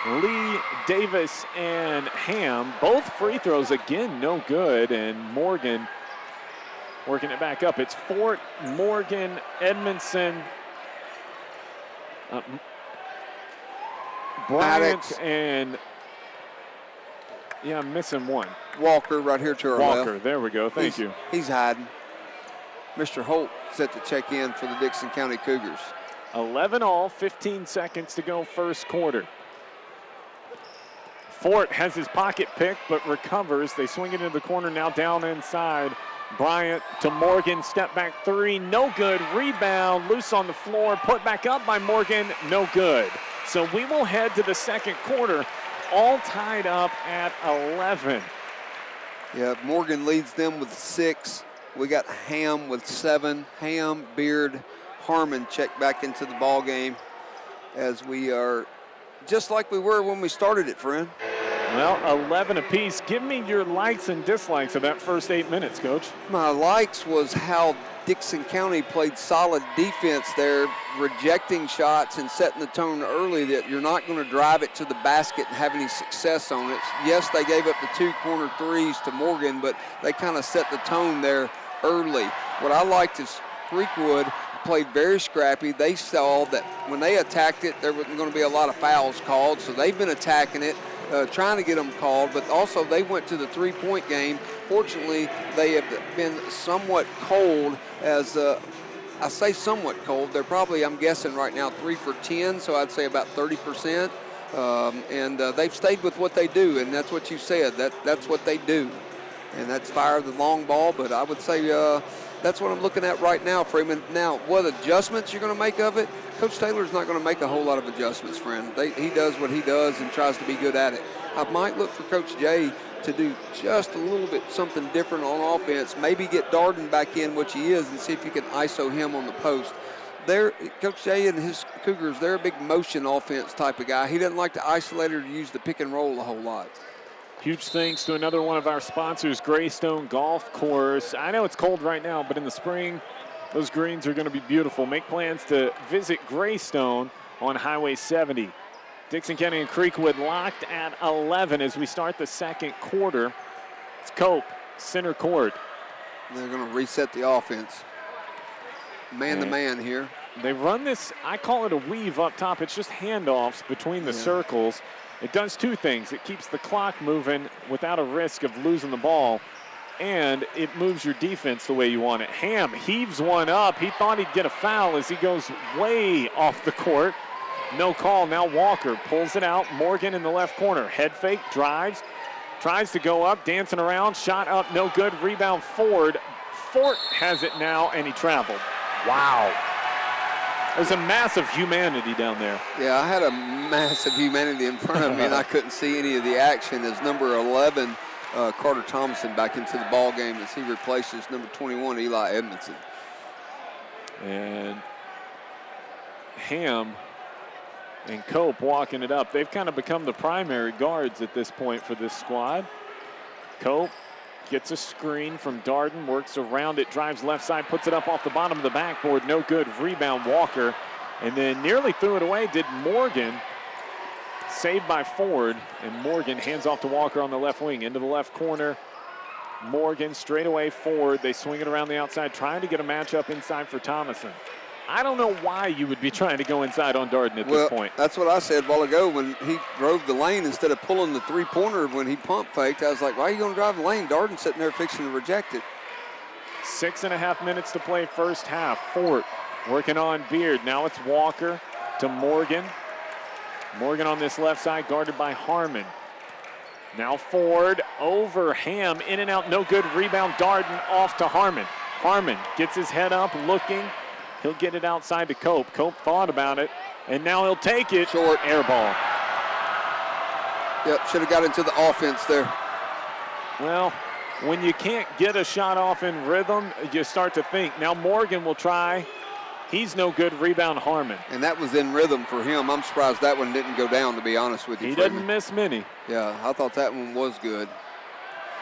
Lee, Davis, and Ham. Both free throws, again, no good. And Morgan working it back up. It's Fort, Morgan, Edmondson, Bryant, Maddox. And I'm missing one. Walker right here to our Walker, left. there we go. Thank you. He's hiding. Mr. Holt set to check in for the Dickson County Cougars. 11 all, 15 seconds to go first quarter. Fort has his pocket pick, but recovers. They swing it into the corner, now down inside. Bryant to Morgan, step back three, no good. Rebound, loose on the floor, put back up by Morgan, no good. So we will head to the second quarter, all tied up at 11. Yeah, Morgan leads them with 6. We got Ham with 7. Ham, Beard, Harmon check back into the ball game as we are just like we were when we started it, friend. Well, 11 apiece. Give me your likes and dislikes of that first 8 minutes, Coach. My likes was how Dickson County played solid defense there, rejecting shots and setting the tone early that you're not going to drive it to the basket and have any success on it. Yes, they gave up the 2 corner threes to Morgan, but they kind of set the tone there early. What I liked is Creekwood played very scrappy. They saw that when they attacked it, there wasn't going to be a lot of fouls called, so they've been attacking it, trying to get them called, but also they went to the three-point game. Fortunately, they have been somewhat cold as I say somewhat cold. They're probably, I'm guessing right now, 3 for 10, so I'd say about 30%. And they've stayed with what they do, and that's what you said. That's what they do, and that's fire the long ball. But I would say that's what I'm looking at right now, Freeman. Now, what adjustments you're going to make of it? Coach Taylor's not going to make a whole lot of adjustments, friend. He does what he does and tries to be good at it. I might look for Coach Jay to do just a little bit something different on offense. Maybe get Darden back in, which he is, and see if you can ISO him on the post. Coach Jay and his Cougars, they're a big motion offense type of guy. He doesn't like to isolate or use the pick and roll a whole lot. Huge thanks to another one of our sponsors, Greystone Golf Course. I know it's cold right now, but in the spring, those greens are going to be beautiful. Make plans to visit Greystone on Highway 70. Dickson County and Creekwood locked at 11 as we start the second quarter. It's Cope, center court. They're going to reset the offense. Man-to-man here. They run this, I call it a weave up top. It's just handoffs between the circles. It does two things. It keeps the clock moving without a risk of losing the ball, and it moves your defense the way you want it. Ham heaves one up. He thought he'd get a foul as he goes way off the court. No call. Now Walker pulls it out. Morgan in the left corner. Head fake, drives, tries to go up, dancing around. Shot up, no good. Rebound Ford. Fort has it now, and he traveled. Wow. There's a massive humanity down there. Yeah, I had a massive humanity in front of me, and I couldn't see any of the action as number 11, Carter Thomason, back into the ball game as he replaces number 21, Eli Edmondson. And Ham and Cope walking it up. They've kind of become the primary guards at this point for this squad. Cope gets a screen from Darden, works around it, drives left side, puts it up off the bottom of the backboard. No good. Rebound Walker. And then nearly threw it away did Morgan. Saved by Ford. And Morgan hands off to Walker on the left wing. Into the left corner. Morgan straight away Ford. They swing it around the outside, trying to get a matchup inside for Thomason. I don't know why you would be trying to go inside on Darden at this point. That's what I said a while ago when he drove the lane instead of pulling the three-pointer when he pump faked. I was like, why are you going to drive the lane? Darden's sitting there fixing to reject it. 6.5 minutes to play first half. Fort working on Beard. Now it's Walker to Morgan. Morgan on this left side guarded by Harmon. Now Ford over Ham. In and out, no good. Rebound Darden off to Harmon. Harmon gets his head up looking. He'll get it outside to Cope. Cope thought about it, and now he'll take it. Short. Air ball. Yep, should have got into the offense there. Well, when you can't get a shot off in rhythm, you start to think. Now Morgan will try. He's no good. Rebound Harmon. And that was in rhythm for him. I'm surprised that one didn't go down, to be honest with you. He doesn't miss many. Yeah, I thought that one was good.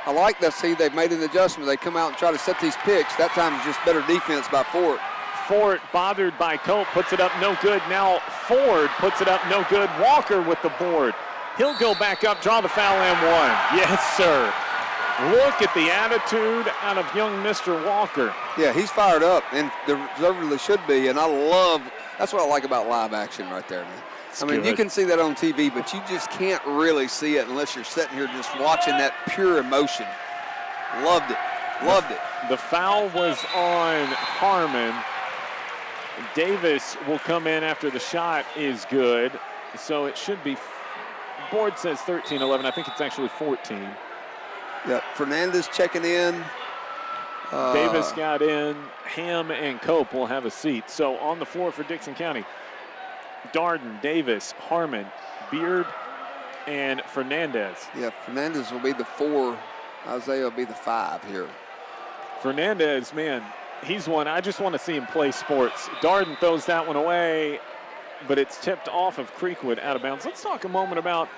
I like that. See, they've made an adjustment. They come out and try to set these picks. That time it's just better defense by Fort. Fort bothered by Cope, puts it up, no good. Now Ford puts it up, no good. Walker with the board. He'll go back up, draw the foul, and one. Yes, sir. Look at the attitude out of young Mr. Walker. Yeah, he's fired up, and deservedly should be. And that's what I like about live action right there, man. I mean, you can see that on TV, but you just can't really see it unless you're sitting here just watching that pure emotion. Loved it. Loved it. The foul was on Harmon. Davis will come in after the shot is good. So it should be, board says 13-11. I think it's actually 14. Yeah, Fernandez checking in. Davis got in. Ham and Cope will have a seat. So on the floor for Dickson County, Darden, Davis, Harmon, Beard, and Fernandez. Yeah, Fernandez will be the 4. Isaiah will be the 5 here. Fernandez, man, he's one. I just want to see him play sports. Darden throws that one away, but it's tipped off of Creekwood out of bounds. Let's talk a moment about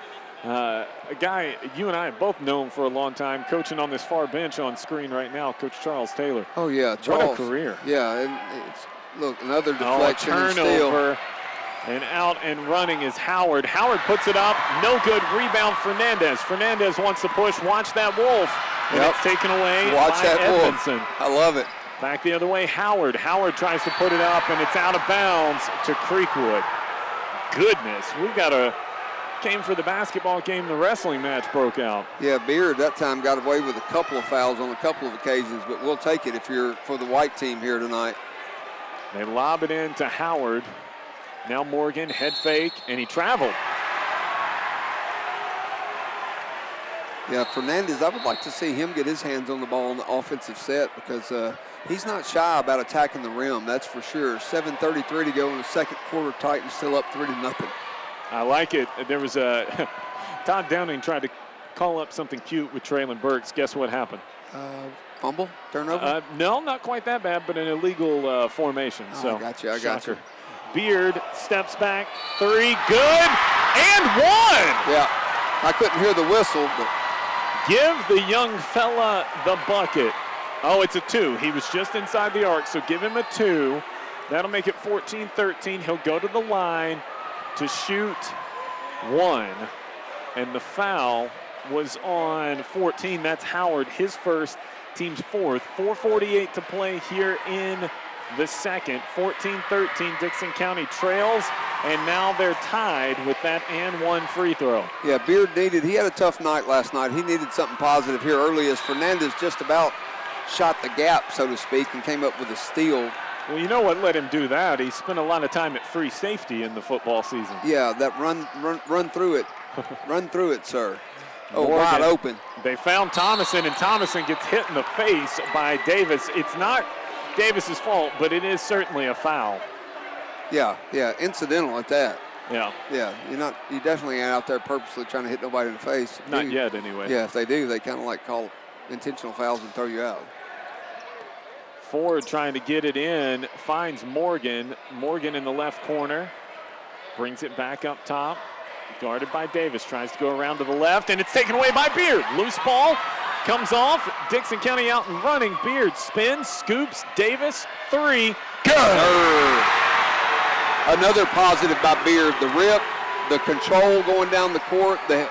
a guy you and I have both known for a long time, coaching on this far bench on screen right now, Coach Charles Taylor. Oh, yeah, Charles. What a career. Yeah, and look, another deflection and turnover. And out and running is Howard. Howard puts it up. No good. Rebound Fernandez. Fernandez wants to push. Watch that Wolf. And it's taken away by Edmondson. Wolf. I love it. Back the other way, Howard. Howard tries to put it up, and it's out of bounds to Creekwood. Goodness, we've got a game for the basketball game. The wrestling match broke out. Yeah, Beard that time got away with a couple of fouls on a couple of occasions, but we'll take it if you're for the white team here tonight. They lob it in to Howard. Now Morgan, head fake, and he traveled. Yeah, Fernandez, I would like to see him get his hands on the ball on the offensive set because he's not shy about attacking the rim, that's for sure. 7:33 to go in the second quarter. Titans still up 3-0. I like it. There was a Todd Downing tried to call up something cute with Traylon Burks. Guess what happened? Fumble? Turnover? No, not quite that bad, but an illegal formation. Oh, so I got you. Beard steps back, 3, good, and 1! Yeah, I couldn't hear the whistle, but give the young fella the bucket. Oh, it's a 2. He was just inside the arc, so give him a 2. That'll make it 14-13. He'll go to the line to shoot 1. And the foul was on 14. That's Howard, his first, team's 4th. 4:48 to play here in the second. 14-13, Dickson County trails, and now they're tied with that and 1 free throw. yeah, Beard he had a tough night last night. He needed something positive here early as Fernandez just about shot the gap, so to speak, and came up with a steal. Well, you know what let him do that? He spent a lot of time at free safety in the football season. Yeah, that run through it. Run through it, sir. Oh, Morgan, wide open. They found Thomason, and Thomason gets hit in the face by Davis. It's not Davis's fault, but it is certainly a foul. Yeah, incidental at that. Yeah. Yeah, you definitely ain't out there purposely trying to hit nobody in the face. Not yet, anyway. Yeah, if they do, they kind of like call intentional fouls and throw you out. Ford trying to get it in, finds Morgan. Morgan in the left corner, brings it back up top. Guarded by Davis, tries to go around to the left, and it's taken away by Beard. Loose ball, comes off. Dixon County out and running. Beard spins, scoops, Davis, 3, good! Another positive by Beard. The rip, the control going down the court, the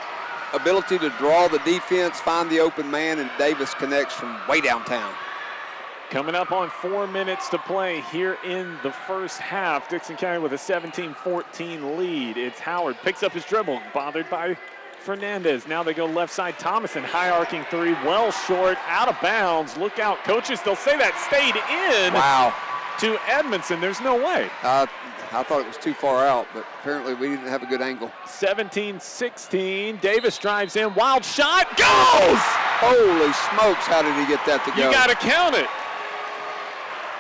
ability to draw the defense, find the open man, and Davis connects from way downtown. Coming up on 4 minutes to play here in the first half. Dickson County with a 17-14 lead. It's Howard, picks up his dribble, bothered by Fernandez. Now they go left side. Thomason, high arcing 3, well short, out of bounds. Look out, coaches, they'll say that stayed in. Wow. To Edmondson, there's no way. I thought it was too far out, but apparently we didn't have a good angle. 17-16, Davis drives in, wild shot, goes! Holy smokes, how did he get that to go? You gotta count it.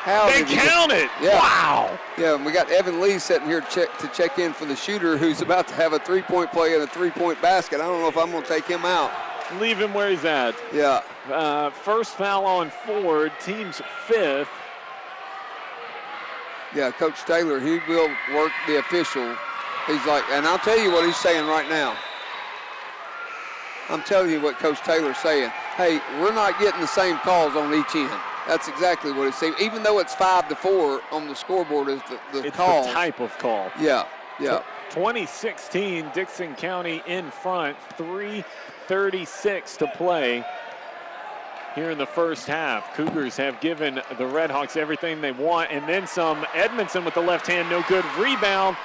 They count it. Yeah. Wow. Yeah, and we got Evan Lee sitting here to check in for the shooter who's about to have a three-point play and a three-point basket. I don't know if I'm going to take him out. Leave him where he's at. Yeah. First foul on Ford, team's 5th. Yeah, Coach Taylor, he will work the official. He's like, and I'll tell you what he's saying right now. I'm telling you what Coach Taylor's saying. Hey, we're not getting the same calls on each end. That's exactly what he's saying. Even though it's 5-4 on the scoreboard is the call. It's the type of call. Yeah. 2016, Dickson County in front, 3:36 to play here in the first half. Cougars have given the Redhawks everything they want, and then some. Edmondson with the left hand, no good. Rebound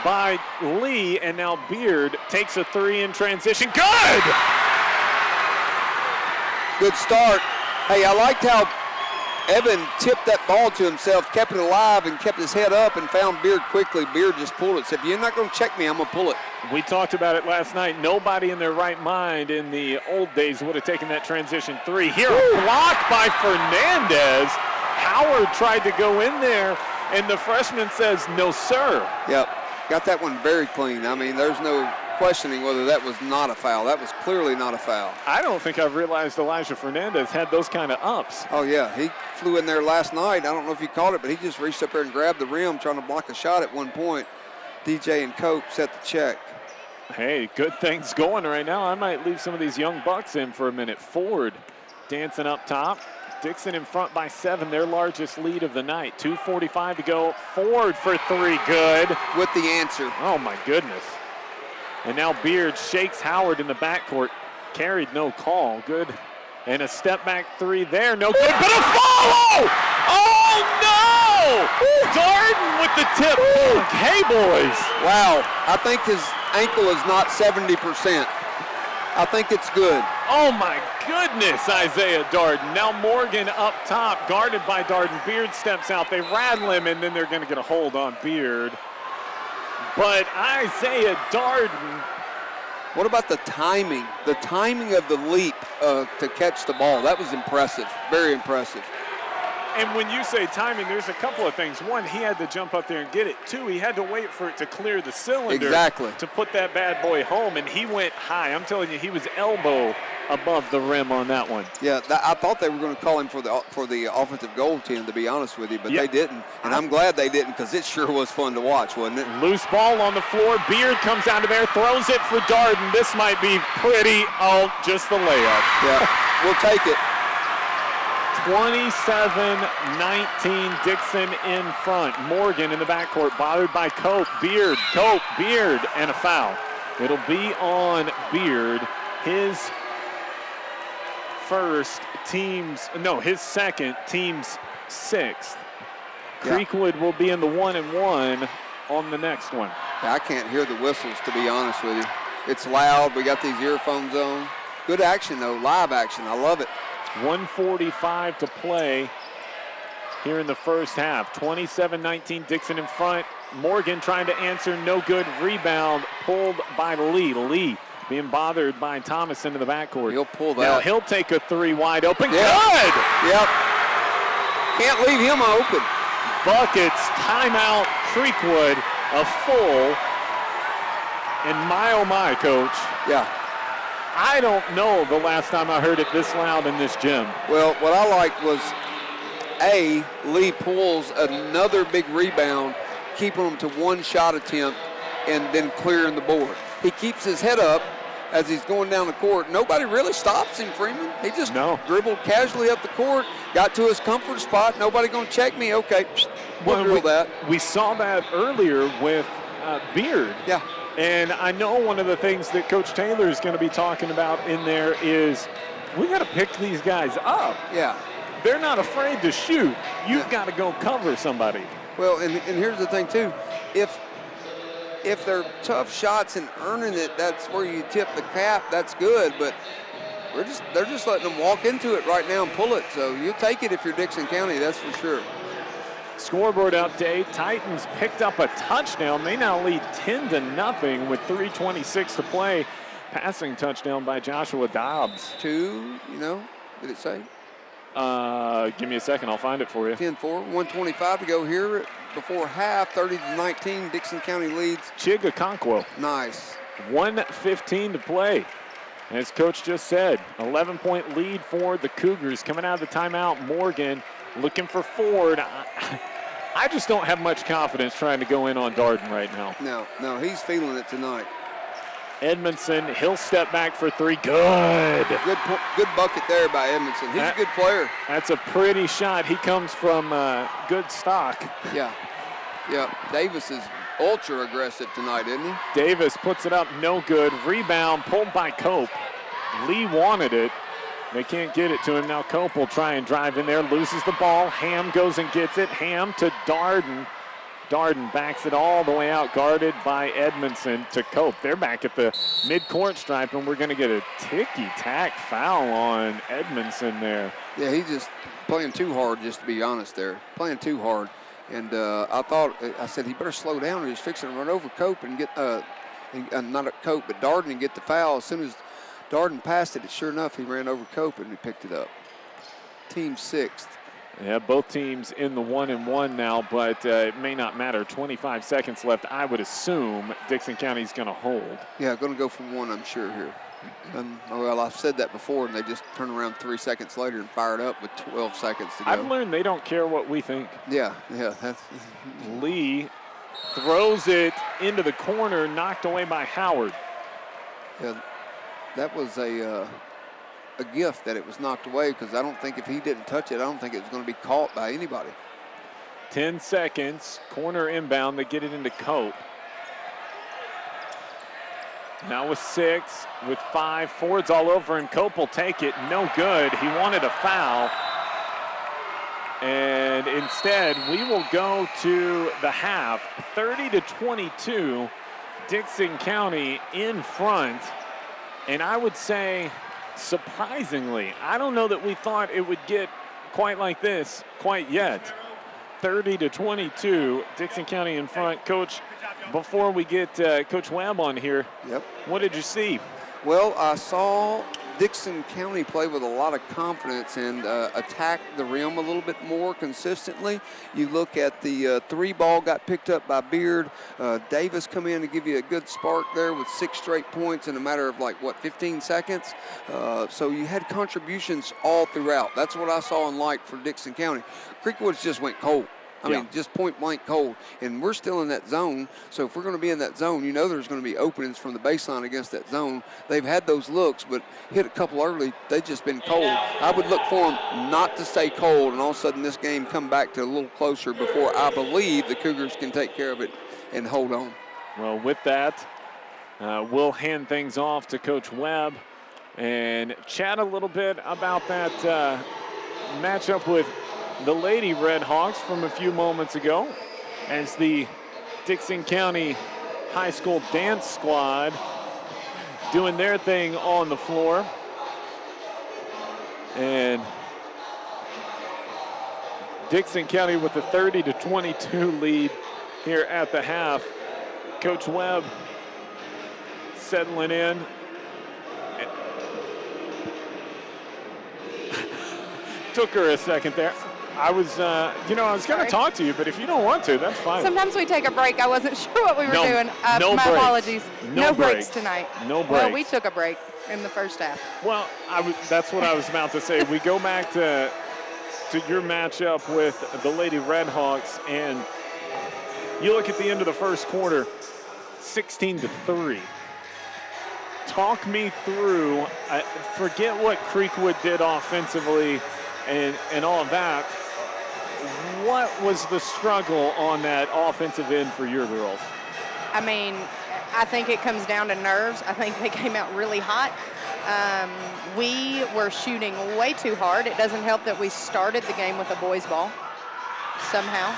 by Lee, and now Beard takes a 3 in transition. Good! Good start. Hey, I liked how Evan tipped that ball to himself, kept it alive, and kept his head up and found Beard quickly. Beard just pulled it. Said, if you're not going to check me, I'm going to pull it. We talked about it last night. Nobody in their right mind in the old days would have taken that transition 3. Here, blocked by Fernandez. Howard tried to go in there, and the freshman says, no, sir. Yep, got that one very clean. I mean, there's no questioning whether that was not a foul. That was clearly not a foul. I don't think I've realized Elijah Fernandez had those kind of ups. Oh, yeah. He flew in there last night. I don't know if you caught it, but he just reached up there and grabbed the rim trying to block a shot at one point. DJ and Cope set the check. Hey, good things going right now. I might leave some of these young bucks in for a minute. Ford dancing up top. Dickson in front by 7, their largest lead of the night. 2:45 to go. Ford for 3, good. With the answer. Oh, my goodness. And now Beard shakes Howard in the backcourt. Carried, no call. Good And a step back three there, no good, but a follow! Oh no! Darden with the tip. Hey boys. Wow, I think his ankle is not 70%. I think it's good. Oh my goodness, Isaiah Darden. Now Morgan up top, guarded by Darden. Beard steps out, they rattle him, and then they're gonna get a hold on Beard. But Isaiah Darden. What about the timing? The timing of the leap to catch the ball. That was impressive, very impressive. And when you say timing, there's a couple of things. One, he had to jump up there and get it. Two, he had to wait for it to clear the cylinder to put that bad boy home, and he went high. I'm telling you, he was elbow above the rim on that one. Yeah, I thought they were going to call him for the offensive goal team, to be honest with you, but they didn't. And I'm glad they didn't, because it sure was fun to watch, wasn't it? Loose ball on the floor. Beard comes out of there, throws it for Darden. This might be pretty. Oh, just the layup. Yeah, we'll take it. 27-19, Dickson in front. Morgan in the backcourt, bothered by Cope, Beard, and a foul. It'll be on Beard. His second, team's sixth. Creekwood will be in the 1-and-1 on the next one. I can't hear the whistles, to be honest with you. It's loud. We got these earphones on. Good action, though. Live action. I love it. 1:45 to play here in the first half. 27-19, Dickson in front. Morgan trying to answer, no good. Rebound pulled by Lee. Lee being bothered by Thomas into the backcourt. He'll pull that. Now he'll take a three wide open. Yep. Good! Yep. Can't leave him open. Buckets, timeout, Creekwood, a full. And my, oh my, Coach. Yeah. I don't know the last time I heard it this loud in this gym. Well, what I liked was, Lee pulls another big rebound, keeping him to one shot attempt, and then clearing the board. He keeps his head up as he's going down the court. Nobody really stops him, Freeman. He just dribbled casually up the court, got to his comfort spot. Nobody going to check me. Okay, we'll drill that. We saw that earlier with Beard. Yeah. And I know one of the things that Coach Taylor is going to be talking about in there is we got to pick these guys up. Yeah. They're not afraid to shoot. You've got to go cover somebody. Well, and here's the thing, too. If they're tough shots and earning it, that's where you tip the cap. That's good. But they're just letting them walk into it right now and pull it. So you'll take it if you're Dickson County, that's for sure. Scoreboard update, Titans picked up a touchdown. They now lead 10-0 with 3:26 to play. Passing touchdown by Joshua Dobbs. Did it say? Give me a second, I'll find it for you. 10-4, 1:25 to go here before half, 30-19, Dickson County leads. Chigaconquo. Nice. 1:15 to play. As Coach just said, 11-point lead for the Cougars. Coming out of the timeout, Morgan looking for Ford. I just don't have much confidence trying to go in on Darden right now. No, he's feeling it tonight. Edmondson, he'll step back for three. Good bucket there by Edmondson. He's a good player. That's a pretty shot. He comes from good stock. Yeah. Davis is ultra aggressive tonight, isn't he? Davis puts it up, no good. Rebound pulled by Cope. Lee wanted it. They can't get it to him. Now Cope will try and drive in there, loses the ball. Ham goes and gets it. Ham to Darden. Darden backs it all the way out, guarded by Edmondson to Cope. They're back at the midcourt stripe, and we're going to get a ticky-tack foul on Edmondson there. Yeah, he's just playing too hard, just to be honest there. Playing too hard. And I said he better slow down, or he's fixing to run over Cope and get, not at Cope, but Darden and get the foul. As soon as Darden passed it, sure enough, he ran over Cope and he picked it up. Team sixth. Yeah, both teams in the 1-and-1 now, but it may not matter. 25 seconds left. I would assume Dickson County's going to hold. Yeah, going to go for one, I'm sure, here. Well, I've said that before, and they just turn around 3 seconds later and fire it up with 12 seconds to go. I've learned they don't care what we think. Yeah. Lee throws it into the corner, knocked away by Howard. Yeah, that was a gift that it was knocked away, because I don't think if he didn't touch it, I don't think it was going to be caught by anybody. 10 seconds, corner inbound, they get it into Cope. Now with 6, with 5, Ford's all over him. Cope will take it, no good. He wanted a foul. And instead, we will go to the half, 30-22, Dickson County in front. And I would say, surprisingly, I don't know that we thought it would get quite like this quite yet. 30-22, Dickson County in front. Coach, before we get Coach Webb on here, what did you see? Well, I saw Dickson County play with a lot of confidence and attack the rim a little bit more consistently. You look at the 3 ball got picked up by Beard. Davis come in to give you a good spark there with 6 straight points in a matter of 15 seconds. So you had contributions all throughout. That's what I saw in light for Dickson County. Creekwood just went cold. I mean, just point blank cold. And we're still in that zone. So if we're going to be in that zone, you know there's going to be openings from the baseline against that zone. They've had those looks, but hit a couple early. They've just been cold. I would look for them not to stay cold, and all of a sudden this game come back to a little closer before I believe the Cougars can take care of it and hold on. Well, with that, we'll hand things off to Coach Webb and chat a little bit about that matchup with the Lady Red Hawks from a few moments ago, as the Dickson County High School dance squad doing their thing on the floor. And Dickson County with a 30-22 lead here at the half. Coach Webb settling in. Took her a second there. I was, I was going to talk to you, but if you don't want to, that's fine. Sometimes we take a break. I wasn't sure what we were doing. No my breaks. Apologies. No breaks tonight. No breaks. Well, we took a break in the first half. Well, that's what I was about to say. We go back to your matchup with the Lady Red Hawks, and you look at the end of the first quarter, 16-3. Talk me through, forget what Creekwood did offensively and all of that. What was the struggle on that offensive end for your girls? I mean, I think it comes down to nerves. I think they came out really hot. We were shooting way too hard. It doesn't help that we started the game with a boys' ball somehow.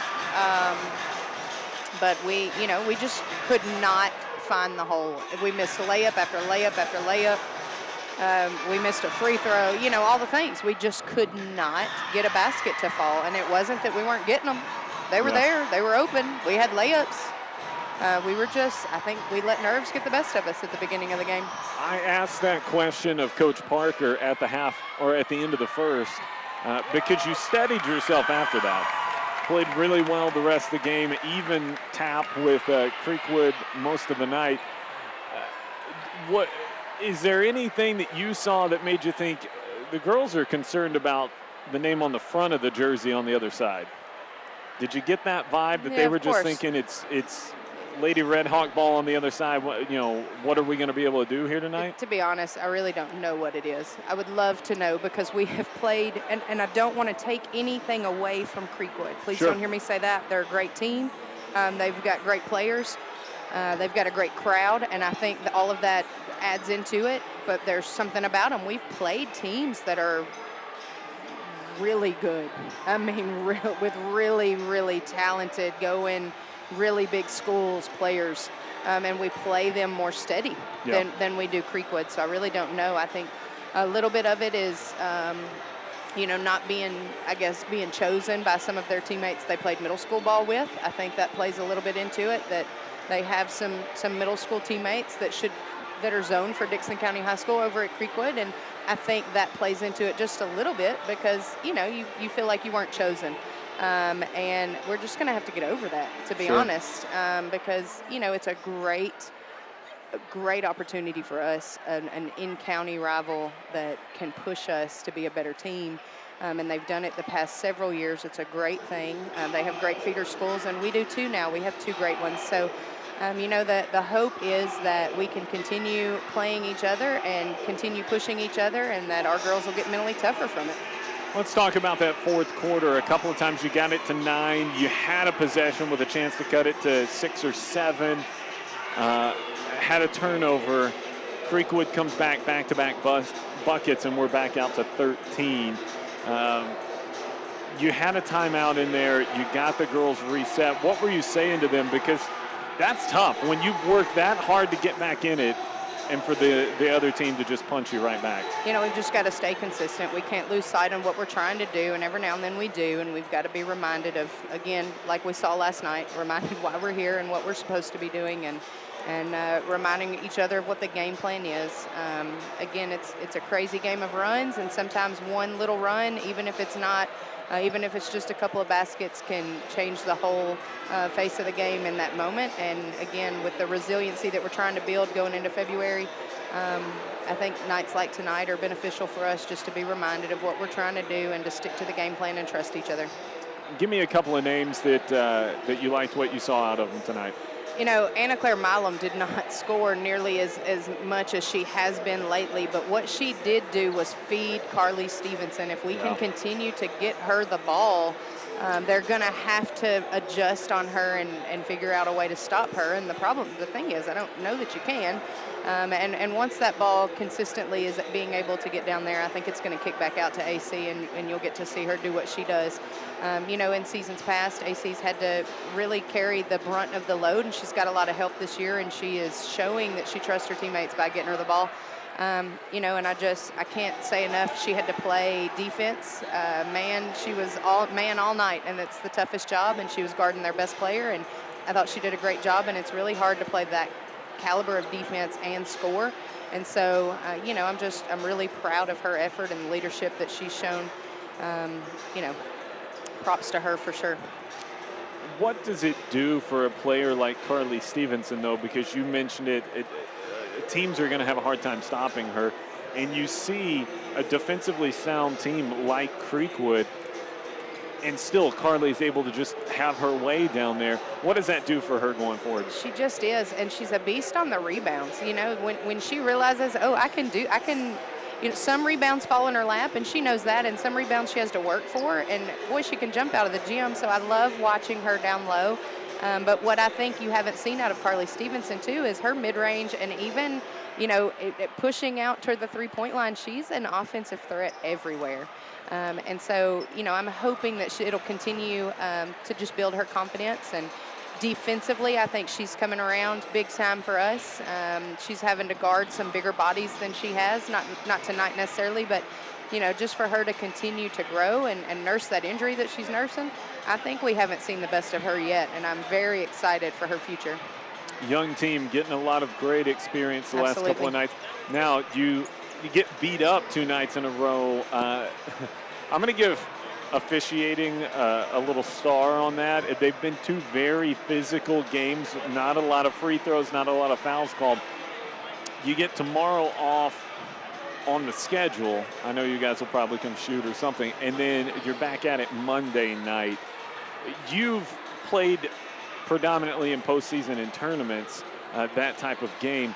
But we just could not find the hole. We missed layup after layup after layup. We missed a free throw, all the things. We just could not get a basket to fall. And it wasn't that we weren't getting them. They were there. They were open. We had layups. I think we let nerves get the best of us at the beginning of the game. I asked that question of Coach Parker at the half or at the end of the first because you steadied yourself after that. Played really well the rest of the game, even tap with Creekwood most of the night. Is there anything that you saw that made you think the girls are concerned about the name on the front of the jersey on the other side? Did you get that vibe that they were just thinking it's Lady Red Hawk ball on the other side? What are we going to be able to do here tonight? To be honest, I really don't know what it is. I would love to know because we have played, and I don't want to take anything away from Creekwood. Please don't hear me say that. They're a great team. They've got great players. They've got a great crowd, and I think that all of that adds into it, but there's something about them. We've played teams that are really good. I mean, with really, really talented, really big schools, players, and we play them more steady than we do Creekwood. So I really don't know. I think a little bit of it is, not being chosen by some of their teammates they played middle school ball with. I think that plays a little bit into it, that they have some middle school teammates that are zoned for Dickson County High School over at Creekwood, and I think that plays into it just a little bit because, you feel like you weren't chosen. And we're just going to have to get over that, to be honest, because, it's a great opportunity for us, an in-county rival that can push us to be a better team. And they've done it the past several years. It's a great thing. They have great feeder schools, and we do too now. We have 2 great ones. So, the hope is that we can continue playing each other and continue pushing each other, and that our girls will get mentally tougher from it. Let's talk about that fourth quarter. A couple of times you got it to 9. You had a possession with a chance to cut it to 6 or 7. had a turnover. Creekwood comes back-to-back buckets, and we're back out to 13. You had a timeout in there. You got the girls reset. What were you saying to them? Because that's tough when you've worked that hard to get back in it, and for the other team to just punch you right back. You know, we've just got to stay consistent. We can't lose sight on what we're trying to do, and every now and then we do, and we've got to be reminded of, again, like we saw last night, reminded why we're here and what we're supposed to be doing, and reminding each other of what the game plan is. Again, it's a crazy game of runs, and sometimes one little run, even if it's just a couple of baskets, can change the whole face of the game in that moment. And again, with the resiliency that we're trying to build going into February, I think nights like tonight are beneficial for us just to be reminded of what we're trying to do and to stick to the game plan and trust each other. Give me a couple of names that you liked what you saw out of them tonight. You know, Anna Claire Milam did not score nearly as much as she has been lately, but what she did do was feed Carly Stevenson. If we can continue to get her the ball, they're going to have to adjust on her and figure out a way to stop her. And the thing is, I don't know that you can. And once that ball consistently is being able to get down there, I think it's going to kick back out to AC, and you'll get to see her do what she does. You know, in seasons past, AC's had to really carry the brunt of the load, and she's got a lot of help this year, and she is showing that she trusts her teammates by getting her the ball. You know, and I can't say enough. She had to play defense. She was all night, and it's the toughest job, and she was guarding their best player, and I thought she did a great job, and it's really hard to play that caliber of defense and score. And so, you know, I'm really proud of her effort and the leadership that she's shown. You know, props to her for sure. What does it do for a player like Carly Stevenson, though? Because you mentioned it teams are going to have a hard time stopping her. And you see a defensively sound team like Creekwood, and still Carly's able to just have her way down there. What does that do for her going forward? She just is, and she's a beast on the rebounds. You know, when she realizes, I can, you know, some rebounds fall in her lap, and she knows that, and some rebounds she has to work for, and boy, she can jump out of the gym, so I love watching her down low. But what I think you haven't seen out of Carly Stevenson, too, is her mid-range, and even, you know, pushing out toward the three-point line. She's an offensive threat everywhere. And so, you know, I'm hoping that it'll continue to just build her confidence. And defensively, I think she's coming around big time for us. She's having to guard some bigger bodies than she has, not tonight necessarily, but, you know, just for her to continue to grow and nurse that injury that she's nursing. I think we haven't seen the best of her yet, and I'm very excited for her future. Young team getting a lot of great experience the last couple of nights. Now, you get beat up 2 nights in a row. I'm going to give officiating a little star on that. They've been 2 very physical games, not a lot of free throws, not a lot of fouls called. You get tomorrow off on the schedule. I know you guys will probably come shoot or something, and then you're back at it Monday night. You've played predominantly in postseason and tournaments, that type of game.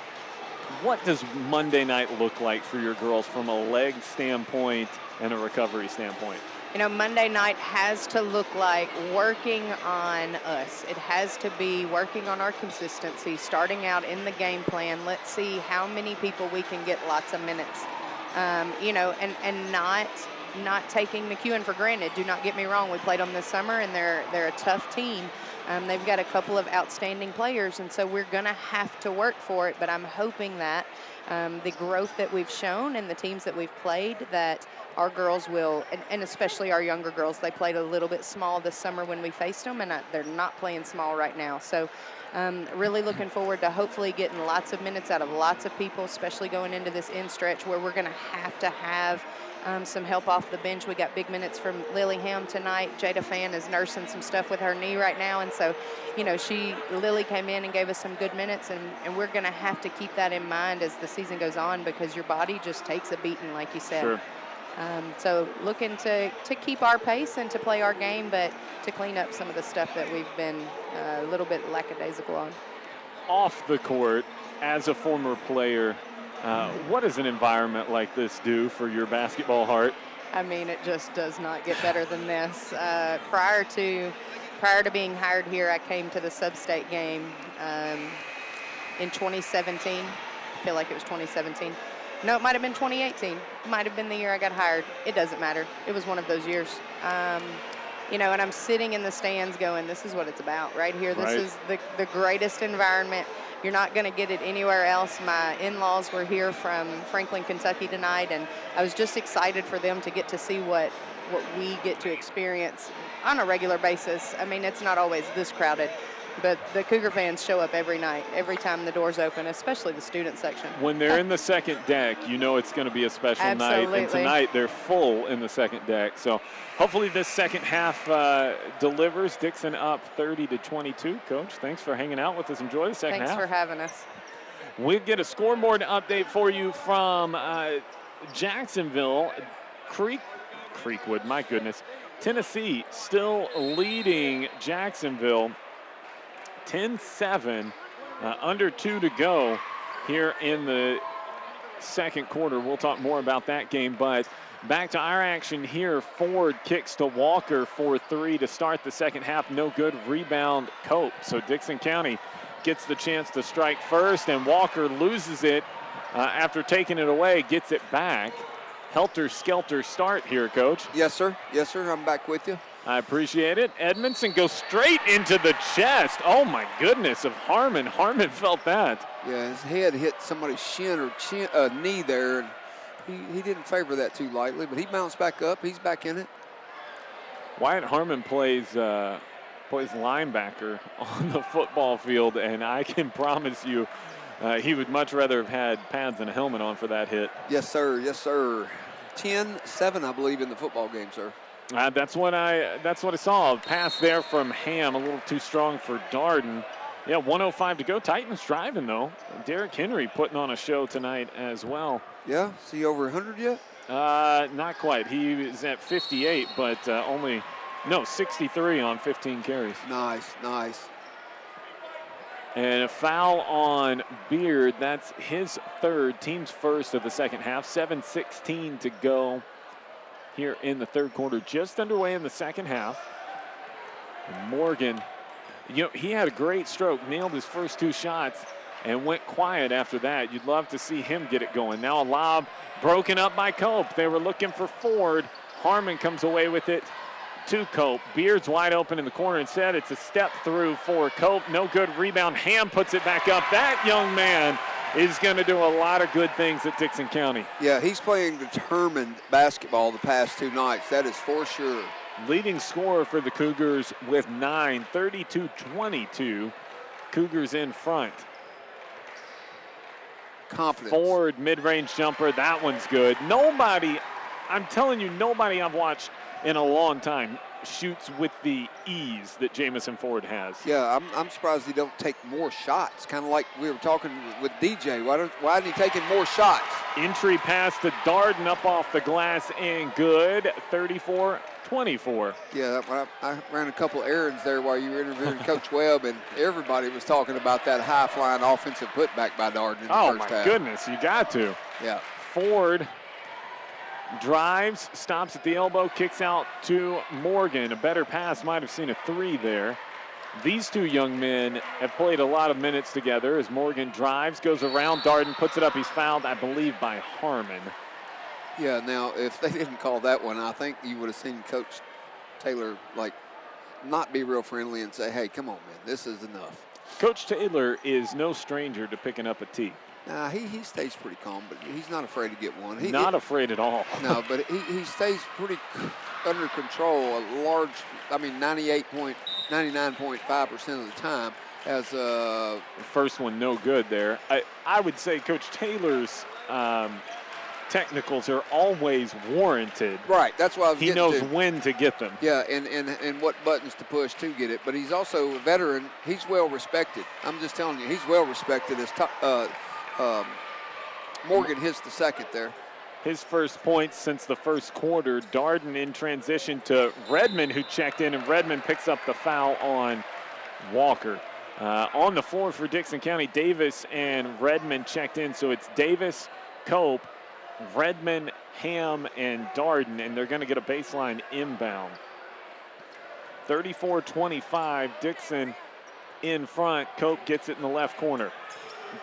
What does Monday night look like for your girls from a leg standpoint and a recovery standpoint? You know, Monday night has to look like working on us. It has to be working on our consistency, starting out in the game plan. Let's see how many people we can get lots of minutes. You know, and not taking McEwen for granted. Do not get me wrong. We played them this summer, and they're a tough team. They've got a couple of outstanding players, and so we're going to have to work for it. But I'm hoping that the growth that we've shown and the teams that we've played, that our girls will, and especially our younger girls, they played a little bit small this summer when we faced them, and they're not playing small right now. So really looking forward to hopefully getting lots of minutes out of lots of people, especially going into this end stretch where we're going to have some help off the bench. We got big minutes from Lily Ham tonight. Jada Fan is nursing some stuff with her knee right now, and so, you know, Lily came in and gave us some good minutes, and we're going to have to keep that in mind as the season goes on, because your body just takes a beating, like you said. Sure. So looking to keep our pace and to play our game, but to clean up some of the stuff that we've been a little bit lackadaisical on. Off the court, as a former player, what does an environment like this do for your basketball heart? I mean, it just does not get better than this. Prior to being hired here, I came to the sub-state game in 2017. I feel like it was 2017. No, it might have been 2018. It might have been the year I got hired. It doesn't matter. It was one of those years. You know, and I'm sitting in the stands going, this is what it's about right here. This is the greatest environment. You're not going to get it anywhere else. My in-laws were here from Franklin, Kentucky tonight, and I was just excited for them to get to see what we get to experience on a regular basis. I mean, it's not always this crowded, but the Cougar fans show up every night, every time the doors open, especially the student section. When they're in the second deck, you know it's going to be a special night. And tonight they're full in the second deck. So hopefully this second half delivers. Dickson up 30-22. Coach, thanks for hanging out with us. Enjoy the second half. Thanks for having us. We'll get a scoreboard update for you from Jacksonville. Creekwood, my goodness. Tennessee still leading Jacksonville 10-7, under 2 to go here in the second quarter. We'll talk more about that game, but back to our action here. Ford kicks to Walker for 3 to start the second half. No good. Rebound Cope. So Dickson County gets the chance to strike first, and Walker loses it after taking it away, gets it back. Helter-skelter start here, Coach. Yes, sir. Yes, sir. I'm back with you. I appreciate it. Edmondson goes straight into the chest. Oh, my goodness, of Harmon. Harmon felt that. Yeah, his head hit somebody's shin or knee there. And he didn't favor that too lightly, but he bounced back up. He's back in it. Wyatt Harmon plays linebacker on the football field, and I can promise you he would much rather have had pads and a helmet on for that hit. Yes, sir. Yes, sir. 10-7, I believe, in the football game, sir. That's what I saw. A pass there from Ham, a little too strong for Darden. Yeah, 1:05 to go. Titans driving, though. Derrick Henry putting on a show tonight as well. Yeah, is he over 100 yet? Not quite. He is at 58, but 63 on 15 carries. Nice, nice. And a foul on Beard. That's his third, team's first of the second half. 7:16 to go here in the third quarter, just underway in the second half. And Morgan, he had a great stroke, nailed his first 2 shots, and went quiet after that. You'd love to see him get it going. Now a lob broken up by Cope. They were looking for Ford. Harmon comes away with it to Cope. Beard's wide open in the corner instead. It's a step through for Cope. No good rebound. Ham puts it back up. That young man is going to do a lot of good things at Dickson County. Yeah, he's playing determined basketball the past 2 nights. That is for sure. Leading scorer for the Cougars with 9, 32-22. Cougars in front. Confidence. Ford mid-range jumper. That one's good. I'm telling you, nobody I've watched in a long time shoots with the ease that Jamison Ford has. Yeah, I'm surprised he don't take more shots. Kind of like we were talking with DJ. Why isn't he taking more shots? Entry pass to Darden up off the glass and good. 34-24. Yeah, I ran a couple errands there while you were interviewing Coach Webb, and everybody was talking about that high-flying offensive putback by Darden in the first half. Oh, my goodness, you got to. Yeah. Ford drives, stops at the elbow, kicks out to Morgan. A better pass, might have seen a 3 there. These 2 young men have played a lot of minutes together as Morgan drives, goes around Darden, puts it up. He's fouled, I believe, by Harmon. Yeah, now, if they didn't call that one, I think you would have seen Coach Taylor, not be real friendly and say, hey, come on, man, this is enough. Coach Taylor is no stranger to picking up a tee. Nah, he stays pretty calm, but he's not afraid to get one. Not afraid at all. No, but he stays pretty under control. 99.5% of the time. As first one, no good there. I would say Coach Taylor's technicals are always warranted. Right, that's why he knows when to get them. Yeah, and what buttons to push to get it. But he's also a veteran. He's well respected. I'm just telling you, he's well respected as Morgan hits the second there. His first points since the first quarter. Darden in transition to Redmond, who checked in, and Redmond picks up the foul on Walker. On the floor for Dickson County, Davis and Redmond checked in, so it's Davis, Cope, Redmond, Ham, and Darden, and they're going to get a baseline inbound. 34-25, Dickson in front. Cope gets it in the left corner.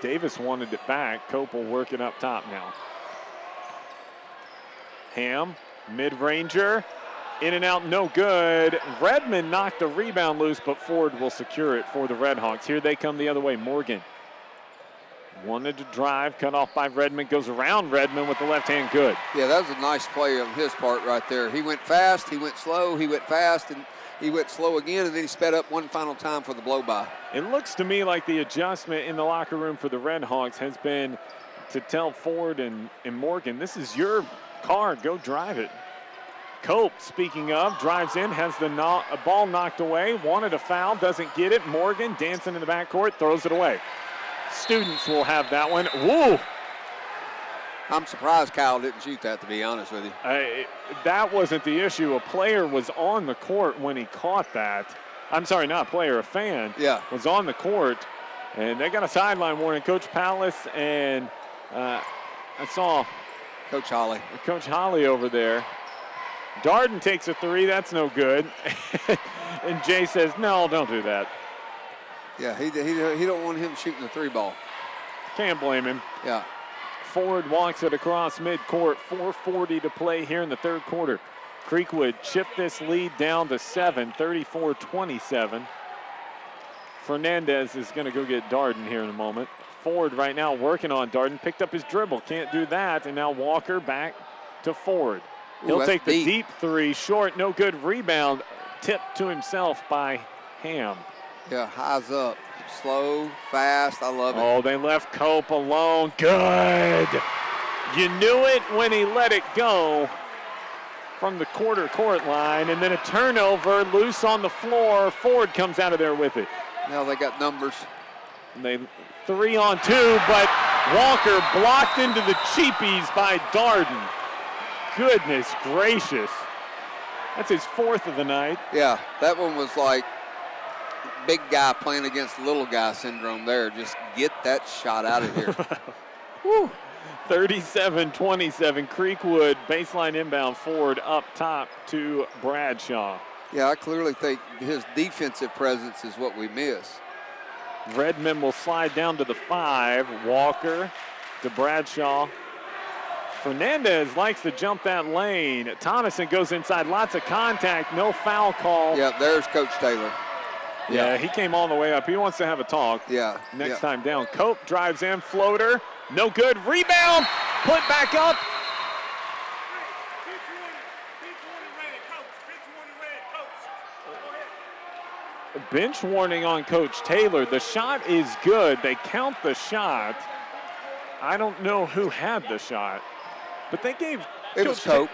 Davis wanted it back. Cope will work it up top now. Ham, mid-ranger, in and out, no good. Redmond knocked the rebound loose, but Ford will secure it for the Redhawks. Here they come the other way. Morgan wanted to drive, cut off by Redmond, goes around Redmond with the left hand, good. Yeah, that was a nice play on his part right there. He went fast, he went slow, he went fast, and he went slow again, and then he sped up one final time for the blow-by. It looks to me like the adjustment in the locker room for the Redhawks has been to tell Ford and Morgan, this is your car, go drive it. Cope, speaking of, drives in, has the ball knocked away, wanted a foul, doesn't get it. Morgan dancing in the backcourt, throws it away. Students will have that one. Woo! I'm surprised Kyle didn't shoot that, to be honest with you. That wasn't the issue. A player was on the court when he caught that. I'm sorry, not a player, a fan. Yeah. Was on the court, and they got a sideline warning. Coach Palace and I saw Coach Holly over there. Darden takes a three, that's no good. And Jay says, no, don't do that. Yeah, he don't want him shooting the three ball. Can't blame him. Yeah. Ford walks it across midcourt, 4:40 to play here in the third quarter. Creekwood chipped this lead down to 7, 34-27. Fernandez is going to go get Darden here in a moment. Ford right now working on Darden, picked up his dribble, can't do that, and now Walker back to Ford. He'll take the deep three, short, no good. Rebound, tipped to himself by Ham. Yeah, highs up, slow, fast, I love it. Oh, they left Cope alone, good. You knew it when he let it go from the quarter court line, and then a turnover, loose on the floor. Ford comes out of there with it. Now they got numbers. And they 3-on-2, but Walker blocked into the cheapies by Darden. Goodness gracious. That's his fourth of the night. Yeah, that one was like big guy playing against little guy syndrome there. Just get that shot out of here. Woo. 37-27, Creekwood, baseline inbound. Ford up top to Bradshaw. Yeah, I clearly think his defensive presence is what we miss. Redmond will slide down to the 5. Walker to Bradshaw. Fernandez likes to jump that lane. Thomason goes inside, lots of contact, no foul call. Yeah, there's Coach Taylor. Yeah, he came all the way up. He wants to have a talk. Yeah. Next time down. Cope drives in, floater, no good. Rebound, put back up. Bench warning on Coach Taylor. The shot is good. They count the shot. I don't know who had the shot, but they gave It was Cope.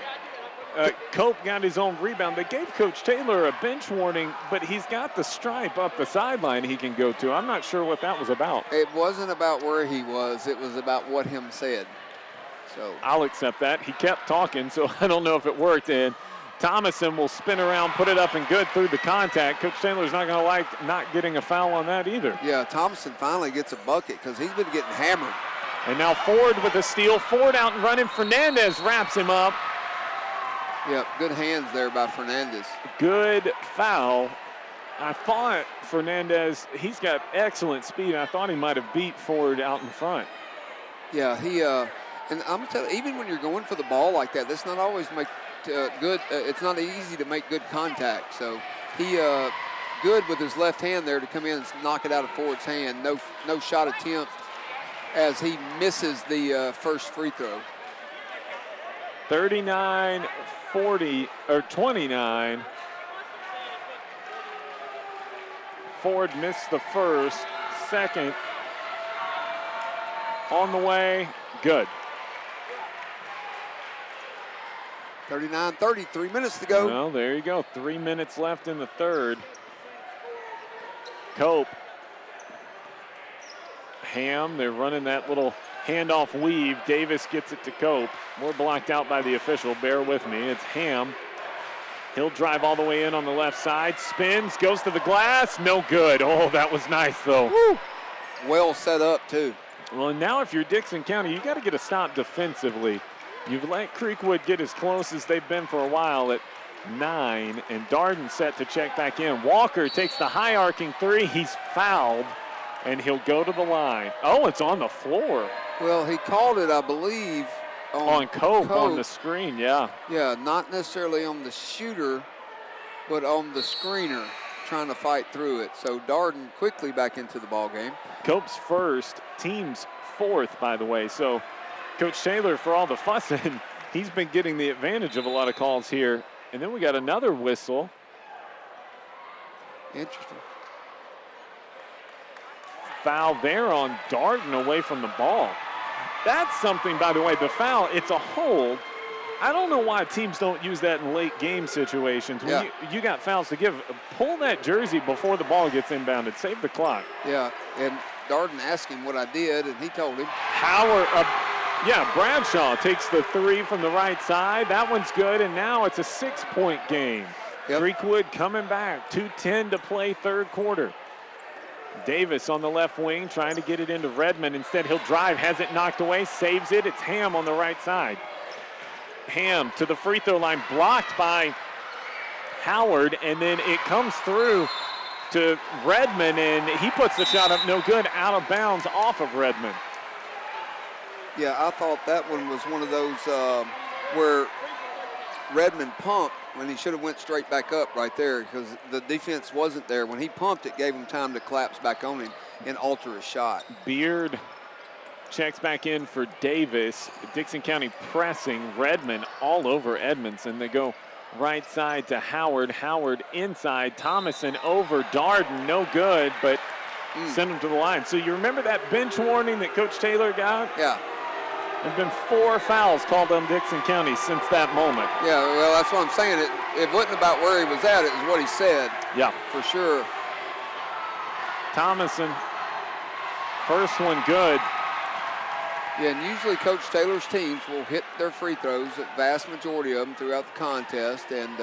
Cope got his own rebound. They gave Coach Taylor a bench warning, but he's got the stripe up the sideline he can go to. I'm not sure what that was about. It wasn't about where he was. It was about what him said. So I'll accept that. He kept talking, so I don't know if it worked. And Thomason will spin around, put it up and good through the contact. Coach Taylor's not going to like not getting a foul on that either. Yeah, Thomason finally gets a bucket because he's been getting hammered. And now Ford with a steal. Ford out and running. Fernandez wraps him up. Yep, good hands there by Fernandez. Good foul. I thought Fernandez, he's got excellent speed. I thought he might have beat Ford out in front. Yeah, and I'm going to tell you, even when you're going for the ball like that, that's not always make good. It's not easy to make good contact. So he good with his left hand there to come in and knock it out of Ford's hand. No shot attempt as he misses the first free throw. 39-40, or 29. Ford missed the first. Second on the way. Good. 39-30, 3 minutes to go. Well, there you go. 3 minutes left in the third. Cope. Ham, they're running that little handoff weave. Davis gets it to Cope. We're blocked out by the official. Bear with me. It's Ham. He'll drive all the way in on the left side. Spins, goes to the glass. No good. Oh, that was nice, though. Woo. Well set up, too. Well, and now if you're Dickson County, you got to get a stop defensively. You've let Creekwood get as close as they've been for a while at 9, and Darden set to check back in. Walker takes the high arcing three. He's fouled. and he'll go to the line. Oh, it's on the floor. Well, he called it, I believe, on Cope on the screen, yeah. Yeah, not necessarily on the shooter, but on the screener, trying to fight through it. So Darden quickly back into the ball game. Cope's first, team's fourth, by the way. So Coach Taylor, for all the fussing, he's been getting the advantage of a lot of calls here. And then we got another whistle. Interesting. Foul there on Darden away from the ball. That's something, by the way, the foul, it's a hold. I don't know why teams don't use that in late game situations. When you got fouls to give, pull that jersey before the ball gets inbounded. Save the clock. Yeah, and Darden asked him what I did, and he told him. Howard, Bradshaw takes the three from the right side. That one's good, and now it's a 6-point game. Yep. Creekwood coming back, 2:10 to play, third quarter. Davis on the left wing trying to get it into Redmond. Instead, he'll drive, has it knocked away, saves it. It's Ham on the right side. Ham to the free throw line, blocked by Howard, and then it comes through to Redmond, and he puts the shot up no good, out of bounds off of Redmond. Yeah, I thought that one was one of those where Redmond pumped when he should have went straight back up right there because the defense wasn't there. When he pumped, it gave him time to collapse back on him and alter his shot. Beard checks back in for Davis. Dickson County pressing Redmond all over Edmondson. They go right side to Howard. Howard inside. Thomason over Darden. No good, but send him to the line. So you remember that bench warning that Coach Taylor got? Yeah. There have been 4 fouls called on Dickson County since that moment. Yeah, well, that's what I'm saying. It wasn't about where he was at. It was what he said. Yeah. For sure. Thomason, first one good. Yeah, and usually Coach Taylor's teams will hit their free throws, a vast majority of them throughout the contest, and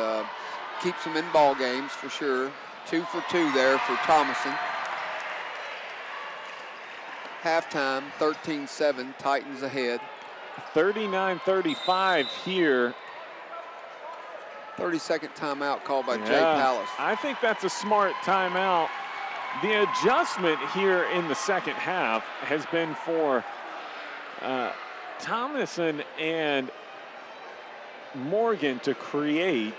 keeps them in ball games for sure. 2 for 2 there for Thomason. Halftime, 13-7, Titans ahead. 39-35 here. 30-second timeout called by Jay Pallas. I think that's a smart timeout. The adjustment here in the second half has been for Thomason and Morgan to create,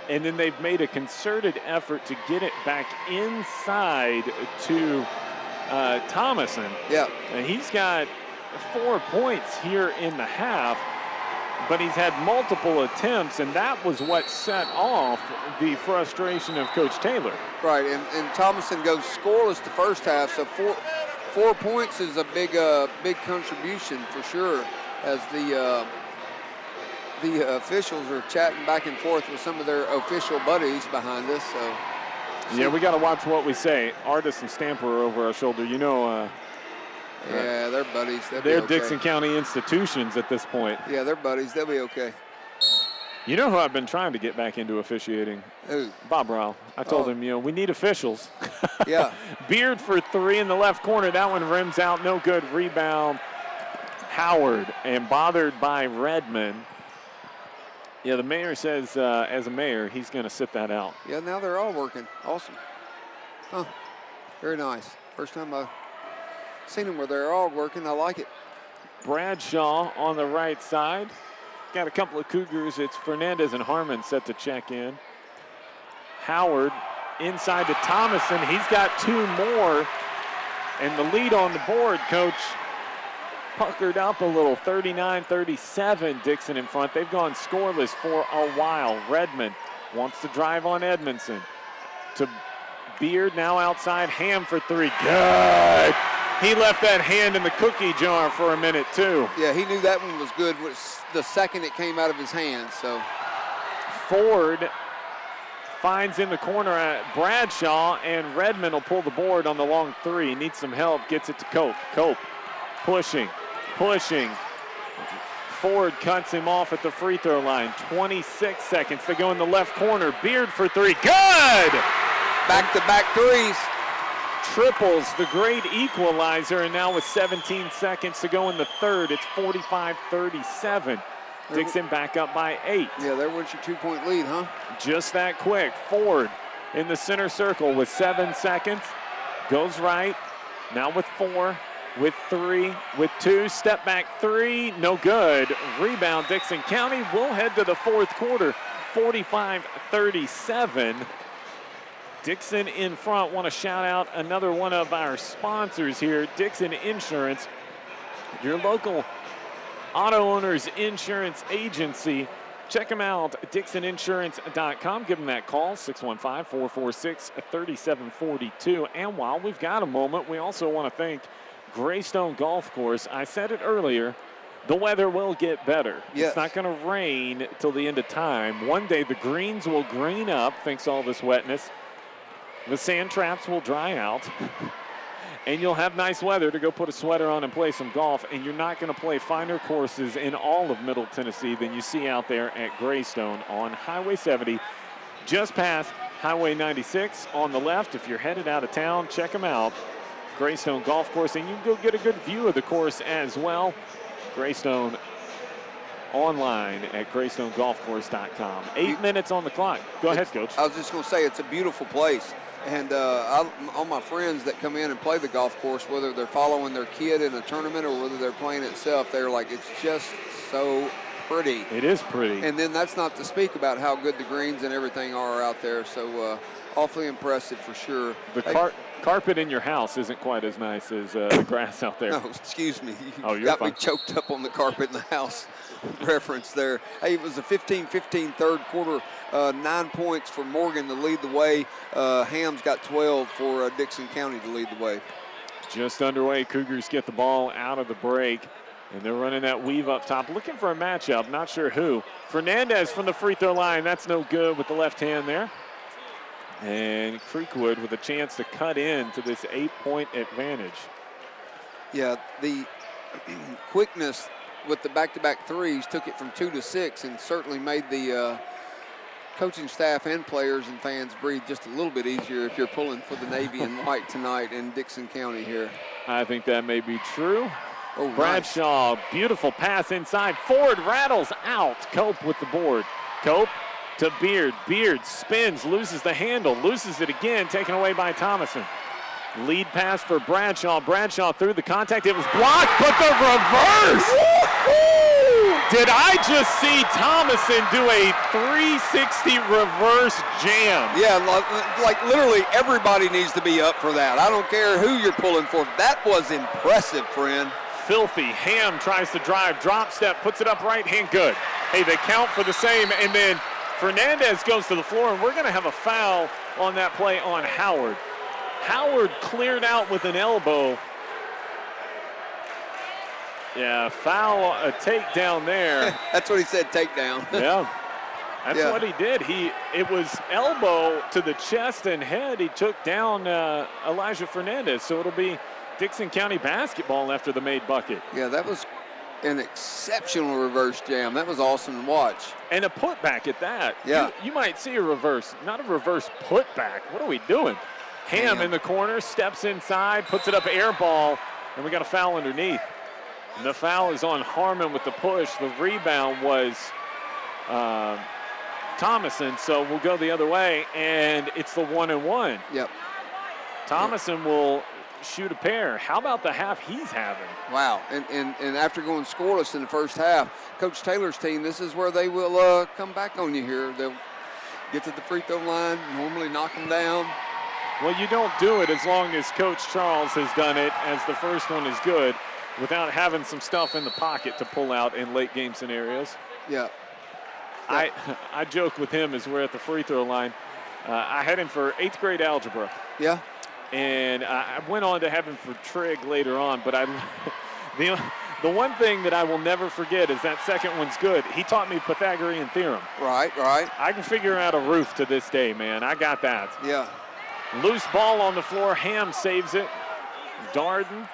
and then they've made a concerted effort to get it back inside to Thomason. Yeah. And he's got 4 points here in the half, but he's had multiple attempts, and that was what set off the frustration of Coach Taylor. Right, and Thomason goes scoreless the first half, so 4 points is a big contribution for sure, as the officials are chatting back and forth with some of their official buddies behind us. So. Yeah, we got to watch what we say. Artis and Stamper are over our shoulder. You know. Yeah, they're buddies. They're Dickson County institutions at this point. Yeah, they're buddies. They'll be okay. You know who I've been trying to get back into officiating? Who? Bob Rowell. I told him, we need officials. Yeah. Beard for 3 in the left corner. That one rims out. No good. Rebound. Howard. And bothered by Redmond. Yeah, the mayor says, as a mayor, he's going to sit that out. Yeah, now they're all working. Awesome. Huh. Very nice. First time I've seen them where they're all working. I like it. Bradshaw on the right side. Got a couple of Cougars. It's Fernandez and Harmon set to check in. Howard inside to Thomason. He's got 2 more. And the lead on the board, Coach, puckered up a little. 39-37, Dickson in front. They've gone scoreless for a while. Redmond wants to drive on Edmondson. To Beard, now outside. Ham for 3. Good. He left that hand in the cookie jar for a minute, too. Yeah, he knew that one was good the second it came out of his hands. So Ford finds in the corner at Bradshaw, and Redmond will pull the board on the long 3. Needs some help, gets it to Cope. Cope pushing. Ford cuts him off at the free throw line. 26 seconds to go in the left corner. Beard for 3. Good! Back-to-back threes. Triples the great equalizer, and now with 17 seconds to go in the third, it's 45-37. Dickson back up by 8. Yeah, there went your 2-point lead, huh? Just that quick. Ford in the center circle with 7 seconds. Goes right. Now with 4, with 3, with 2, step back 3, no good. Rebound Dickson County. We'll head to the fourth quarter, 45-37. Dickson in front. Want to shout out another one of our sponsors here, Dickson Insurance, your local auto owners insurance agency. Check them out, DicksonInsurance.com. Give them that call, 615-446-3742. And while we've got a moment, we also want to thank Greystone Golf Course. I said it earlier, the weather will get better. Yes. It's not going to rain till the end of time. One day the greens will green up thanks to all this wetness. The sand traps will dry out. And you'll have nice weather to go put a sweater on and play some golf, and you're not going to play finer courses in all of Middle Tennessee than you see out there at Greystone on Highway 70, just past Highway 96 on the left. If you're headed out of town, check them out, Greystone Golf Course, and you can go get a good view of the course as well. Greystone online at GreystoneGolfCourse.com. 8 minutes on the clock. Go ahead, Coach. I was just going to say, it's a beautiful place. And all my friends that come in and play the golf course, whether they're following their kid in a tournament or whether they're playing itself, they're like, it's just so pretty. It is pretty. And then that's not to speak about how good the greens and everything are out there. So awfully impressive for sure. The carpet in your house isn't quite as nice as the grass out there. No, excuse me. Oh, you're got fine. me choked up on the carpet in the house. Reference there. Hey, it was a 15-15 third quarter. 9 points for Morgan to lead the way. Ham's got 12 for Dickson County to lead the way. Just underway. Cougars get the ball out of the break, and they're running that weave up top, looking for a matchup. Not sure who. Fernandez from the free throw line. That's no good with the left hand there. And Creekwood with a chance to cut in to this 8-point advantage. Yeah, the quickness with the back-to-back threes took it from 2 to 6 and certainly made the coaching staff and players and fans breathe just a little bit easier if you're pulling for the Navy and white tonight in Dickson County here. I think that may be true. Oh, Bradshaw, nice. Beautiful pass inside. Ford rattles out. Cope with the board. Cope to Beard. Beard spins, loses the handle, loses it again, taken away by Thomason. Lead pass for Bradshaw. Bradshaw through the contact. It was blocked, but the reverse! Did I just see Thomason do a 360 reverse jam? Yeah, like literally everybody needs to be up for that. I don't care who you're pulling for. That was impressive, friend. Filthy. Ham tries to drive, drop step, puts it up right hand, good. Hey, they count for the same, and then Fernandez goes to the floor, and we're going to have a foul on that play on Howard. Howard cleared out with an elbow. Yeah, foul, a takedown there. That's what he said, takedown. Yeah, that's what he did. It was elbow to the chest and head. He took down Elijah Fernandez, so it'll be Dickson County basketball after the made bucket. Yeah, that was an exceptional reverse jam. That was awesome to watch. And a putback at that. Yeah. You might see a reverse, not a reverse putback. What are we doing? Ham in the corner, steps inside, puts it up air ball, and we got a foul underneath. And the foul is on Harmon with the push. The rebound was Thomason, so we'll go the other way, and it's the 1-and-1. Yep. Thomason will shoot a pair. How about the half he's having? Wow, and after going scoreless in the first half, Coach Taylor's team, this is where they will come back on you here. They'll get to the free throw line, normally knock them down. Well, you don't do it as long as Coach Charles has done it, as the first one is good, without having some stuff in the pocket to pull out in late game scenarios. Yeah. I joke with him as we're at the free throw line. I had him for 8th grade algebra. Yeah. And I went on to have him for trig later on, but the one thing that I will never forget is that second one's good. He taught me Pythagorean theorem. Right. I can figure out a roof to this day, man. I got that. Yeah. Loose ball on the floor. Ham saves it. Darden.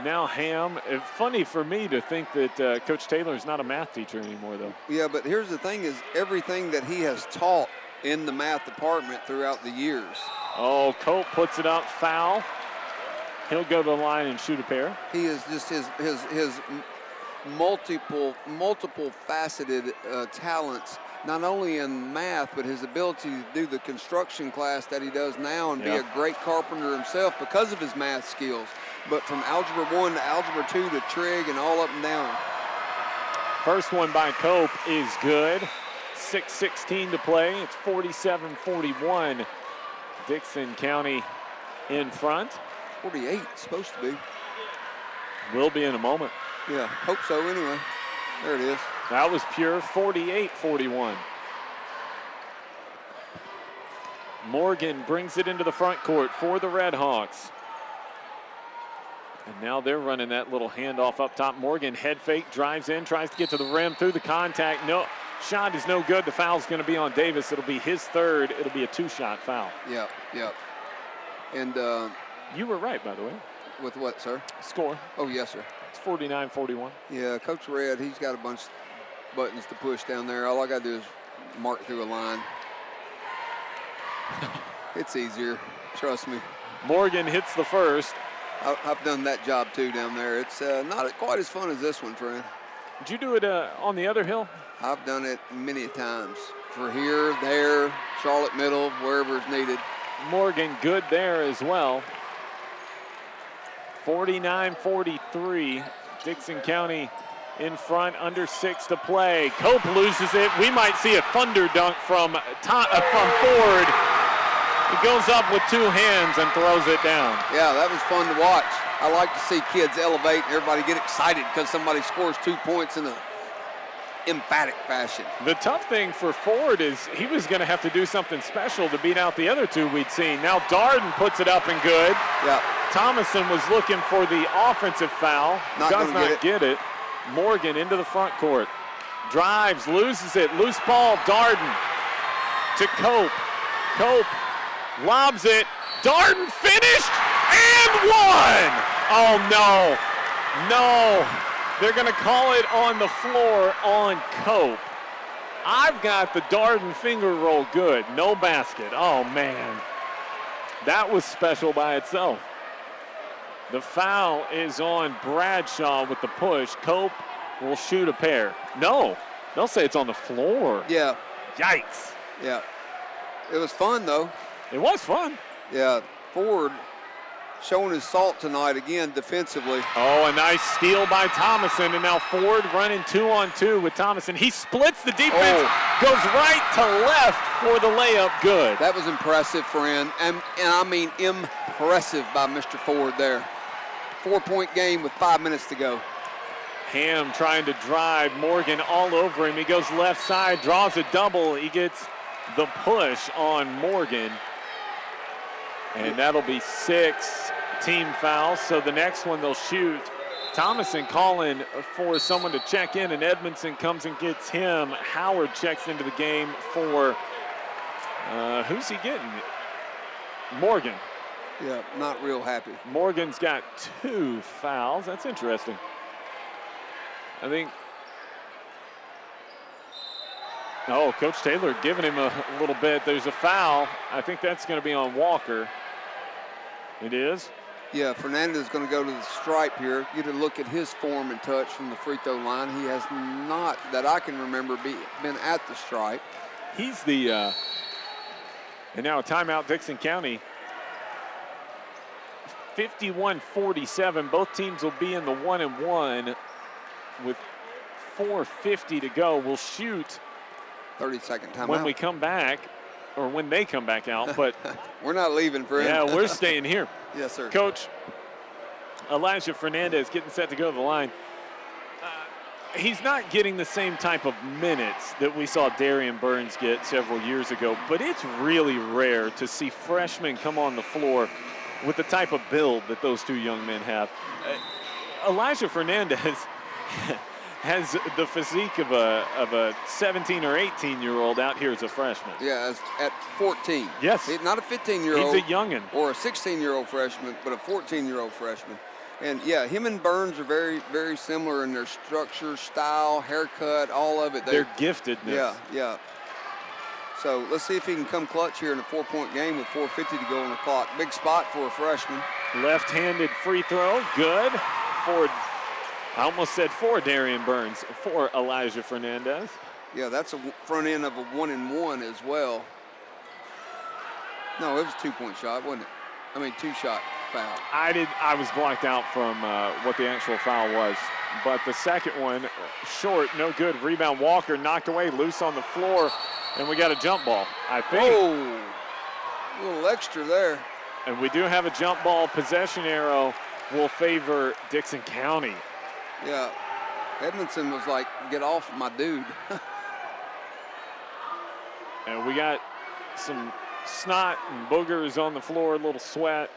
Now Ham. It's funny for me to think that Coach Taylor is not a math teacher anymore, though. Yeah, but here's the thing is everything that he has taught in the math department throughout the years. Oh, Cope puts it up. Foul. He'll go to the line and shoot a pair. He is just his multiple faceted talents not only in math, but his ability to do the construction class that he does now and be a great carpenter himself because of his math skills. But from Algebra 1 to Algebra 2 to trig and all up and down. First one by Cope is good. 6:16 to play. It's 47-41. Dickson County in front. 48, supposed to be. Will be in a moment. Yeah, hope so anyway. There it is. That was pure. 48-41. Morgan brings it into the front court for the Red Hawks. And now they're running that little handoff up top. Morgan head fake, drives in, tries to get to the rim through the contact. No, shot is no good. The foul's going to be on Davis. It'll be his third. It'll be a two-shot foul. Yep. And you were right, by the way. with what, sir? Score. Oh, yes, sir. It's 49-41. Yeah, Coach Red, he's got a bunch of buttons to push down there. All I got to do is mark through a line. It's easier, trust me. Morgan hits the first. I've done that job too down there. It's not quite as fun as this one, friend. Did you do it on the other hill? I've done it many times. For here, there, Charlotte Middle, wherever is needed. Morgan good there as well. 49-43. Dickson County in front, under 6 to play. Cope loses it. We might see a thunder dunk from Ford. He goes up with two hands and throws it down. Yeah, that was fun to watch. I like to see kids elevate and everybody get excited because somebody scores 2 points in an emphatic fashion. The tough thing for Ford is he was going to have to do something special to beat out the other two we'd seen. Now Darden puts it up and good. Yeah. Thomason was looking for the offensive foul. Does not get it. Morgan into the front court. Drives, loses it. Loose ball, Darden to Cope. Cope lobs it. Darden finished and won! Oh, no. No. They're going to call it on the floor on Cope. I've got the Darden finger roll good. No basket. Oh, man. That was special by itself. The foul is on Bradshaw with the push. Cope will shoot a pair. No, they'll say it's on the floor. Yeah. Yikes. Yeah. It was fun, though. It was fun. Yeah. Ford showing his salt tonight again defensively. Oh, a nice steal by Thomason, and now Ford running 2-on-2 with Thomason. He splits the defense, goes right to left for the layup. Good. That was impressive, friend, and I mean impressive by Mr. Ford there. 4-point game with 5 minutes to go. Ham trying to drive. Morgan all over him. He goes left side, draws a double. He gets the push on Morgan. And that'll be 6 team fouls. So the next one they'll shoot. Thomason calling for someone to check in, and Edmondson comes and gets him. Howard checks into the game for, who's he getting? Morgan. Yeah, not real happy. Morgan's got 2 fouls. That's interesting. I think. Oh, Coach Taylor giving him a little bit. There's a foul. I think that's going to be on Walker. It is? Yeah, Fernandez is going to go to the stripe here. Get a look at his form and touch from the free throw line. He has not, that I can remember, been at the stripe. He's the, and now a timeout, Dickson County. 51-47. Both teams will be in the 1-and-1 with 4:50 to go. We'll shoot 30-second timeout. when we come back, or when they come back out, but we're not leaving, friend. yeah, we're staying here. Yes, sir. Coach, Elijah Fernandez getting set to go to the line. He's not getting the same type of minutes that we saw Darian Burns get several years ago, but it's really rare to see freshmen come on the floor with the type of build that those two young men have. Elijah Fernandez has the physique of a 17 or 18-year-old out here as a freshman. Yeah, at 14. Yes. Not a 15-year-old. He's a youngin'. Or a 16-year-old freshman, but a 14-year-old freshman. And, yeah, him and Burns are very, very similar in their structure, style, haircut, all of it. Their giftedness. Yeah, yeah. So let's see if he can come clutch here in a 4-point game with 4:50 to go on the clock. Big spot for a freshman. Left-handed free throw, good. I almost said for Darian Burns, for Elijah Fernandez. Yeah, that's a front end of a 1-and-1 as well. No, it was a 2-point shot, wasn't it? I mean, 2-shot foul. I was blocked out from what the actual foul was. But the second one, short, no good. Rebound, Walker knocked away, loose on the floor, and we got a jump ball, I think. Oh, a little extra there. And we do have a jump ball. Possession arrow will favor Dickson County. Yeah, Edmondson was like, get off my dude. And we got some snot and boogers on the floor, a little sweat.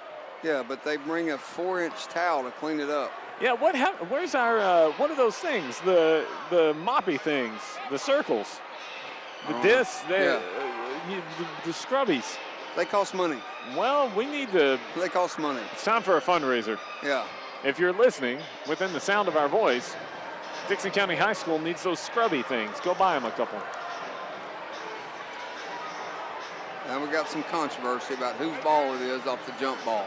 Yeah, but they bring a 4-inch towel to clean it up. Yeah, what happened? Where's our, what are those things? The moppy things, the circles, the discs, the scrubbies. They cost money. Well, we need to. They cost money. It's time for a fundraiser. Yeah. If you're listening within the sound of our voice, Dickson County High School needs those scrubby things. Go buy them a couple. And we got some controversy about whose ball it is off the jump ball.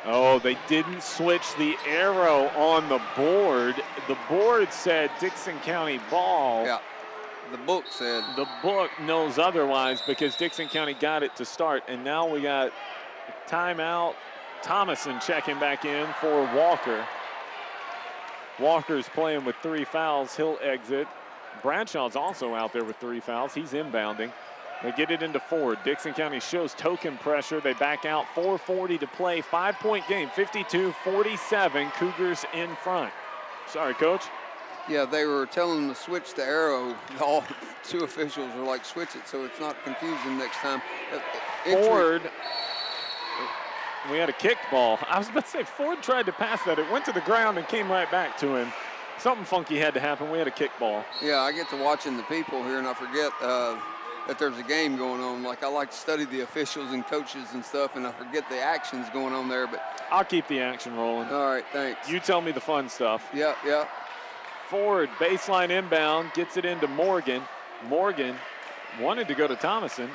Oh, they didn't switch the arrow on the board. The board said Dickson County ball. Yeah, the book said. The book knows otherwise because Dickson County got it to start. And now we got timeout. Thomason checking back in for Walker. Walker's playing with 3 fouls. He'll exit. Bradshaw's also out there with 3 fouls. He's inbounding. They get it into Ford. Dickson County shows token pressure. They back out. 4:40 to play. 5-point game. 52-47. Cougars in front. Sorry, Coach. Yeah, they were telling them to switch the arrow. All 2 officials were like, switch it so it's not confusing next time. Ford. We had a kicked ball. I was about to say, Ford tried to pass that. It went to the ground and came right back to him. Something funky had to happen. We had a kick ball. Yeah, I get to watching the people here, and I forget that there's a game going on. Like, I like to study the officials and coaches and stuff, and I forget the actions going on there. But I'll keep the action rolling. All right, thanks. You tell me the fun stuff. Yeah. Ford, baseline inbound, gets it into Morgan. Morgan wanted to go to Thomason.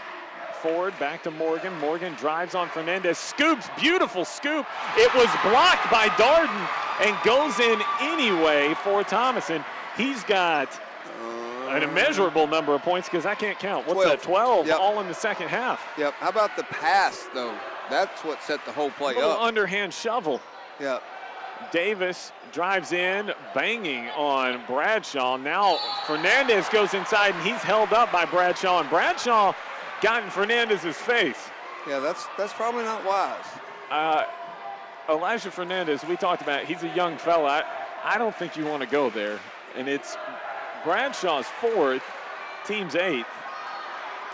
Ford back to Morgan. Morgan drives on Fernandez. Scoops, beautiful scoop. It was blocked by Darden and goes in anyway for Thomason. He's got an immeasurable number of points because I can't count. What's 12. that, 12? Yep. All in the second half. Yep. How about the pass, though? That's what set the whole play Little up. underhand shovel. Yeah. Davis drives in, banging on Bradshaw. Now Fernandez goes inside, and he's held up by Bradshaw, and Bradshaw got in Fernandez's face. Yeah, that's probably not wise. Elijah Fernandez, we talked about, he's a young fella. I don't think you want to go there. And it's Bradshaw's 4th, team's 8th.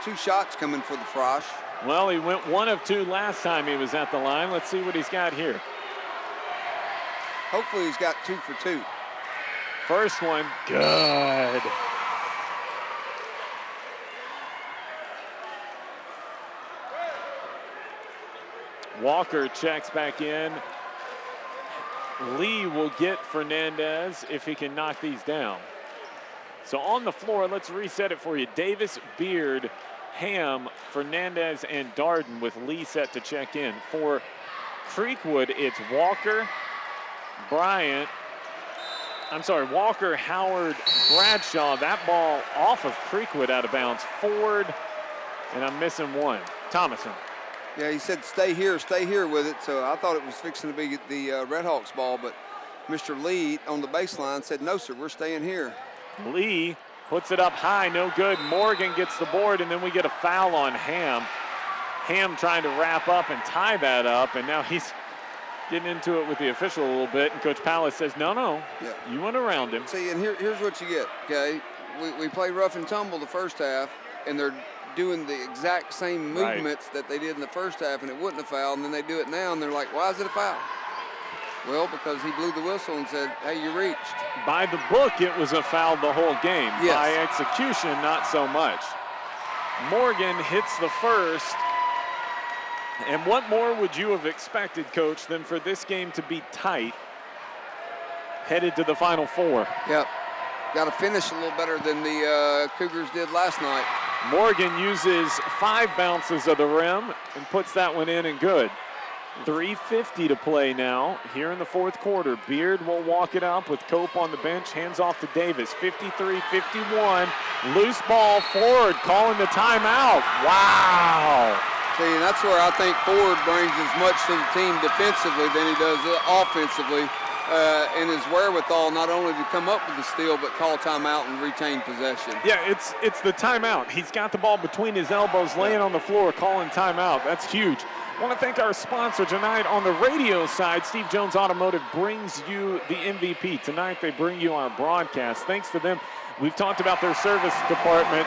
2 shots coming for the Frosh. Well, he went 1 of 2 last time he was at the line. Let's see what he's got here. Hopefully he's got 2 for 2. First one, good. Walker checks back in. Lee will get Fernandez if he can knock these down. So on the floor, let's reset it for you. Davis, Beard, Ham, Fernandez, and Darden with Lee set to check in. For Creekwood, it's Walker, Walker, Howard, Bradshaw. That ball off of Creekwood out of bounds. Ford, and I'm missing one. Thomason. Yeah, he said stay here with it. So I thought it was fixing to be the Redhawks ball, but Mr. Lee on the baseline said, no, sir, we're staying here. Lee puts it up high, no good. Morgan gets the board, and then we get a foul on Ham. Ham trying to wrap up and tie that up, and now he's getting into it with the official a little bit, and Coach Pallas says, no, you went around him. See, and here's what you get, okay? We play rough and tumble the first half, and they're doing the exact same movements that they did in the first half, and it wasn't a foul, and then they do it now, and they're like, why is it a foul? Well, because he blew the whistle and said, hey, you reached. By the book, it was a foul the whole game. Yes. By execution, not so much. Morgan hits the first. And what more would you have expected, Coach, than for this game to be tight, headed to the Final Four? Yep. Got to finish a little better than the Cougars did last night. Morgan uses 5 bounces of the rim and puts that one in and good. 3:50 to play now here in the fourth quarter. Beard will walk it up with Cope on the bench. Hands off to Davis. 53-51. Loose ball. Ford calling the timeout. Wow. See, and that's where I think Ford brings as much to the team defensively than he does offensively, and his wherewithal not only to come up with the steal but call timeout and retain possession. Yeah, it's the timeout. He's got the ball between his elbows, laying on the floor, calling timeout. That's huge. I want to thank our sponsor tonight on the radio side. Steve Jones Automotive brings you the MVP. Tonight they bring you our broadcast. Thanks to them, we've talked about their service department,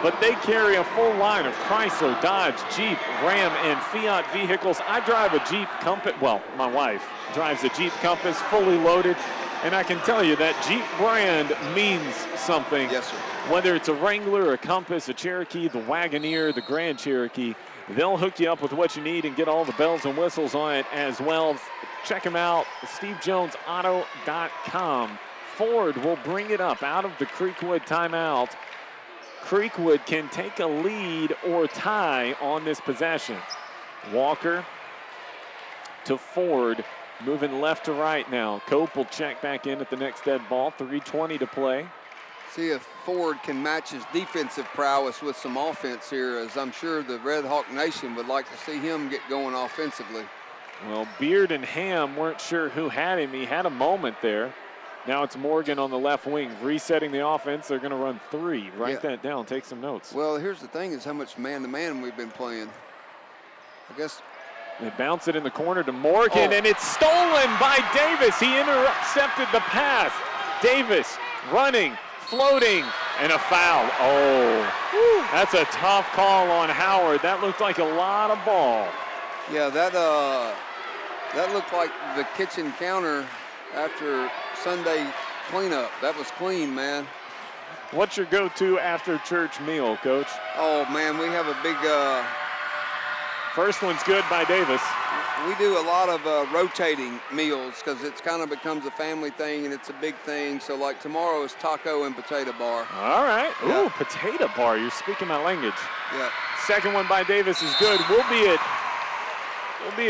but they carry a full line of Chrysler, Dodge, Jeep, Ram, and Fiat vehicles. I drive a Jeep Compass. Well, my wife drives a Jeep Compass, fully loaded, and I can tell you that Jeep brand means something. Yes, sir. Whether it's a Wrangler, a Compass, a Cherokee, the Wagoneer, the Grand Cherokee, they'll hook you up with what you need and get all the bells and whistles on it as well. Check them out, SteveJonesAuto.com. Ford will bring it up out of the Creekwood timeout. Creekwood can take a lead or tie on this possession. Walker to Ford, moving left to right now. Cope will check back in at the next dead ball. 3:20 to play. See if Ford can match his defensive prowess with some offense here, as I'm sure the Red Hawk Nation would like to see him get going offensively. Well, Beard and Ham weren't sure who had him. He had a moment there. Now it's Morgan on the left wing, resetting the offense. They're going to run three. Write that down. Take some notes. Well, here's the thing is how much man-to-man we've been playing. I guess. They bounce it in the corner to Morgan, and it's stolen by Davis. He intercepted the pass. Davis running, floating, and a foul. Oh, that's a tough call on Howard. That looked like a lot of ball. Yeah, that looked like the kitchen counter after Sunday cleanup. That was clean, man. What's your go-to after church meal, Coach? Oh, man, we have a big... First one's good by Davis. We do a lot of rotating meals because it's kind of becomes a family thing and it's a big thing. So like tomorrow is taco and potato bar. All right. Yeah. Ooh, potato bar. You're speaking my language. Yeah. Second one by Davis is good. We'll be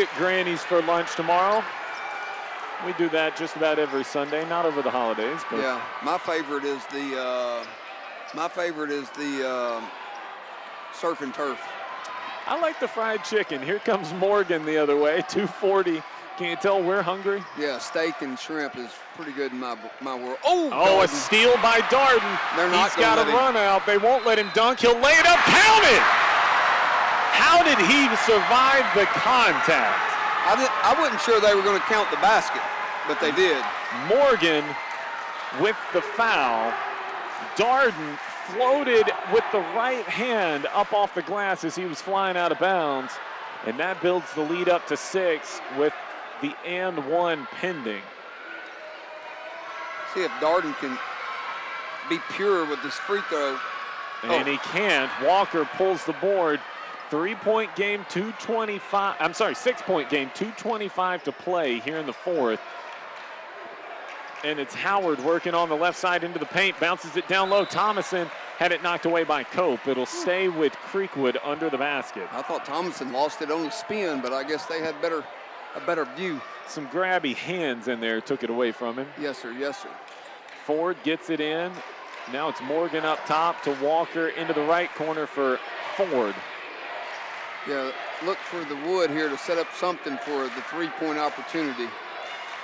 at Granny's for lunch tomorrow. We do that just about every Sunday, not over the holidays. But yeah. My favorite is the surf and turf. I like the fried chicken. Here comes Morgan the other way, 240. Can you tell we're hungry? Yeah, steak and shrimp is pretty good in my world. Oh, a steal by Darden. He's got a run out. They won't let him dunk. He'll lay it up. Count it! How did he survive the contact? I wasn't sure they were going to count the basket, but they did. Morgan with the foul. Darden floated with the right hand up off the glass as he was flying out of bounds. And that builds the lead up to 6 with the and one pending. See if Darden can be pure with this free throw. And he can't. Walker pulls the board. 3-point game, 2:25. I'm sorry, 6-point game, 2:25 to play here in the fourth. And it's Howard working on the left side into the paint, bounces it down low. Thomason had it knocked away by Cope. It'll stay with Creekwood under the basket. I thought Thomason lost it on the spin, but I guess they had a better view. Some grabby hands in there took it away from him. Yes, sir. Yes, sir. Ford gets it in. Now it's Morgan up top to Walker into the right corner for Ford. Yeah, look for the wood here to set up something for the three-point opportunity.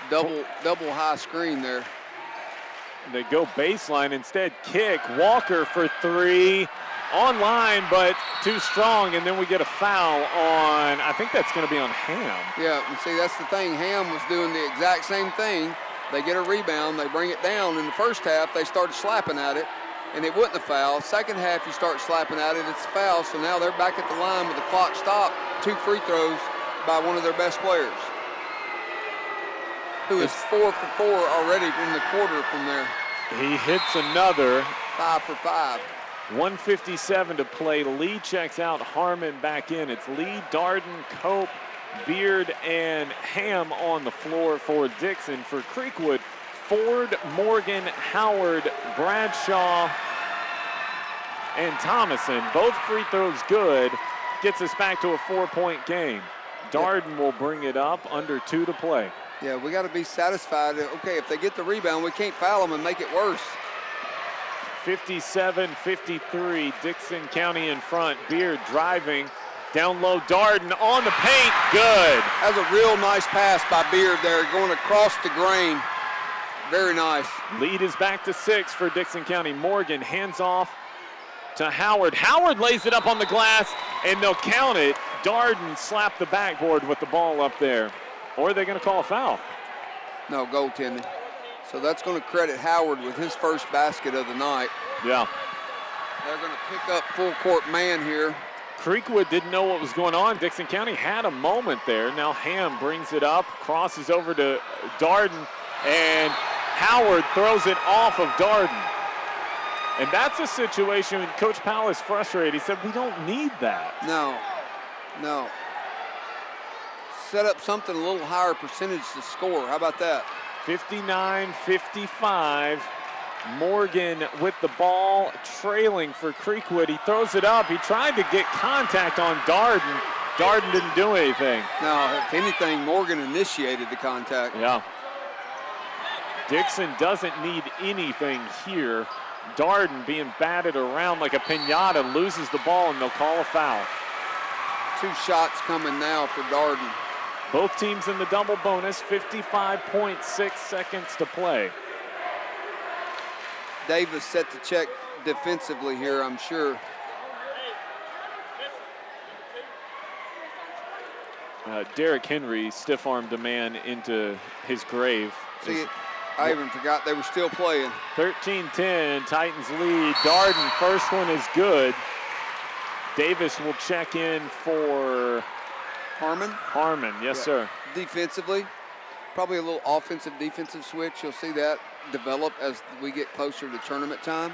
Double high screen there. They go baseline instead. Kick. Walker for 3. Online, but too strong. And then we get a foul on, I think that's going to be on Ham. Yeah, and see, that's the thing. Ham was doing the exact same thing. They get a rebound. They bring it down. In the first half, they started slapping at it, and it wasn't a foul. Second half, you start slapping at it, it's a foul. So now they're back at the line with the clock stopped. 2 free throws by one of their best players, who is 4 for 4 already from the quarter from there. He hits another. 5 for 5. 1:57 to play. Lee checks out, Harmon back in. It's Lee, Darden, Cope, Beard, and Ham on the floor for Dickson. For Creekwood, Ford, Morgan, Howard, Bradshaw, and Thomason. Both free throws good. Gets us back to a 4-point game. Darden will bring it up, under 2 to play. Yeah, we got to be satisfied. Okay, if they get the rebound, we can't foul them and make it worse. 57-53, Dickson County in front. Beard driving, down low, Darden on the paint, good. That was a real nice pass by Beard there, going across the grain. Very nice. Lead is back to 6 for Dickson County. Morgan hands off to Howard. Howard lays it up on the glass, and they'll count it. Darden slapped the backboard with the ball up there. Or are they going to call a foul? No, goaltending. So that's going to credit Howard with his first basket of the night. Yeah. They're going to pick up full court man here. Creekwood didn't know what was going on. Dixon County had a moment there. Now Ham brings it up, crosses over to Darden, and Howard throws it off of Darden. And that's a situation when Coach Powell is frustrated. He said, we don't need that. No. Set up something a little higher percentage to score. How about that? 59-55. Morgan with the ball, trailing for Creekwood. He throws it up. He tried to get contact on Darden. Darden didn't do anything. No, if anything, Morgan initiated the contact. Yeah. Dickson doesn't need anything here. Darden being batted around like a piñata, loses the ball, and they'll call a foul. 2 shots coming now for Darden. Both teams in the double bonus, 55.6 seconds to play. Davis set to check defensively here, I'm sure. Derrick Henry stiff-armed a man into his grave. See, I even forgot they were still playing. 13-10, Titans lead. Darden, first one is good. Davis will check in for Harmon, yes, sir. Defensively, probably a little offensive defensive switch. You'll see that develop as we get closer to tournament time.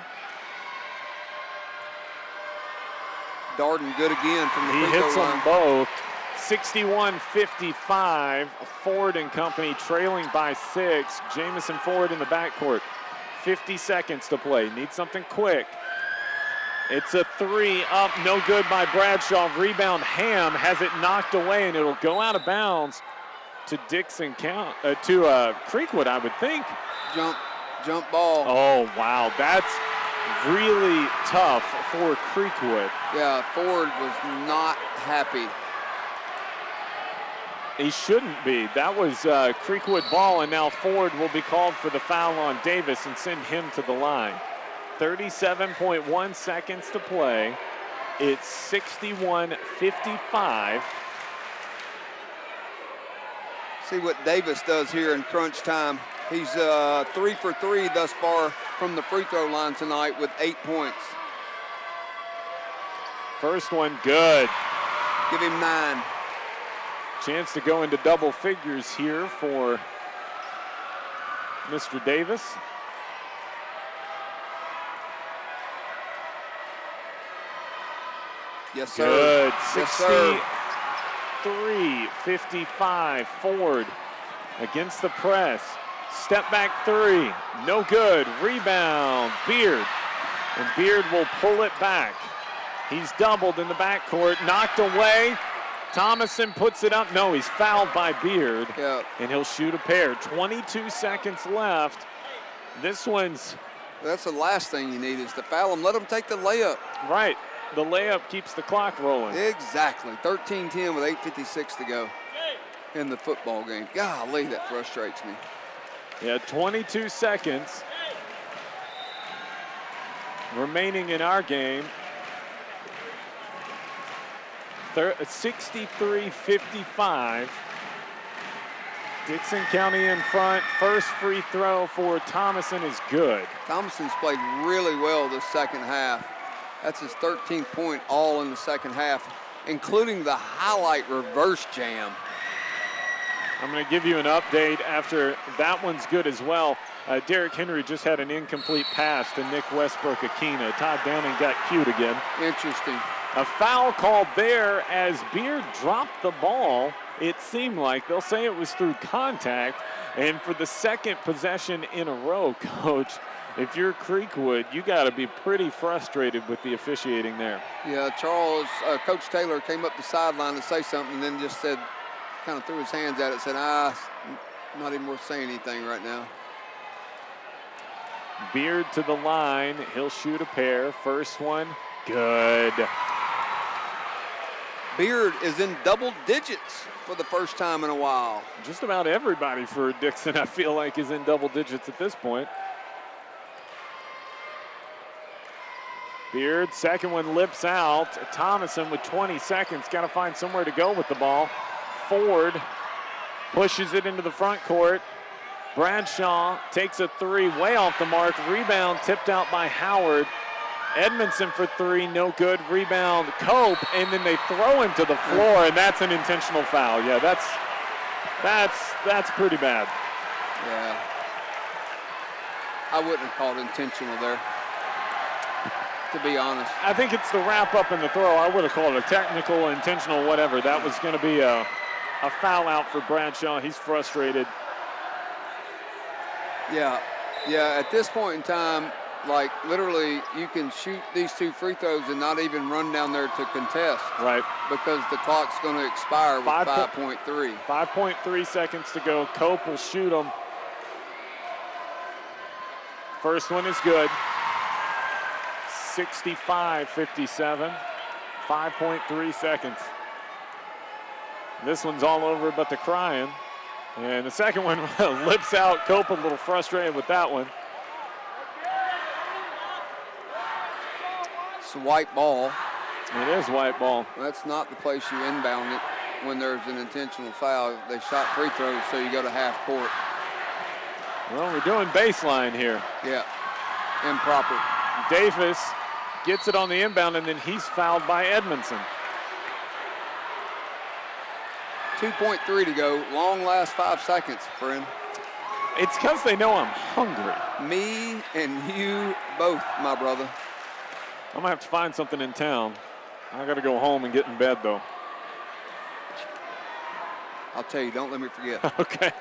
Darden good again from the free throw line. He hits them both. 61-55, Ford and company trailing by 6. Jamison Ford in the backcourt. 50 seconds to play. Need something quick. It's a 3 up, no good by Bradshaw. Rebound, Ham has it knocked away, and it'll go out of bounds to Creekwood, I would think. Jump ball. Oh, wow, that's really tough for Creekwood. Yeah, Ford was not happy. He shouldn't be. That was Creekwood ball, and now Ford will be called for the foul on Davis and send him to the line. 37.1 seconds to play. It's 61-55. See what Davis does here in crunch time. He's 3 for 3 thus far from the free throw line tonight with 8 points. First one good. Give him 9. Chance to go into double figures here for Mr. Davis. Yes, sir. Good. Yes, sir. 63-55. Ford against the press. Step back 3. No good. Rebound. Beard. And Beard will pull it back. He's doubled in the backcourt. Knocked away. Thomason puts it up. No, he's fouled by Beard. Yeah. And he'll shoot a pair. 22 seconds left. This one's... That's the last thing you need is to foul him. Let him take the layup. Right. The layup keeps the clock rolling. Exactly. 13-10 with 8:56 to go in the football game. Golly, that frustrates me. Yeah, 22 seconds remaining in our game. 63-55. Dickson County in front. First free throw for Thomason is good. Thomason's played really well this second half. That's his 13th point all in the second half, including the highlight reverse jam. I'm going to give you an update after that one's good as well. Derrick Henry just had an incomplete pass to Nick Westbrook-Akina. Todd Downing got cute again. Interesting. A foul called there as Beard dropped the ball. It seemed like they'll say it was through contact. And for the second possession in a row, Coach, if you're Creekwood, you got to be pretty frustrated with the officiating there. Yeah, Coach Taylor came up the sideline to say something and then just said, kind of threw his hands at it, said, not even worth saying anything right now. Beard to the line. He'll shoot a pair. First one, good. Beard is in double digits for the first time in a while. Just about everybody for Dickson, I feel like, is in double digits at this point. Beard, second one lips out. Thomason with 20 seconds. Got to find somewhere to go with the ball. Ford pushes it into the front court. Bradshaw takes a three way off the mark. Rebound tipped out by Howard. Edmondson for three, no good. Rebound, Cope, and then they throw him to the floor, and that's an intentional foul. Yeah, that's pretty bad. Yeah. I wouldn't have called intentional there, to be honest. I think it's the wrap up and the throw. I would have called it a technical, intentional, whatever. That was going to be a foul out for Bradshaw. He's frustrated. Yeah, at this point in time, like literally you can shoot these two free throws and not even run down there to contest. Right. Because the clock's going to expire with 5.3. 5.3 seconds to go. Cope will shoot them. First one is good. 65-57. 5.3 seconds. This one's all over but the crying. And the second one lips out. Cope a little frustrated with that one. It's a white ball. It is white ball. That's not the place you inbound it when there's an intentional foul. They shot free throws, so you go to half court. Well, we're doing baseline here. Yeah, improper. Davis gets it on the inbound, and then he's fouled by Edmondson. 2.3 to go. Long last 5 seconds, friend. It's because they know I'm hungry. Me and you both, my brother. I'm going to have to find something in town. I got to go home and get in bed, though. I'll tell you, don't let me forget. Okay.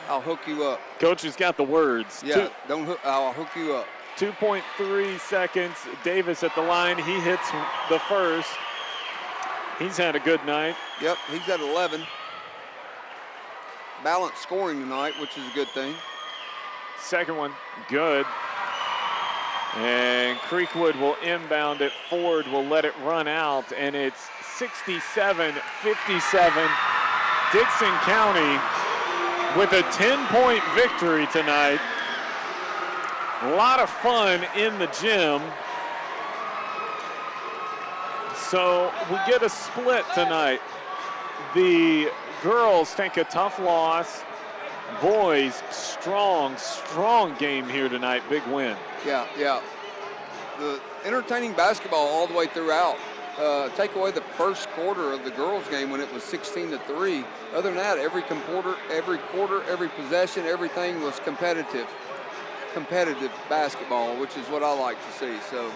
I'll hook you up. Coach has got the words. Yeah, I'll hook you up. 2.3 seconds. Davis at the line. He hits the first. He's had a good night. Yep, he's at 11. Balanced scoring tonight, which is a good thing. Second one, good. And Creekwood will inbound it. Ford will let it run out, and it's 67-57. Dickson County with a 10-point victory tonight. A lot of fun in the gym. So we get a split tonight. The girls take a tough loss. Boys, strong game here tonight. Big win. Yeah. The entertaining basketball all the way throughout. Take away the first quarter of the girls' game when it was 16-3. Other than that, every quarter, every possession, everything was competitive. Competitive basketball, which is what I like to see. So,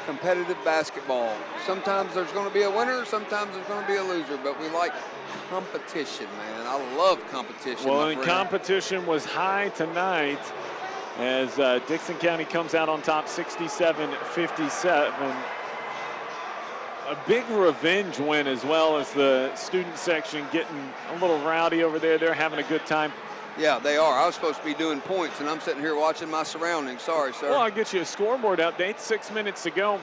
competitive basketball. Sometimes there's going to be a winner, sometimes there's going to be a loser, but we like competition, man. I love competition. Well, and competition was high tonight as Dickson County comes out on top 67-57. A big revenge win, as well as the student section getting a little rowdy over there. They're having a good time. Yeah, they are. I was supposed to be doing points, and I'm sitting here watching my surroundings. Sorry, sir. Well, I'll get you a scoreboard update. 6 minutes to go.